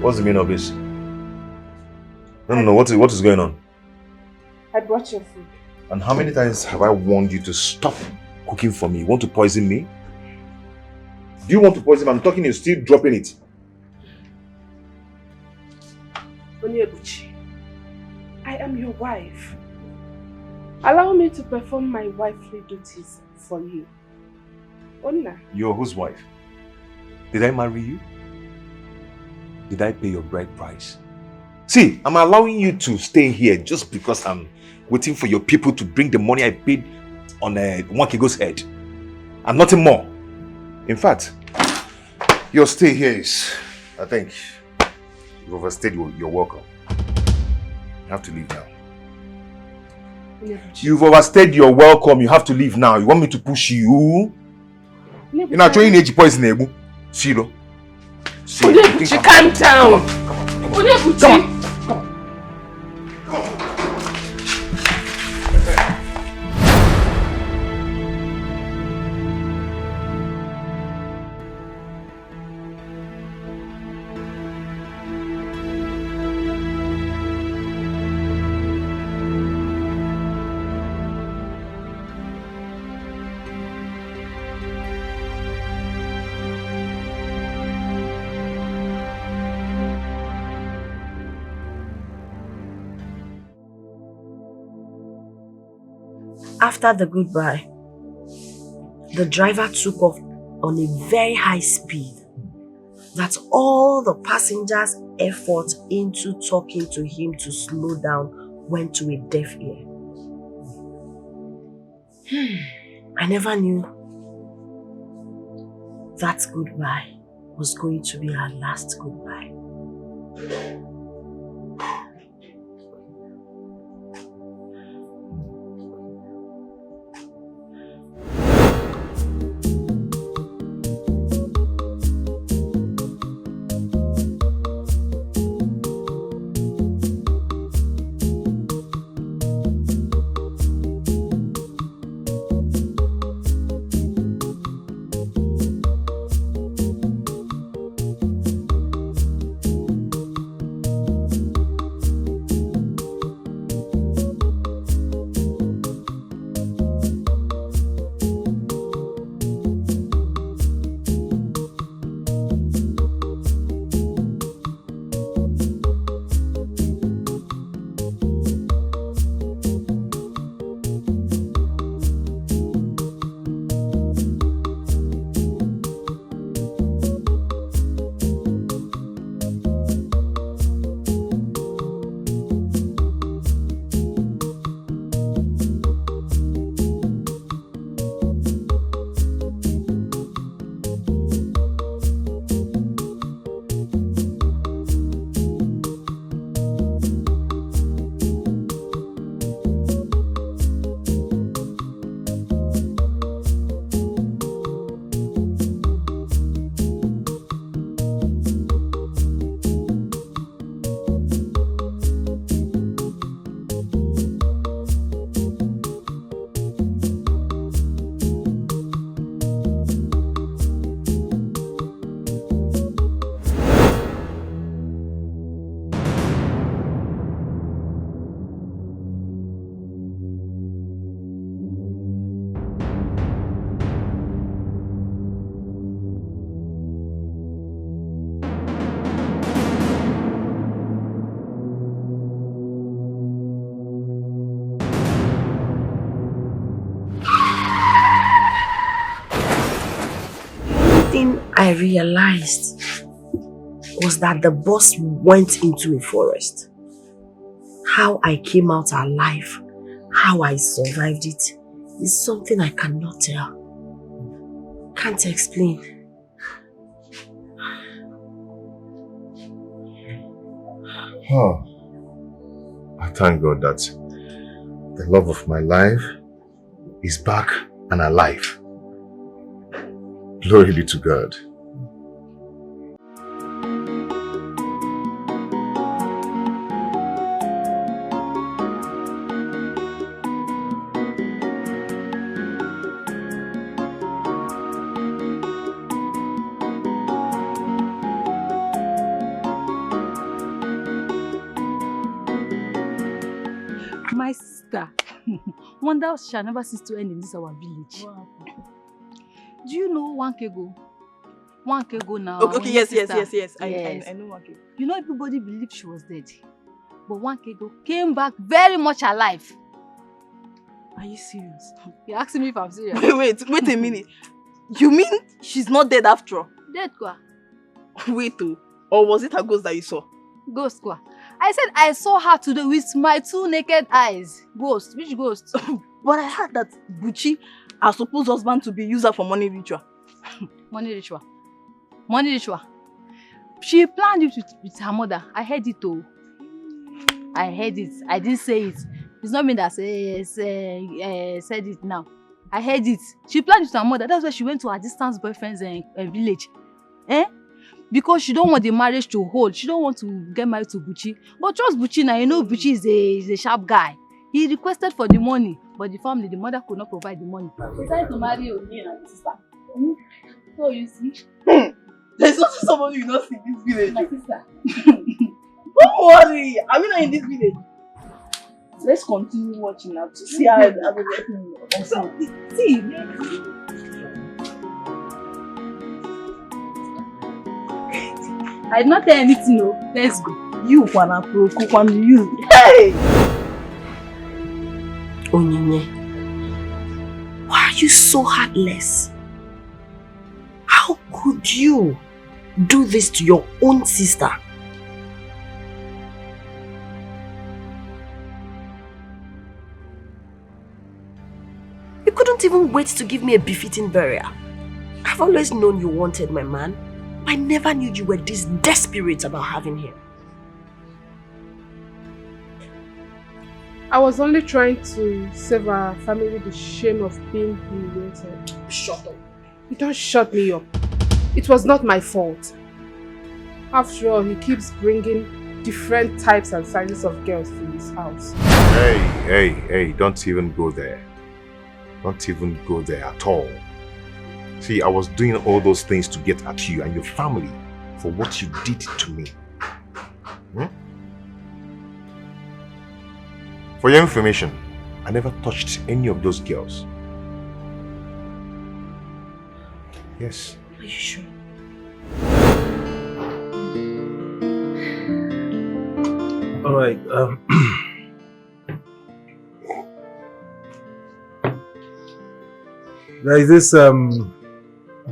What's the meaning of this? No, what is going on? I brought your food. And how many times have I warned you to stop cooking for me? You want to poison me? Do you want to poison me? I'm talking, you're still dropping it. Onyebuchi, I am your wife. Allow me to perform my wifely duties for you. Onna. You're whose wife? Did I marry you? Did I pay your bride price? See, I'm allowing you to stay here just because I'm waiting for your people to bring the money I paid on Nwakego's head. And nothing more. In fact, your stay here is, I think, you've overstayed your welcome. You have to leave now. You've overstayed your welcome. You have to leave now. You want me to push you? You're not throwing energy poison, Ebu. Silo. Onyebuchi, calm down. Onyebuchi. After the goodbye, the driver took off on a very high speed that all the passengers' effort into talking to him to slow down went to a deaf ear. I never knew that goodbye was going to be our last goodbye. I realized was that the bus went into a forest. How I came out alive, how I survived it, is something I cannot tell. Can't explain. Oh, I thank God that the love of my life is back and alive. Glory be to God. My sister, wonder shall never cease to end in this our village. Wow. Do you know 1K go now? Okay, yes. I know 1K. You know everybody believed she was dead. But 1K came back very much alive. Are you serious? You're asking me if I'm serious. Wait a minute. You mean she's not dead after all? Dead kwa? Wait, or was it a ghost that you saw? Ghost kwa? I said I saw her today with my 2 naked eyes. Ghost? Which ghost? But I heard that Buchi, her supposed husband, to be used for money ritual. Money ritual? Money ritual? She planned it with her mother. I heard it though. I heard it. I didn't say it. It's not me that said it now. I heard it. She planned with her mother. That's why she went to her distant boyfriend's village. Because she don't want the marriage to hold. She don't want to get married to Buchi. But trust Buchi now. You know Buchi is a sharp guy. He requested for the money, but the mother could not provide the money. He decided to marry Oni and his sister. So you see. There's also somebody you don't see in this village. My sister. Don't worry. I'm not in this village. Let's continue watching now to see how it will work. See. I did not tell anything, no. Let's go. You wanna pro, you. Hey! Onyinye, why are you so heartless? How could you do this to your own sister? You couldn't even wait to give me a befitting burial. I've always known you wanted my man. I never knew you were this desperate about having him. I was only trying to save our family the shame of being humiliated. Shut up. You don't shut me up. It was not my fault. After all, he keeps bringing different types and sizes of girls to his house. Hey, don't even go there. Don't even go there at all. See, I was doing all those things to get at you and your family for what you did to me. For your information, I never touched any of those girls. Yes. Are you sure? All right. There is this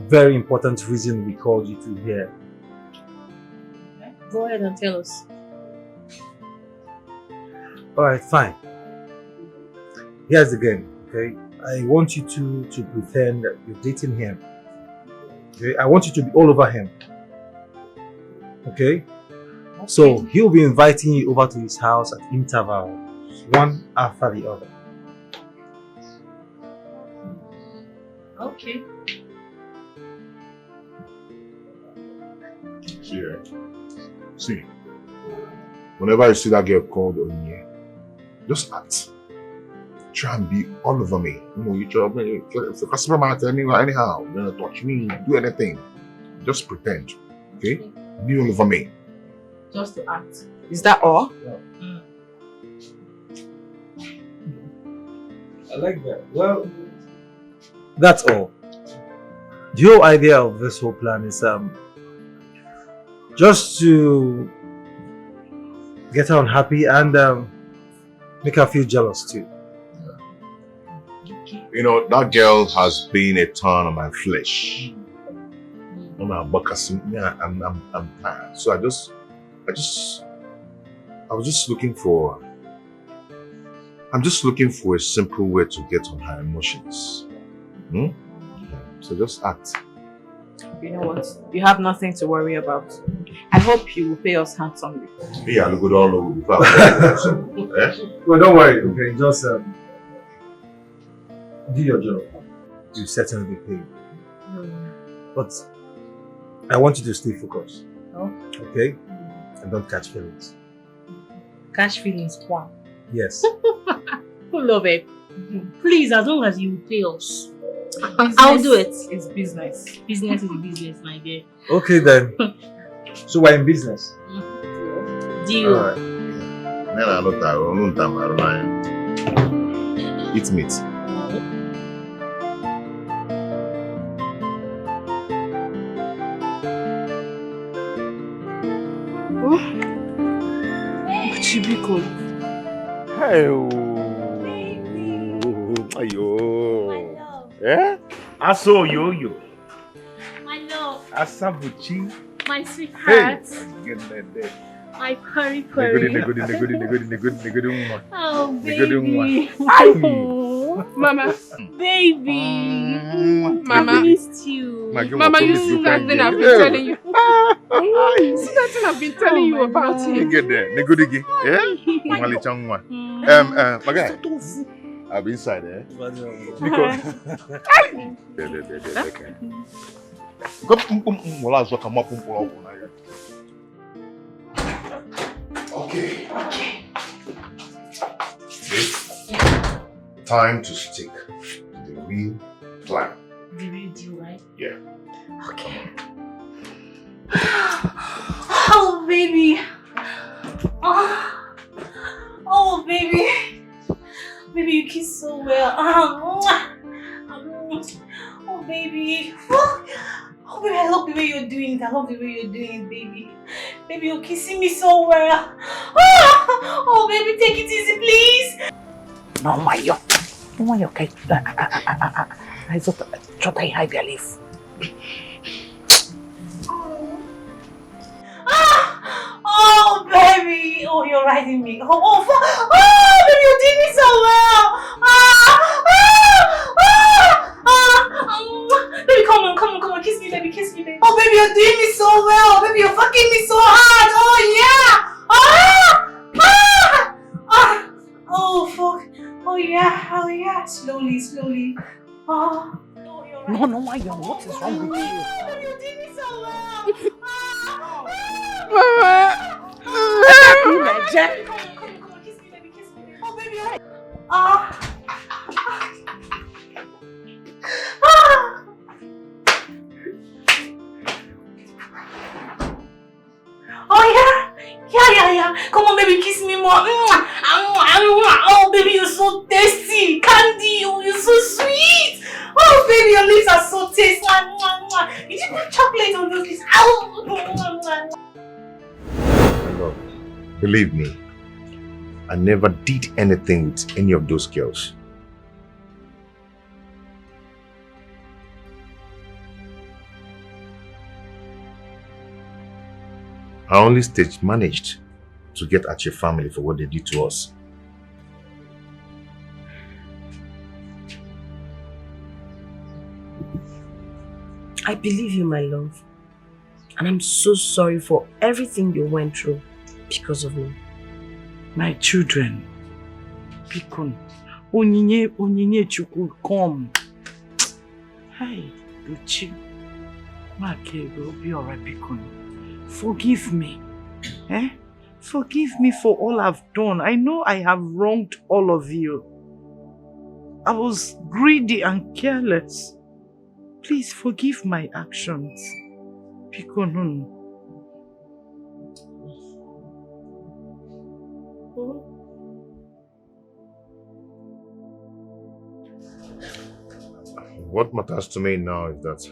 very important reason we called you to here. Go ahead and tell us. All right, fine. Here's the game, okay? I want you to pretend that you're dating him. Okay? I want you to be all over him. Okay? So he'll be inviting you over to his house at intervals, one after the other. Okay. See, whenever you see that girl called Onye, just act. Try and be all over me. You know, if the customer might tell me anyhow, you're gonna touch me, do anything. Just pretend, okay? Be all over me. Just to act. Is that all? Yeah. I like that. Well, that's all. The whole idea of this whole plan is just to get her unhappy and make her feel jealous too. You know, that girl has been a thorn on my flesh. I'm tired. So I was just looking for I'm just looking for a simple way to get on her emotions. So just act. You know what? You have nothing to worry about. I hope you will pay us handsomely. Yeah, look at all over. Well, don't worry, okay? Just do your job. You certainly be paid. But I want you to stay focused. Okay? And don't catch feelings. Catch feelings, wow. Yes. Who love it? Please, as long as you pay us. I'll do it. It's business. Business is business, my dear. Okay then. So we're in business. Deal. Alright. Eat meat. Chibiko. Hey, ayo. Eh? Aso yo. My love. Asabuchi. My sweetheart. Hey. My purry. Nigga. Oh, baby. Mama. Baby. Mama. I missed you. Mama, you see that thing I've been telling you. You see that thing I've been telling you about him. Get there. Nigga. Yeah? My guy. I'll be inside, eh? Because... Okay. Time to stick to the real plan. The real deal, right? Yeah. Okay. Oh, baby. Oh, baby. Baby, you kiss so well. Oh, baby. Oh, baby, I love the way you're doing it. I love the way you're doing it, baby. Baby, you're kissing me so well. Oh, baby, take it easy, please. No, my yo. No, my okay. I thought I had a leaf. Oh, baby. Oh, you're riding me. Oh, baby, you're doing me so well. Baby, come on, kiss me, baby, baby. Oh, baby, you're doing me so well. Baby, you're fucking me so hard. Oh, yeah. Oh, fuck. Oh, yeah. Slowly. Oh. No, my young, what is wrong with you? Baby, you're doing me so well. Come on, kiss me, baby. Oh, baby, Oh, yeah. Come on, baby, kiss me more. Oh, baby, you're so tasty. Candy, you're so sweet. Oh, baby, your lips are so tasty. You did put chocolate on those lips. My love, believe me, I never did anything with any of those girls. I only stage managed to get at your family for what they did to us. I believe you, my love. And I'm so sorry for everything you went through because of me. My children, Pikun, Onyinye Chukwu, come. Hey, Buchi, Make will be alright, Pikun. Forgive me. Forgive me for all I've done. I know I have wronged all of you. I was greedy and careless. Please forgive my actions. Pikun. What matters to me now is that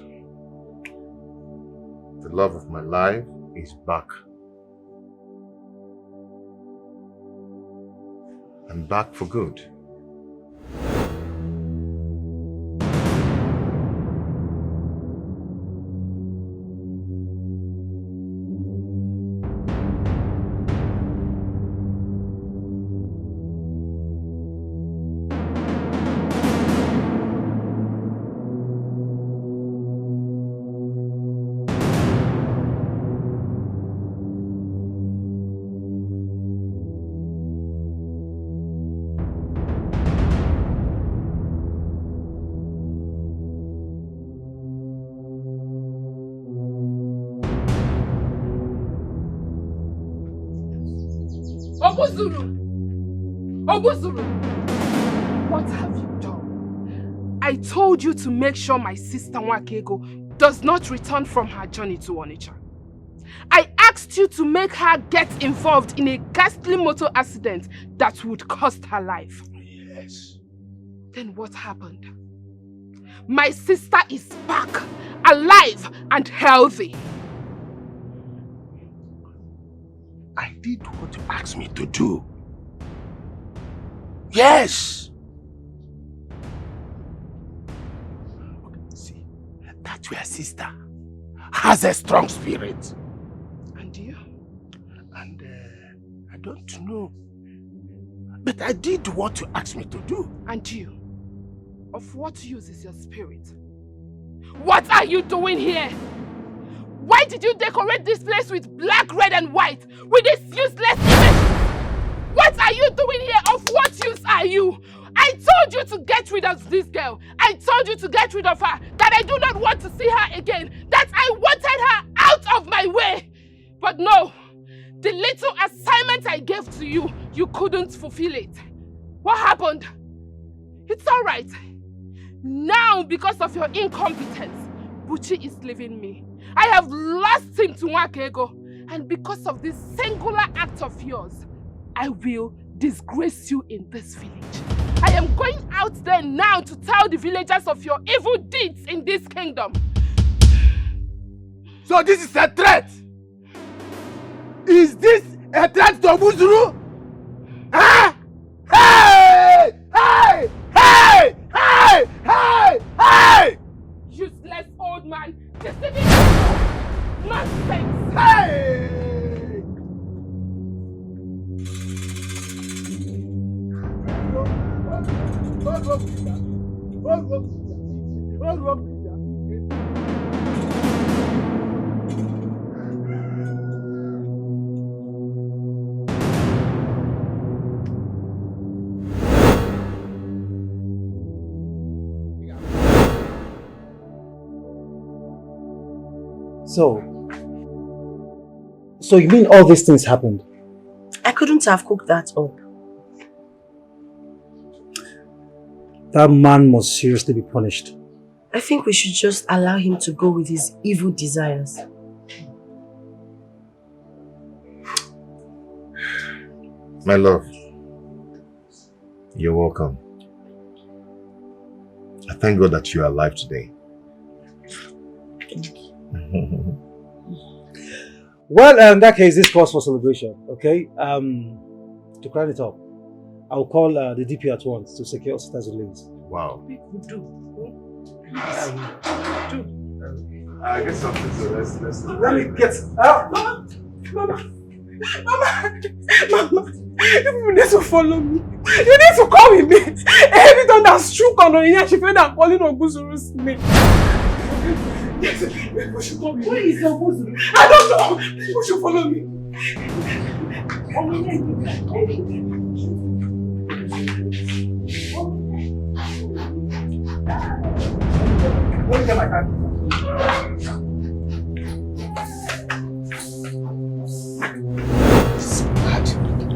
the love of my life is back. And back for good. Obuzuru! What have you done? I told you to make sure my sister Nwakego does not return from her journey to Onitsha. I asked you to make her get involved in a ghastly motor accident that would cost her life. Yes. Then what happened? My sister is back, alive and healthy. I did what you asked me to do. Yes! See, that your sister has a strong spirit. And you? And I don't know. But I did what you asked me to do. And you? Of what use is your spirit? What are you doing here? Why did you decorate this place with black, red and white with this useless image? What are you doing here? Of what use are you? I told you to get rid of this girl. I told you to get rid of her. That I do not want to see her again. That I wanted her out of my way. But no. The little assignment I gave to you, you couldn't fulfill it. What happened? It's all right. Now, because of your incompetence, Buchi is leaving me. I have lost him to Nwakego. And because of this singular act of yours, I will disgrace you in this village. I am going out there now to tell the villagers of your evil deeds in this kingdom. So this is a threat? Is this a threat to Obuzuru? Huh? Hey! Hey! Hey! Hey! Hey! Hey! Useless old man, deceiving people! Nonsense! Hey! So you mean all these things happened? I couldn't have cooked that up. That man must seriously be punished. I think we should just allow him to go with his evil desires. My love, you're welcome. I thank God that you are alive today. Thank you. Well, in that case, this calls for celebration, okay? To crown it up, I'll call the DP at once to secure Sita's release. Wow. I guess something, so let's Let me get out. Mama! You need to follow me. You need to come with me. Every time that struck on her, she felt that calling on Buzuru's name. Yes, people should come with me. Where is your Buzuru? I don't know. People should follow me. Let me get my card.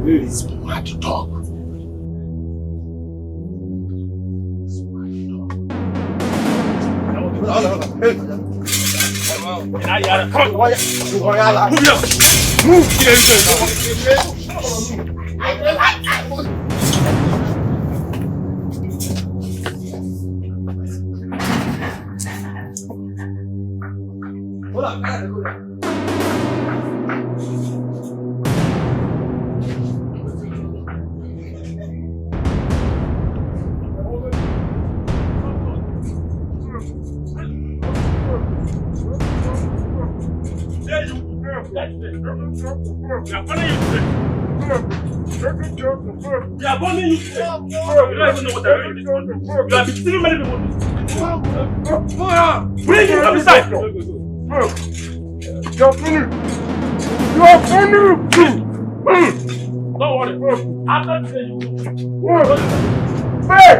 It's mad dog. Don't worry. I'm not saying you. Hey!